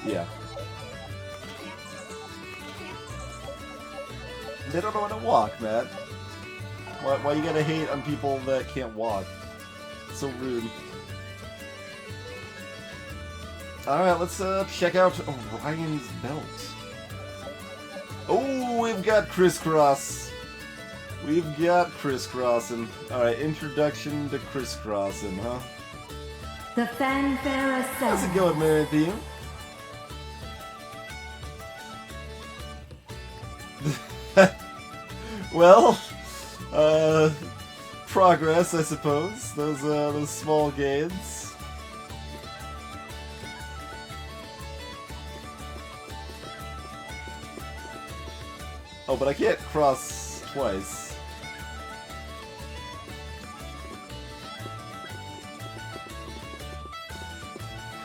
yeah. They don't know how to walk, Matt. Why you gotta hate on people that can't walk? It's so rude. Alright, let's check out Orion's belt. Oh, we've got crisscross. We've got crisscrossing. Alright, introduction to crisscrossing, huh? The fanfare ascends. How's it going, Marathon? Well, progress, I suppose. Those small gains. Oh, but I can't cross twice.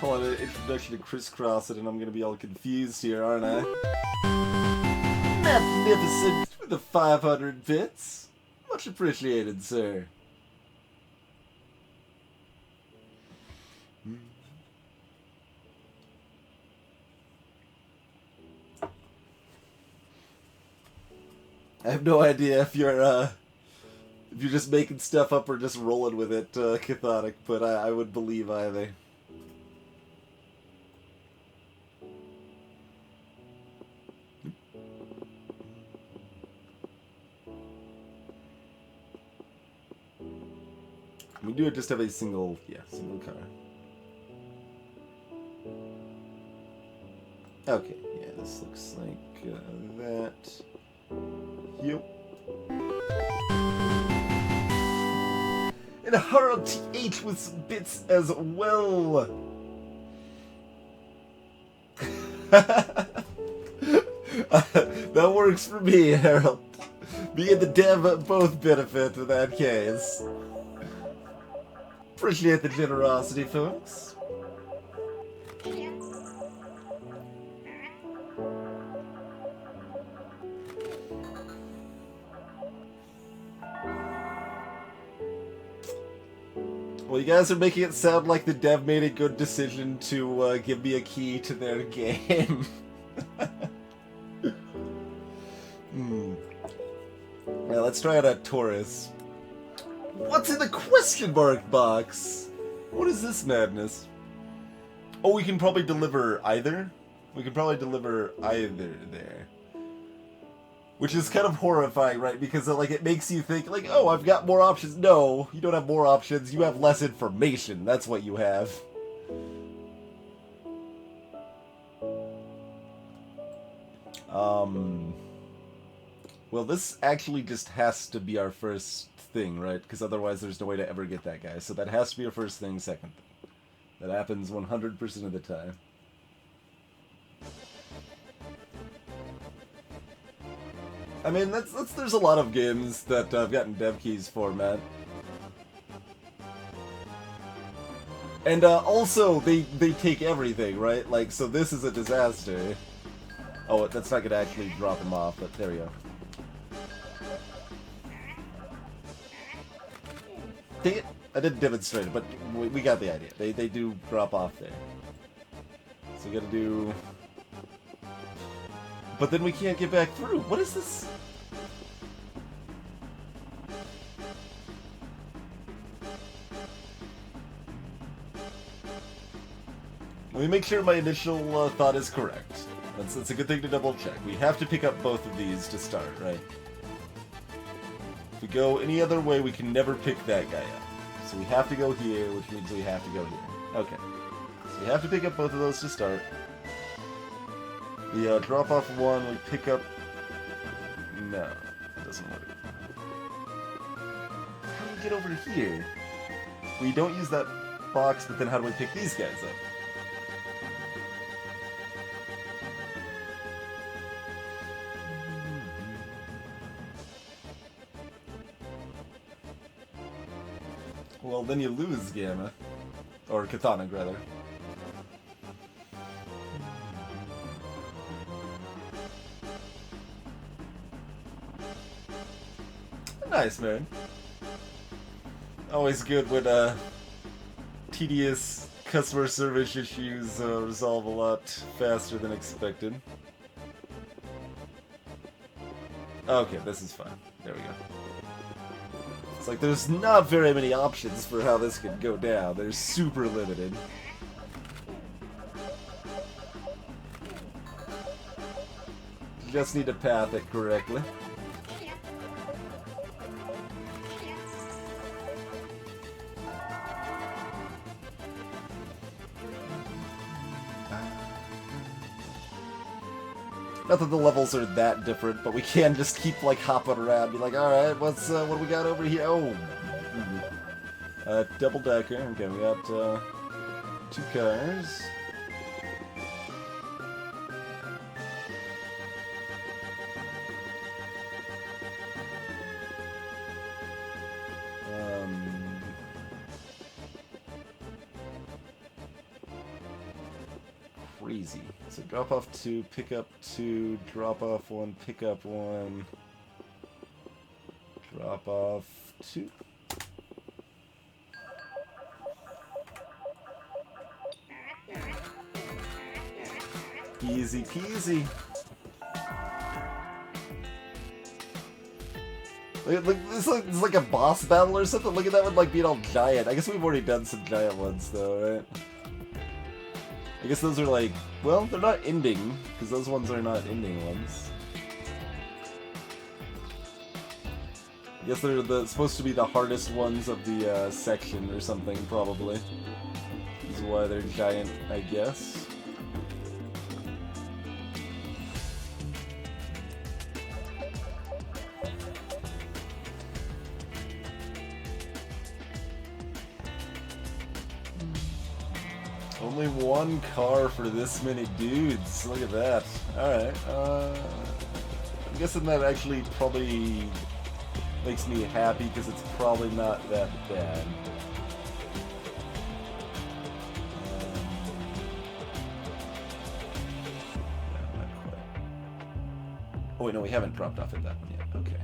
Call it an introduction to crisscrossing, and I'm gonna be all confused here, aren't I? Magnificent with the 500 bits. Much appreciated, sir. I have no idea if you're if you're just making stuff up or just rolling with it, Chthonic, but I would believe either. We do just have a single car. Okay, yeah, this looks like that. Yep. And a Harold TH with some bits as well. That works for me, Harold. Me and the dev both benefit in that case. Appreciate the generosity, folks. Well, you guys are making it sound like the dev made a good decision to give me a key to their game. Now let's try out a Taurus. What's in the question mark box? What is this madness? Oh, we can probably deliver either? We can probably deliver either there. Which is kind of horrifying, right? Because like it makes you think, like, oh, I've got more options. No, you don't have more options. You have less information. That's what you have. Well, this actually just has to be our first thing, right? Because otherwise there's no way to ever get that guy. So that has to be our first thing, second thing. That happens 100% of the time. I mean, there's a lot of games that I've gotten dev keys for, man. And also, they take everything, right? Like, so this is a disaster. Oh, that's not gonna actually drop them off, but there we go. Dang it! I didn't demonstrate it, but we got the idea. They do drop off there. So we gotta do... But then we can't get back through. What is this? Let me make sure my initial thought is correct. That's a good thing to double check. We have to pick up both of these to start, right? If we go any other way, we can never pick that guy up. So we have to go here, which means we have to go here. Okay. So we have to pick up both of those to start. The drop off one, we pick up... No, that doesn't work. How do we get over here? We don't use that box, but then how do we pick these guys up? Well, then you lose Gamma. Or Chthonic, rather. Nice, man. Always good when tedious customer service issues resolve a lot faster than expected. Okay, this is fine. There we go. It's like there's not very many options for how this could go down. They're super limited. You just need to path it correctly. Not that the levels are that different, but we can just keep like hopping around, be like, all right, what do we got over here? Oh, double decker. Okay, we got 2 cars. Crazy. So drop off 2, pick up 2, drop off 1, pick up 1, drop off 2. Easy peasy. This is like a boss battle or something. Look at that one like being all giant. I guess we've already done some giant ones though, right? I guess those are like, well, they're not ending, because those ones are not ending ones. I guess they're supposed to be the hardest ones of the section or something, probably. Is why they're giant, I guess. Only one car for this many dudes. Look at that. Alright. I'm guessing that actually probably makes me happy because it's probably not that bad. No, not quite. Oh wait, no, we haven't dropped off at that one yet. Okay.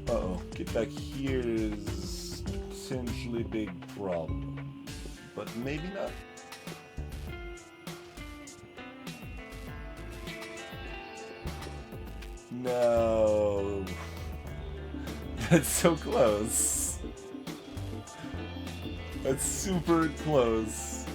Uh-oh, get back here is potentially a big problem. But maybe not. No. That's so close. That's super close.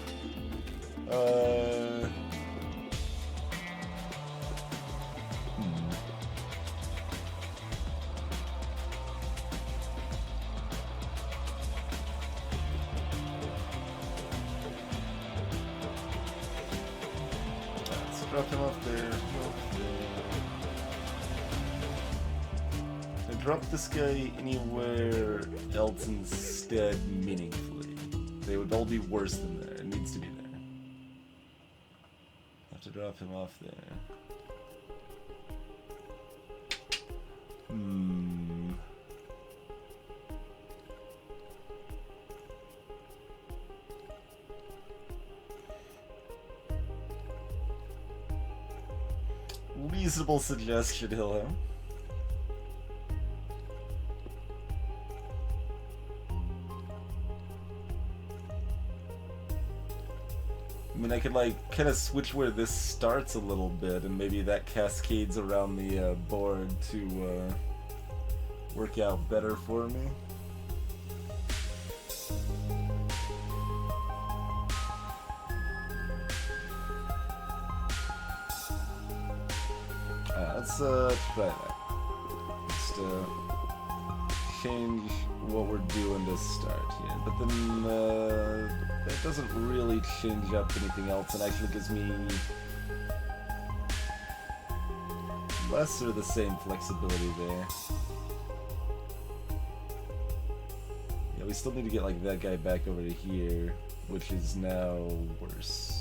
Let's drop him off there. And drop this guy anywhere else instead meaningfully. They would all be worse than there. It needs to be there. Have to drop him off there. Reasonable suggestion, Hillo. I mean, I could, like, kind of switch where this starts a little bit, and maybe that cascades around the board to work out better for me. Let's try that. Just change what we're doing to start here. But then that doesn't really change up anything else and actually gives me less or the same flexibility there. Yeah, we still need to get like that guy back over to here, which is now worse.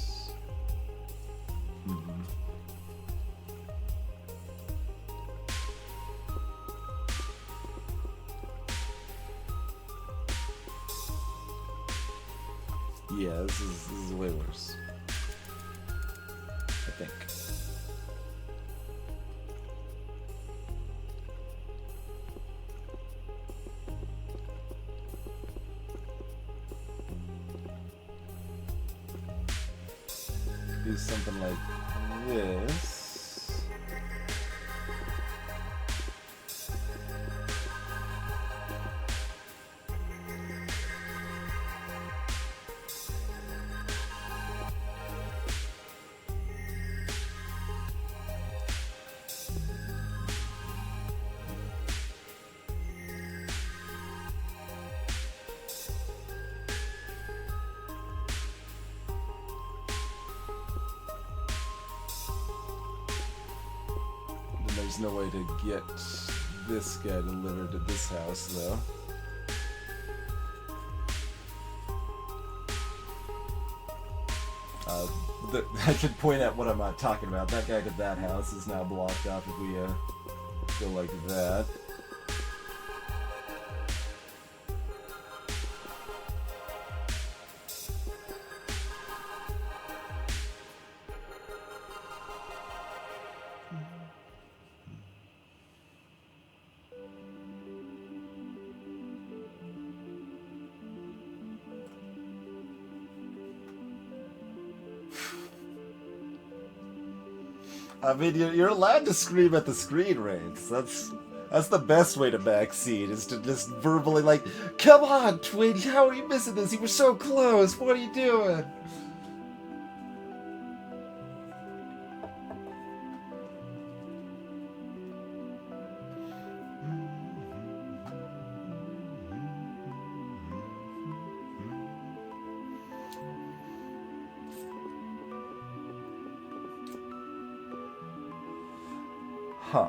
Yeah, this is way worse. I think. Do something like this. There's no way to get this guy delivered to this house, though. I should point out what I'm talking about. That guy to that house is now blocked off if we go like that. I mean, you're allowed to scream at the screen, Reigns. That's the best way to backseat, is to just verbally like, come on, Twitch, how are you missing this? You were so close. What are you doing? Huh.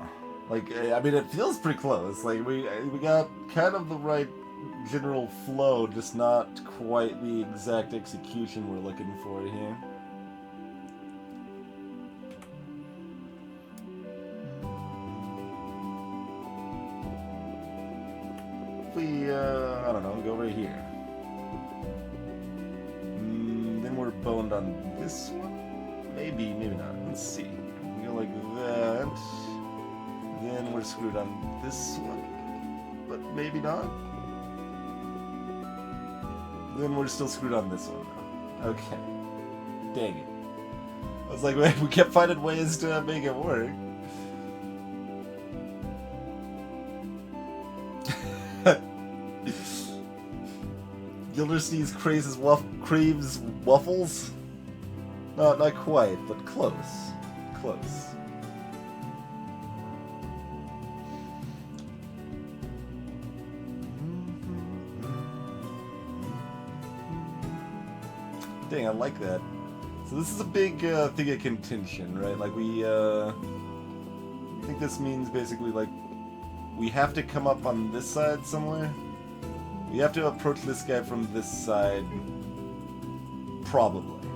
Like, I mean, it feels pretty close. Like, we got kind of the right general flow, just not quite the exact execution we're looking for here. If we, I don't know, go right here. Then we're boned on this one? Maybe, maybe not. Let's see. We go like that. Then we're screwed on this one, but maybe not. Then we're still screwed on this one, though. Okay. Dang it. I was like, we kept finding ways to make it work. Gildersleeve's craves waffles? No, not quite, but close. Close. Dang, I like that. So this is a big thing of contention, right? Like I think this means basically like we have to come up on this side somewhere. We have to approach this guy from this side, probably.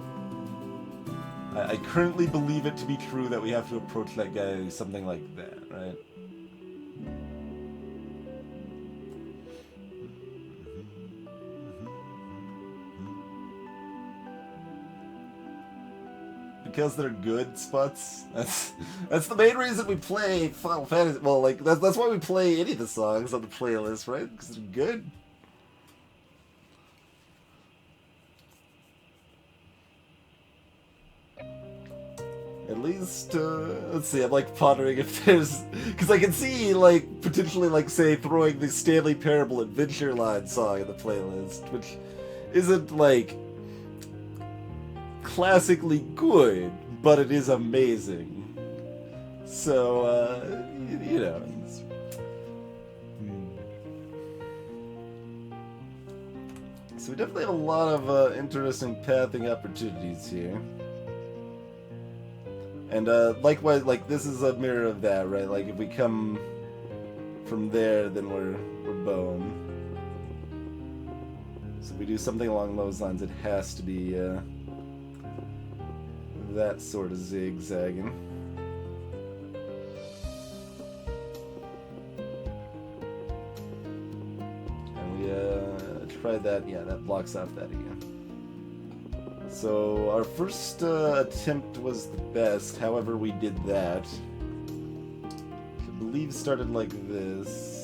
I currently believe it to be true that we have to approach that guy something like that, right? Because they're good spots. That's the main reason we play Final Fantasy. Well, like that's why we play any of the songs on the playlist, right? Because they're good. At least, let's see. I'm like pondering if there's, because I can see like potentially like say throwing the Stanley Parable Adventureline song in the playlist, which isn't like classically good, but it is amazing. So, you know. So we definitely have a lot of interesting pathing opportunities here. And likewise, like this is a mirror of that, right? Like if we come from there, then we're bone. So if we do something along those lines, it has to be that sort of zigzagging. And we tried that. Yeah, that blocks off that again. So our first attempt was the best, however we did that. I believe started like this.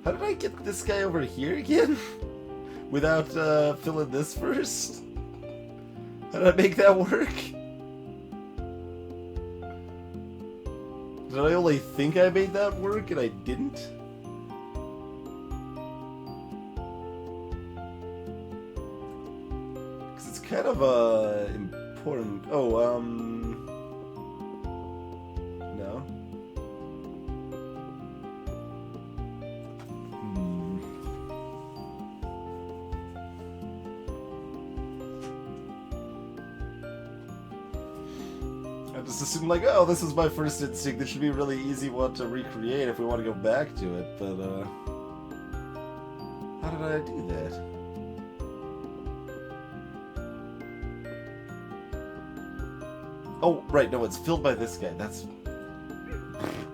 How did I get this guy over here again? Without filling this first? How did I make that work? Did I only think I made that work and I didn't? Because it's kind of important. Oh, no. I just assumed like, oh, this is my first instinct. This should be a really easy one to recreate if we want to go back to it, but how did I do that? Oh, right, no, it's filled by this guy. That's...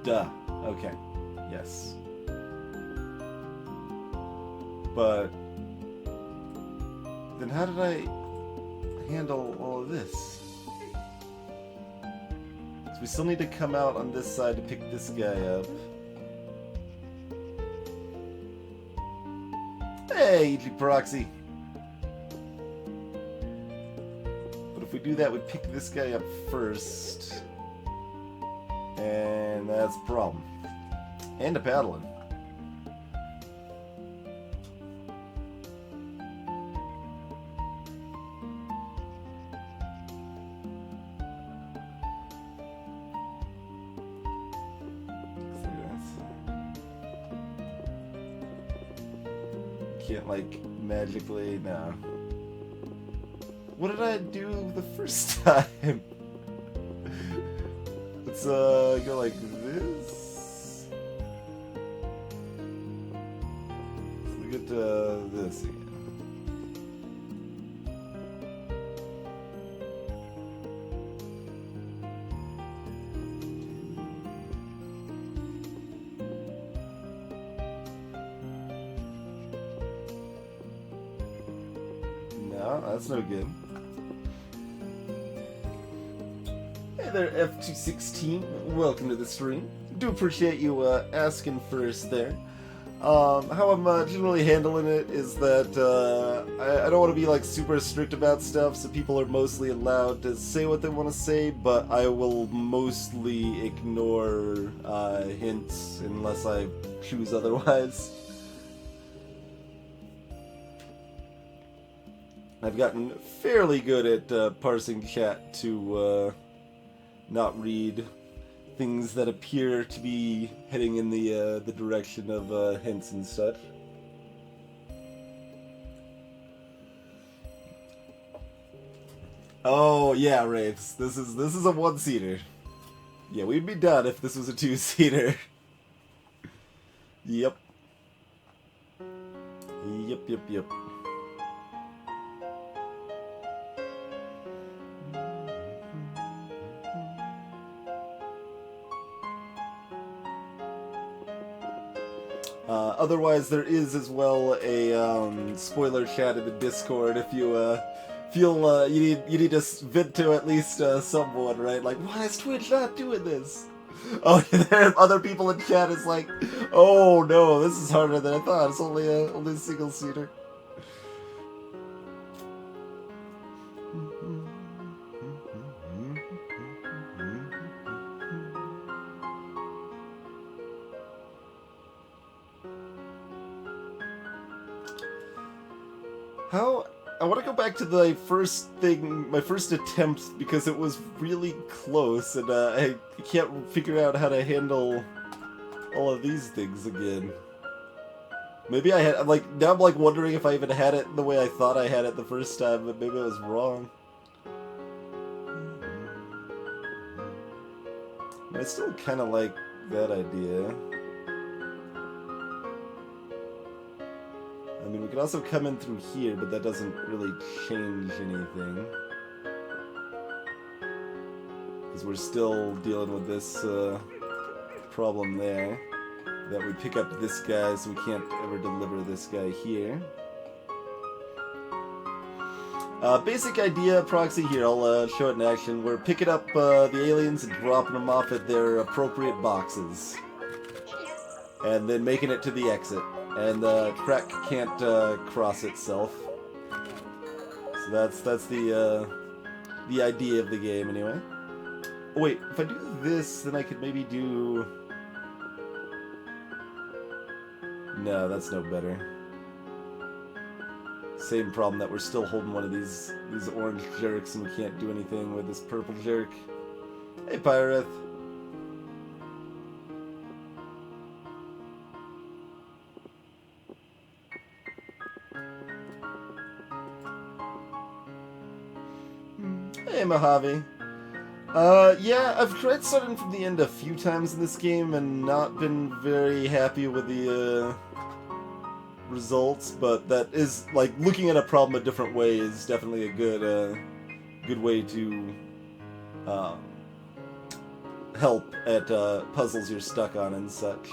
Duh. Okay. Yes. But... then how did I handle all of this? So we still need to come out on this side to pick this guy up. Hey, Eatly Proxy! But if we do that, we pick this guy up first. And that's a problem. And a paddling. Can't, like, magically... no. What did I do the first time? Let's, go like this. Let's look at, this again. No, that's no good. Hey there, F216. Welcome to the stream. Do appreciate you asking first there. How I'm generally handling it is that I don't want to be like super strict about stuff, so people are mostly allowed to say what they want to say, but I will mostly ignore hints unless I choose otherwise. I've gotten fairly good at parsing chat to not read things that appear to be heading in the direction of hints and such. Oh yeah, Wraiths. This is a one-seater. Yeah, we'd be done if this was a two-seater. Yep. Yep. Otherwise, there is as well a spoiler chat in the Discord if you feel you need to vent to at least someone, right? Like, why is Twitch not doing this? Oh, there are other people in chat is like, oh no, this is harder than I thought. It's only a single seater. I want to go back to my first attempt, because it was really close, and I can't figure out how to handle all of these things again. Maybe I had, now I'm wondering if I even had it the way I thought I had it the first time, but maybe I was wrong. I still kind of like that idea. I mean, we could also come in through here, but that doesn't really change anything. Because we're still dealing with this problem there. That we pick up this guy, so we can't ever deliver this guy here. Basic idea, Proxy, here, I'll show it in action. We're picking up the aliens and dropping them off at their appropriate boxes. And then making it to the exit. And the track can't cross itself. So that's the idea of the game, anyway. Oh, wait, if I do this, then I could maybe do... No, that's no better. Same problem that we're still holding one of these orange jerks and we can't do anything with this purple jerk. Hey, Pyreth. Hey, Mojave. Yeah, I've tried starting from the end a few times in this game and not been very happy with the results, but that is, looking at a problem a different way is definitely a good way to um, help at puzzles you're stuck on and such.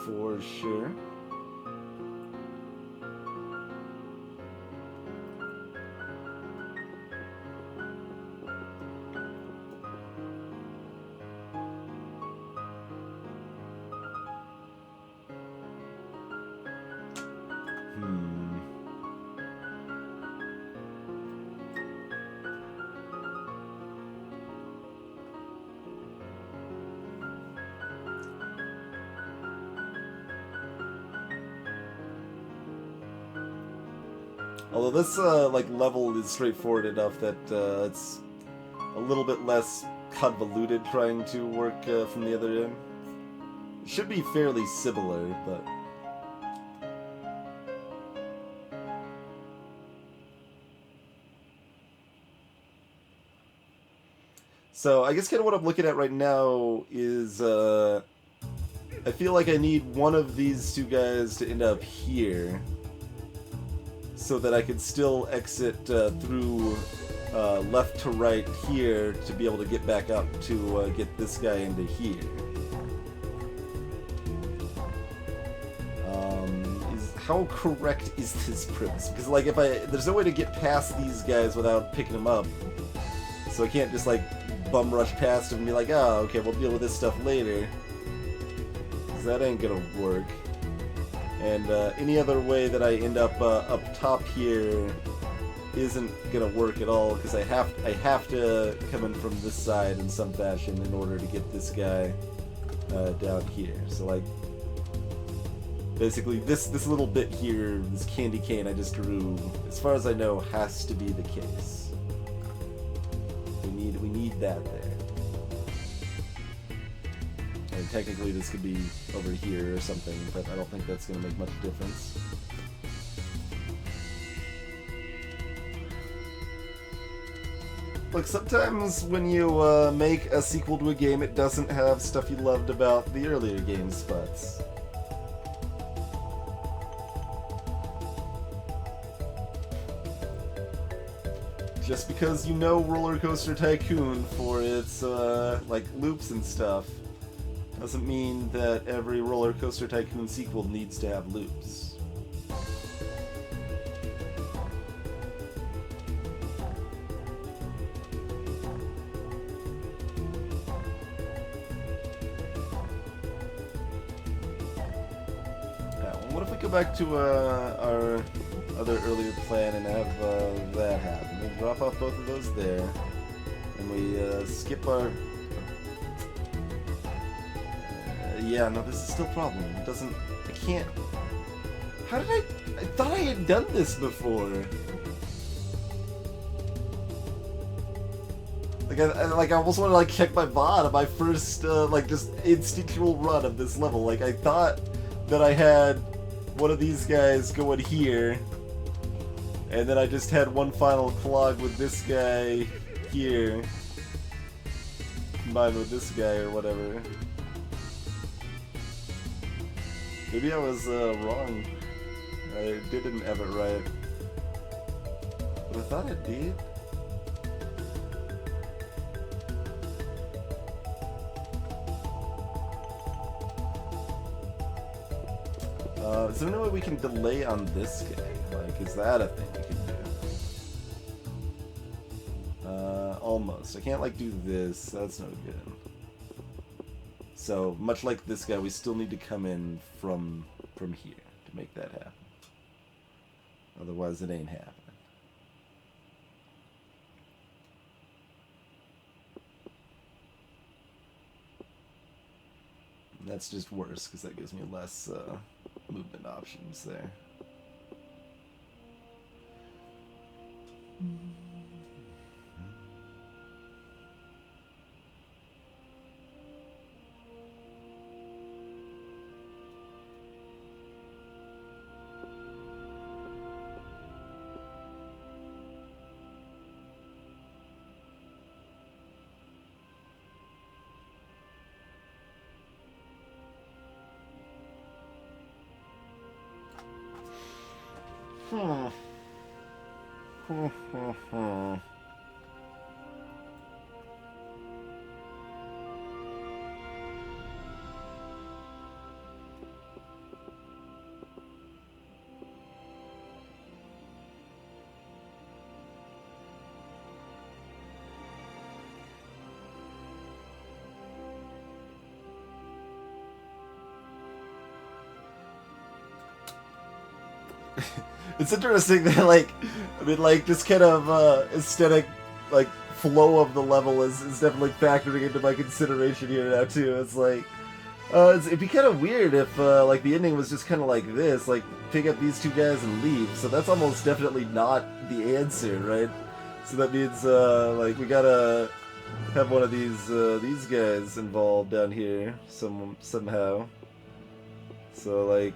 For sure. Although this like level is straightforward enough that it's a little bit less convoluted trying to work from the other end. It should be fairly similar, but so I guess kind of what I'm looking at right now is I feel like I need one of these two guys to end up here, so that I could still exit through left to right here to be able to get back up to get this guy into here. How correct is this premise? Because like there's no way to get past these guys without picking them up, so I can't just like bum rush past them and be like, oh, okay, we'll deal with this stuff later. Because that ain't gonna work. And any other way that I end up top here isn't gonna work at all, because I have to come in from this side in some fashion in order to get this guy down here. So like basically this little bit here, this candy cane I just drew, as far as I know, has to be the case. We need that there. And technically this could be over here or something, but I don't think that's going to make much difference. Look, sometimes when you make a sequel to a game, it doesn't have stuff you loved about the earlier game's spots. Just because you know Roller Coaster Tycoon for its like loops and stuff doesn't mean that every Roller Coaster Tycoon sequel needs to have loops. What if we go back to our other earlier plan and have that happen? We'll drop off both of those there, and we skip our... yeah, no, this is still a problem. It doesn't... I can't... How did I thought I had done this before. Like I almost want to like check my bot on my first like just instinctual run of this level. Like I thought that I had one of these guys going here, and then I just had one final clog with this guy here, combined with this guy or whatever. Maybe I was wrong. I didn't have it right. But I thought I did. Is there no way we can delay on this guy? Like, is that a thing we can do? Almost. I can't, like, do this. That's no good. So, much like this guy, we still need to come in from here to make that happen. Otherwise, it ain't happening. And that's just worse, because that gives me less movement options there. it's interesting that, like, I mean, like, this kind of aesthetic, like, flow of the level is definitely factoring into my consideration here now, too. It's like, it'd be kind of weird if, like, the ending was just kind of like this, like, pick up these two guys and leave. So that's almost definitely not the answer, right? So that means, like, we gotta have one of these guys involved down here somehow. So, like,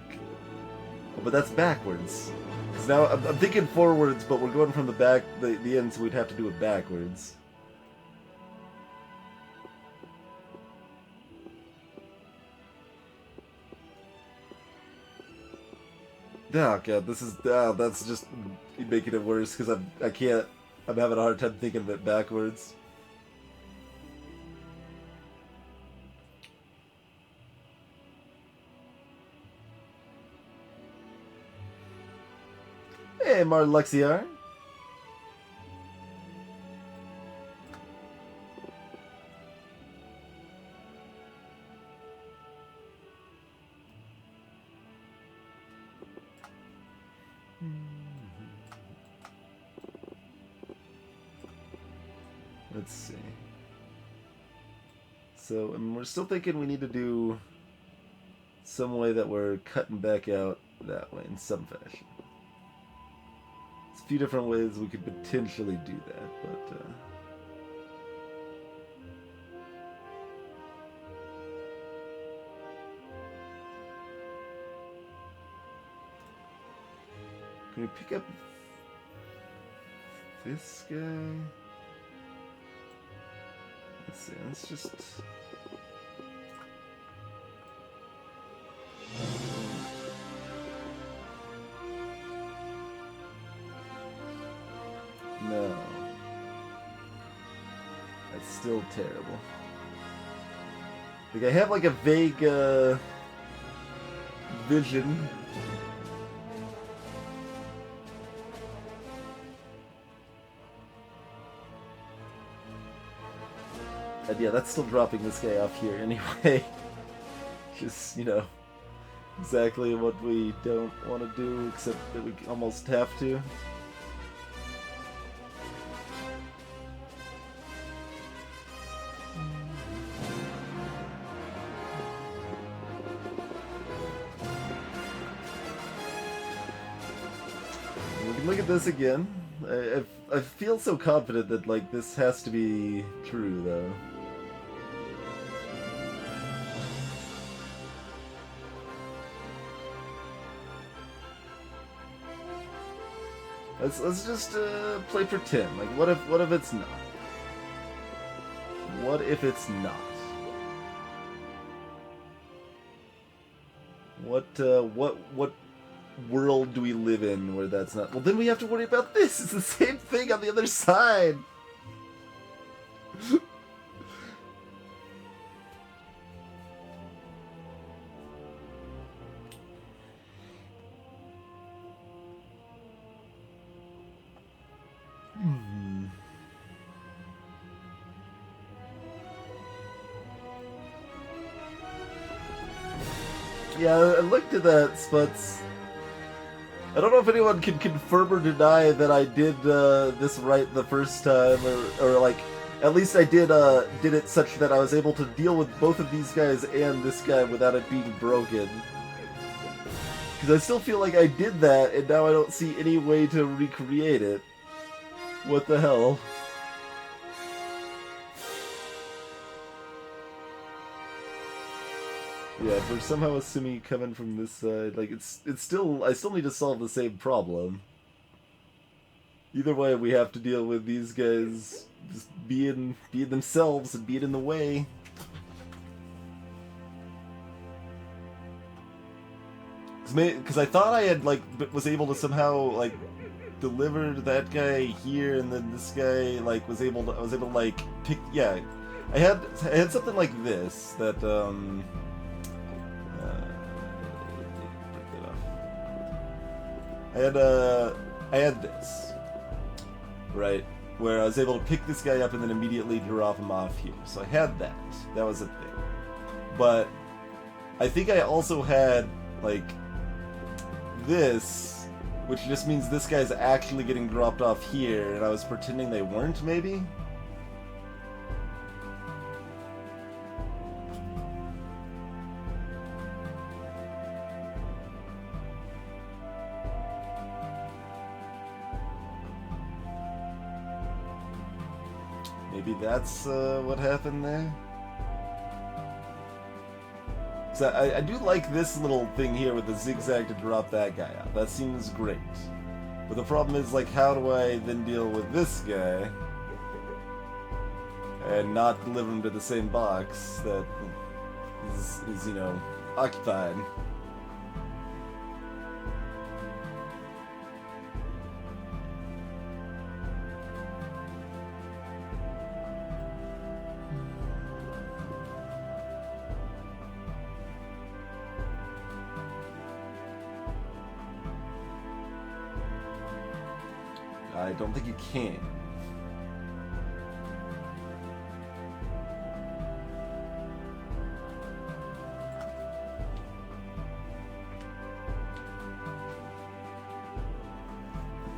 but that's backwards. Because now I'm thinking forwards, but we're going from the end, so we'd have to do it backwards. Oh god, that's just making it worse because I'm having a hard time thinking of it backwards. Hey, Marluxiar. Let's see. So, I mean, we're still thinking we need to do some way that we're cutting back out that way in some fashion. There's a few different ways we could potentially do that, but can we pick up this guy? Let's see, let's just... No. That's still terrible. Like, I have like a vague, vision. And yeah, that's still dropping this guy off here anyway. Just, you know, exactly what we don't want to do, except that we almost have to. We can look at this again. I feel so confident that, like, this has to be true, though. Let's just play pretend. Like, what if it's not? What if it's not? What world do we live in where that's not? Well, then we have to worry about this. It's the same thing on the other side. Yeah, I looked at that, Sputs. I don't know if anyone can confirm or deny that I did this right the first time, or like, at least I did it such that I was able to deal with both of these guys and this guy without it being broken. Because I still feel like I did that, and now I don't see any way to recreate it. What the hell? Yeah, if we're somehow assuming coming from this side, like, it's still, I still need to solve the same problem. Either way, we have to deal with these guys just being themselves and being in the way. Because I thought I had, like, was able to somehow, like, deliver that guy here, and then this guy, like, I was able to, like, pick, yeah. I had something like this, that, I had this, right, where I was able to pick this guy up and then immediately drop him off here. So I had that. That was a thing. But I think I also had, like, this, Which just means this guy's actually getting dropped off here, and I was pretending they weren't, maybe? Maybe that's what happened there? So I do like this little thing here with the zigzag to drop that guy out. That seems great. But the problem is, like, how do I then deal with this guy and not deliver him to the same box that is you know, occupied? I don't think you can.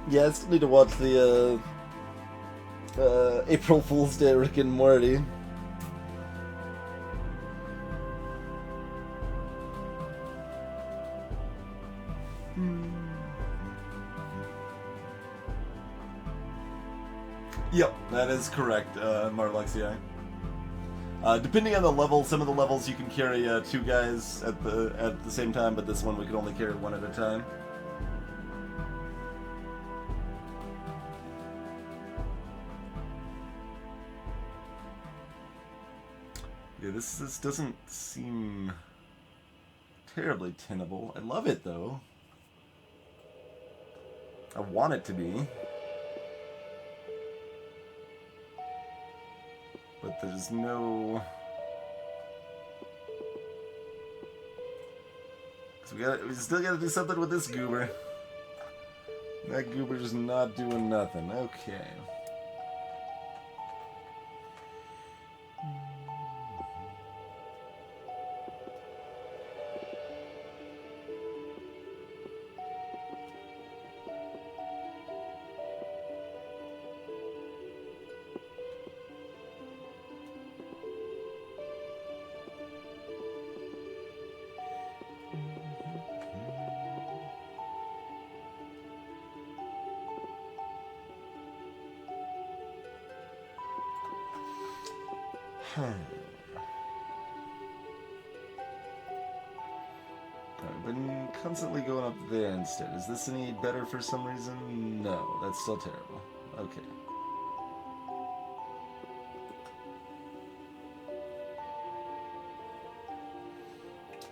Yeah, I still need to watch the April Fool's Day Rick and Morty. Yep, that is correct, Marlexii. Depending on the level, some of the levels you can carry two guys at the same time, but this one we can only carry one at a time. Yeah, this doesn't seem terribly tenable. I love it though. I want it to be. But there's no... So we still gotta do something with this goober. That goober's not doing nothing. Okay. I've been constantly going up there instead. Is this any better for some reason? No, that's still terrible. Okay.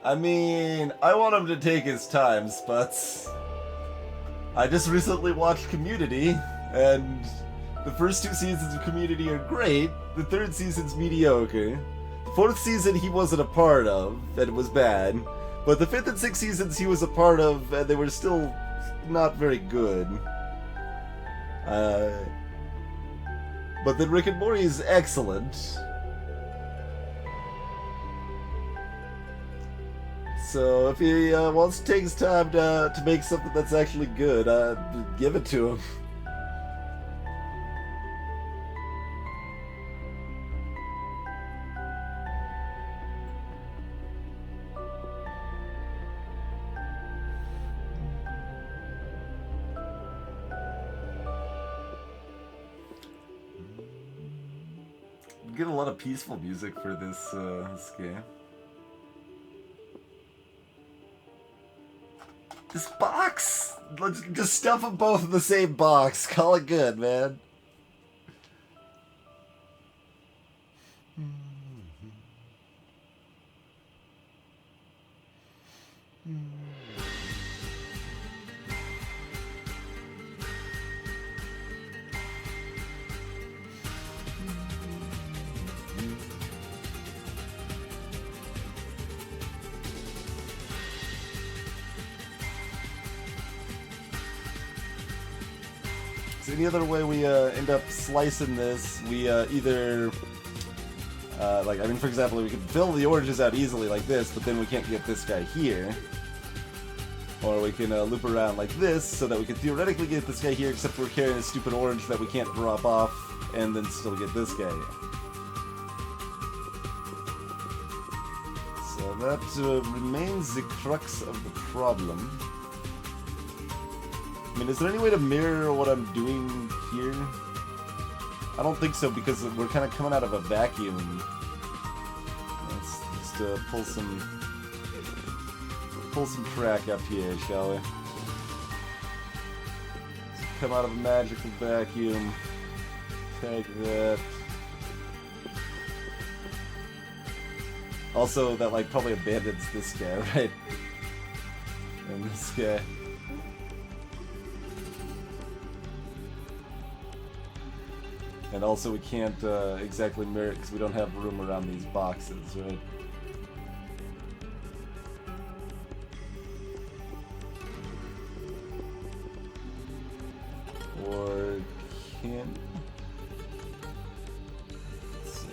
I mean, I want him to take his time, Sputs. I just recently watched Community, and the first two seasons of Community are great. The third season's mediocre. The fourth season he wasn't a part of, and it was bad. But the fifth and sixth seasons he was a part of, and they were still not very good. But then Rick and Morty is excellent. So if he wants to take his time to make something that's actually good, give it to him. Get a lot of peaceful music for this game. This box! Let's just stuff them both in the same box. Call it good, man. So any other way we end up slicing this, we either, like, I mean, for example, we could fill the oranges out easily like this, but then we can't get this guy here. Or we can loop around like this, so that we can theoretically get this guy here, except we're carrying a stupid orange that we can't drop off, and then still get this guy. So that remains the crux of the problem. I mean, is there any way to mirror what I'm doing here? I don't think so, because we're kind of coming out of a vacuum. Let's just pull some track up here, shall we? Let's come out of a magical vacuum. Take that. Also, that like probably abandons this guy, right? And this guy. And also we can't exactly mirror it because we don't have room around these boxes, right? Or can... Let's see.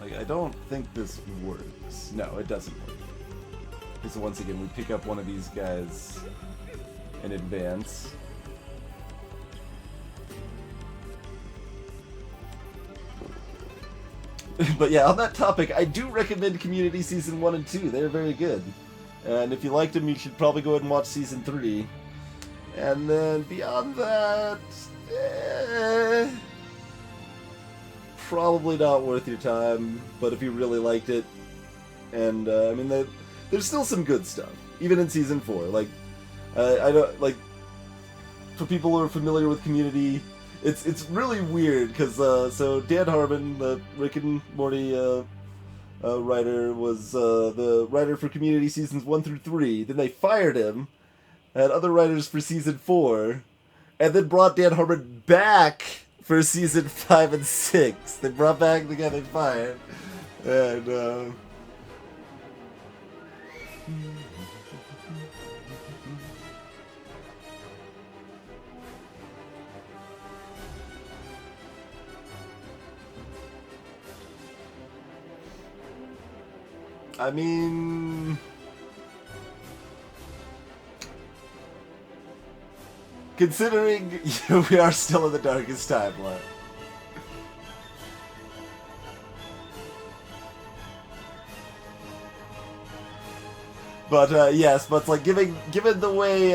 Like, I don't think this works. No, it doesn't work. Okay, so once again, we pick up one of these guys in advance. But yeah, on that topic, I do recommend Community Season 1 and 2. They're very good. And if you liked them, you should probably go ahead and watch Season 3. And then beyond that, probably not worth your time. But if you really liked it, and I mean, there's still some good stuff, even in Season 4. Like, I don't like for people who are familiar with Community. It's really weird because so Dan Harmon, the Rick and Morty writer, was the writer for Community seasons 1 through 3. Then they fired him, had other writers for season 4, and then brought Dan Harmon back for season 5 and 6. They brought back the guy they fired, and I mean, considering we are still in the darkest timeline. But yes, but it's like given the way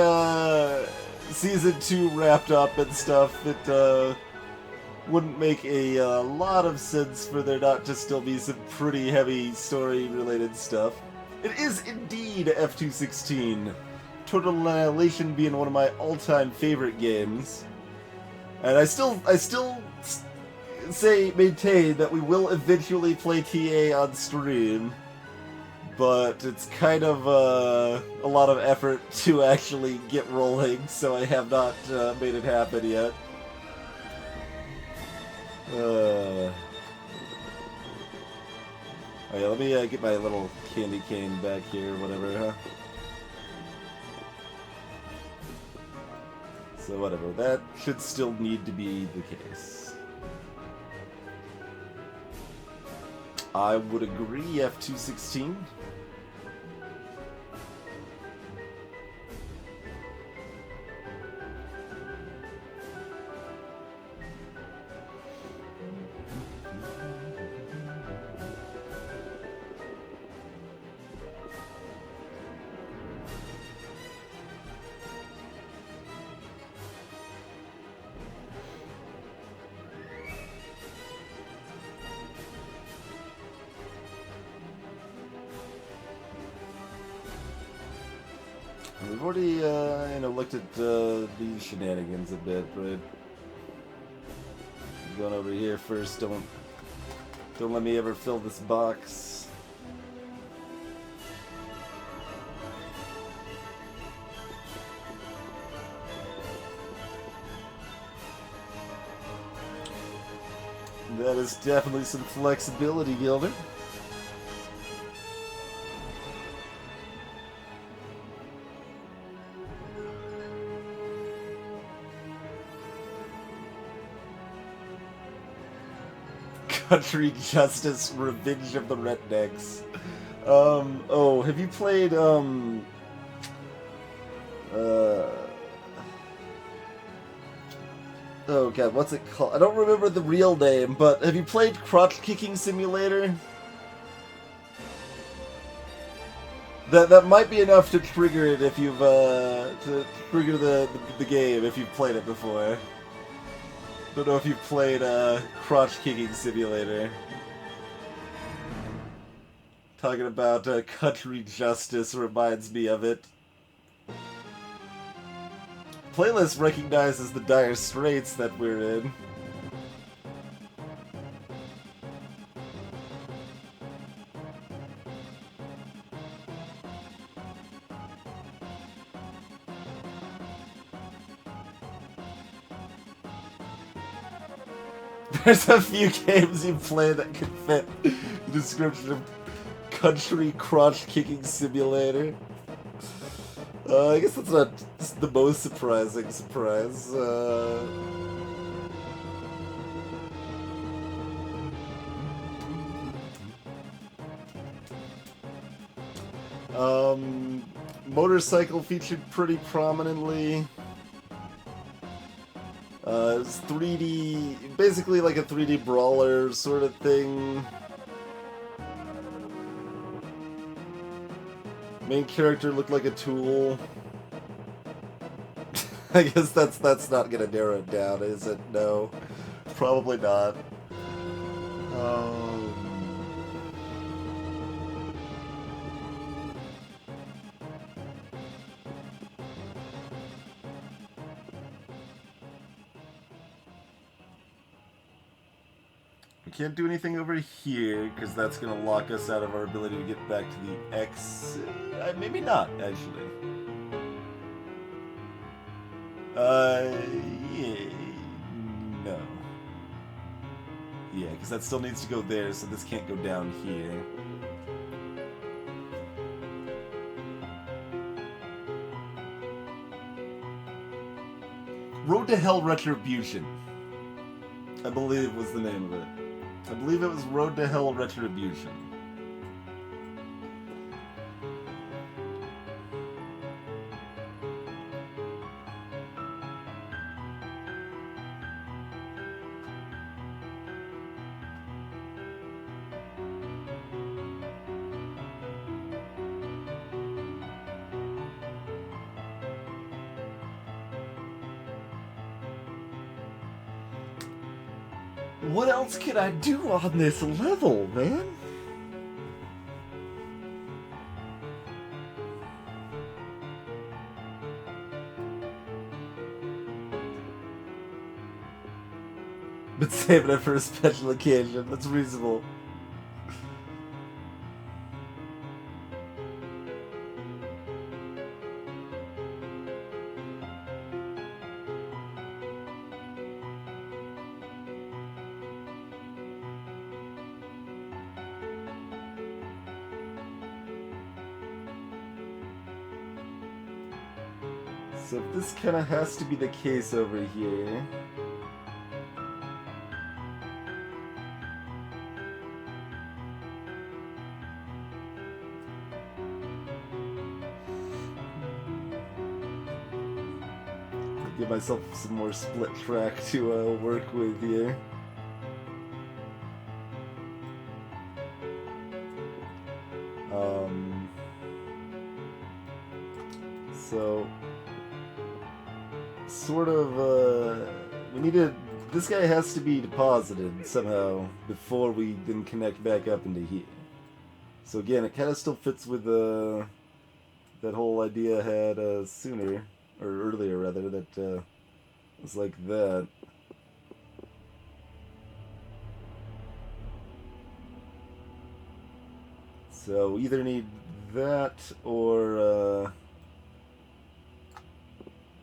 season 2 wrapped up and stuff, it wouldn't make a lot of sense for there not to still be some pretty heavy story-related stuff. It is indeed F216. Total Annihilation being one of my all-time favorite games. And I still maintain that we will eventually play TA on stream. But it's kind of a lot of effort to actually get rolling, so I have not made it happen yet. Oh yeah, let me get my little candy cane back here, whatever, huh? So whatever, that should still need to be the case. I would agree, F216. We've already, looked at these shenanigans a bit, but going over here first. Don't let me ever fill this box. That is definitely some flexibility, Gilder. Country Justice, Revenge of the Rednecks. Oh, have you played, Oh god, what's it called? I don't remember the real name, but have you played Crotch Kicking Simulator? That might be enough to trigger it if you've to trigger the game if you've played it before. Don't know if you've played Crotch Kicking Simulator. Talking about country justice reminds me of it. Playlist recognizes the dire straits that we're in. There's a few games you play that can fit the description of country crotch kicking simulator. I guess that's not the most surprising surprise. Motorcycle featured pretty prominently. It's 3D, basically like a 3D brawler sort of thing. Main character looked like a tool. I guess that's not gonna narrow it down, is it? No, probably not. We can't do anything over here because that's gonna lock us out of our ability to get back to the X. Maybe not, actually. Yeah, no. Yeah, because that still needs to go there, so this can't go down here. Road to Hell Retribution, I believe was the name of it. I believe it was Road to Hell Retribution. What else can I do on this level, man? But saving it for a special occasion, that's reasonable. So this kind of has to be the case over here. I'll give myself some more split track to work with here. So sort of, we need to, this guy has to be deposited somehow before we then connect back up into here. So again, it kind of still fits with that whole idea I had sooner, or earlier rather, that was like that. So we either need that or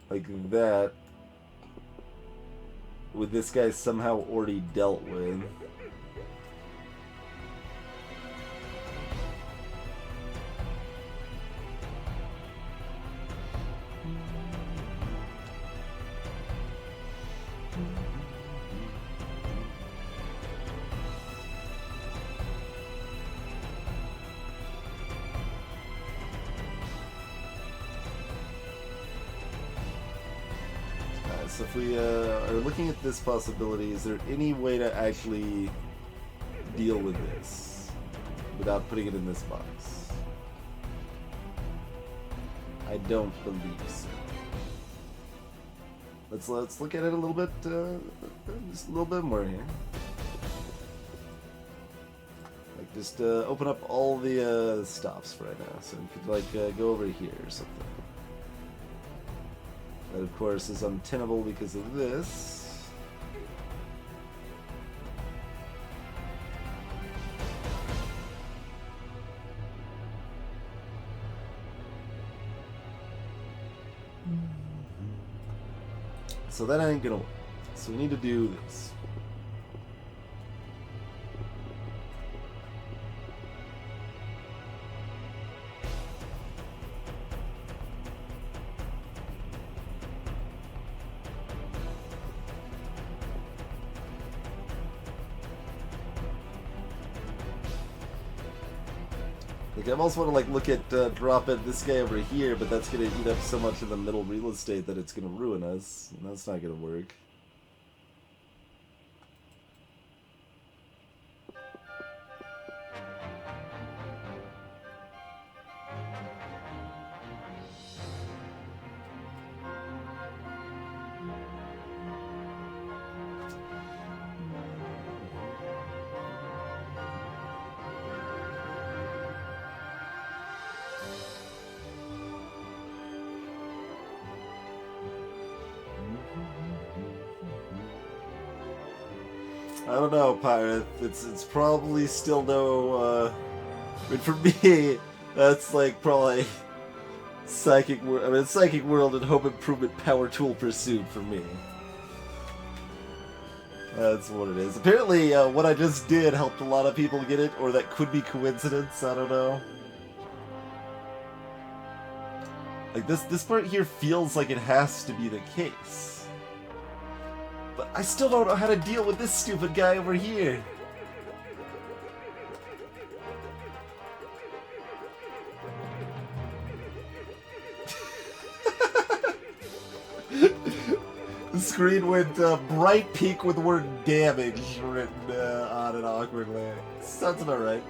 like that, with this guy somehow already dealt with. So if we are looking at this possibility, is there any way to actually deal with this without putting it in this box? I don't believe so. Let's look at it a little bit, just a little bit more here. Like just open up all the stops for right now. So you could like go over here or something. That of course is untenable because of this. So that ain't gonna work. So we need to do this. Like I almost want to like look at dropping this guy over here, but that's gonna eat up so much of the middle real estate that it's gonna ruin us, and that's not gonna work. I don't know, Pirate. It's probably still no. I mean, for me, that's like probably Psychic World. I mean, it's Psychic World and Home Improvement Power Tool Pursuit for me. That's what it is. Apparently, what I just did helped a lot of people get it, or that could be coincidence. I don't know. Like this part here feels like it has to be the case. But I still don't know how to deal with this stupid guy over here. The screen went bright pink with the word damage written on it awkwardly. Sounds about right.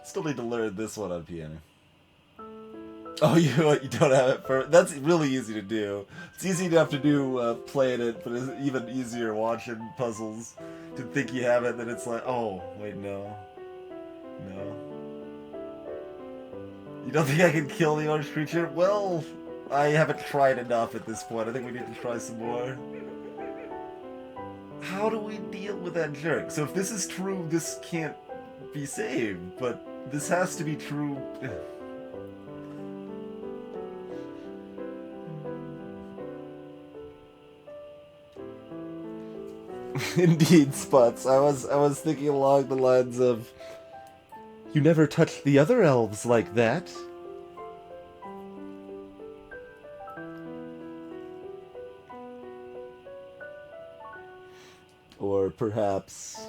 Still need to learn this one on piano. Oh, you don't have it for... That's really easy to do. It's easy enough to do playing it, but it's even easier watching puzzles to think you have it, then it's like, oh, wait, no. No. You don't think I can kill the orange creature? Well, I haven't tried enough at this point. I think we need to try some more. How do we deal with that jerk? So if this is true, this can't be saved, but this has to be true. Indeed, Spots. I was thinking along the lines of, you never touched the other elves like that. Or perhaps,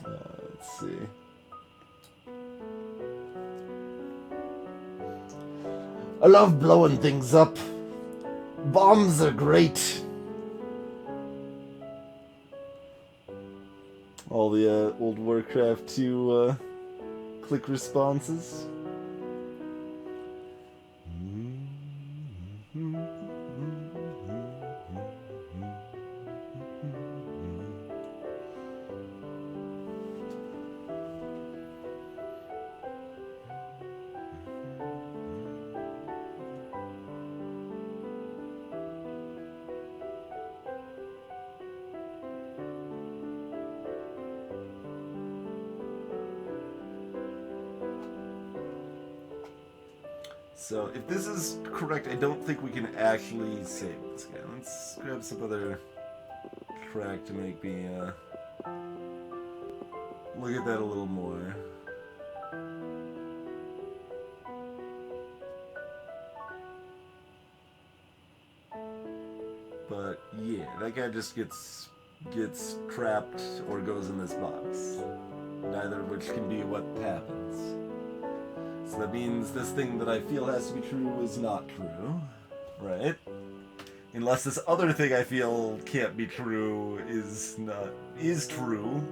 let's see. I love blowing things up. Bombs are great. All the old Warcraft 2 click responses. So if this is correct, I don't think we can actually save this guy. Let's grab some other track to make me look at that a little more. But yeah, that guy just gets trapped or goes in this box. Neither of which can be what happens. So that means this thing that I feel has to be true is not true, right? Unless this other thing I feel can't be true is true.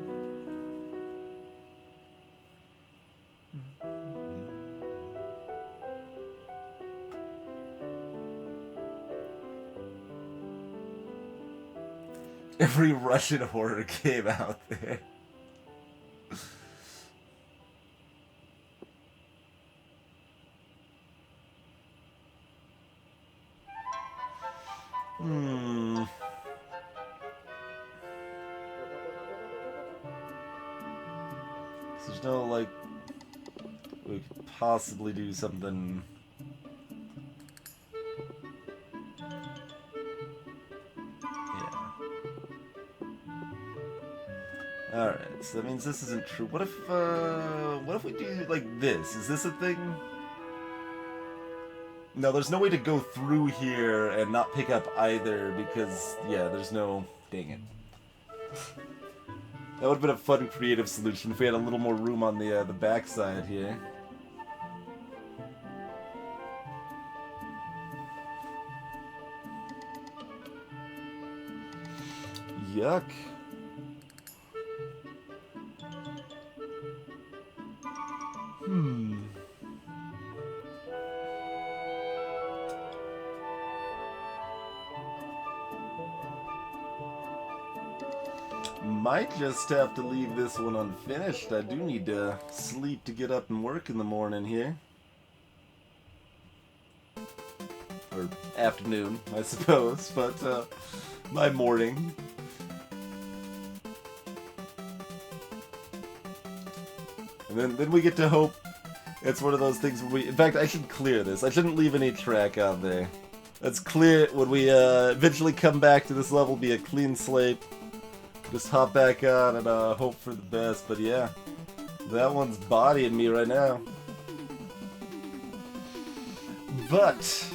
Every Russian horror game out there. There's no, like, we could possibly do something. Alright, so that means this isn't true. What if we do, like, this? Is this a thing? No, there's no way to go through here and not pick up either because, yeah, there's no... Dang it. That would have been a fun creative solution if we had a little more room on the backside here. Yuck. Might just have to leave this one unfinished. I do need to sleep to get up and work in the morning here. Or afternoon, I suppose, but my morning. And then we get to hope it's one of those things where we... In fact, I should clear this. I shouldn't leave any track on there. Let's clear it when we eventually come back to this level, be a clean slate. Just hop back on and hope for the best. But yeah, that one's bodying me right now. But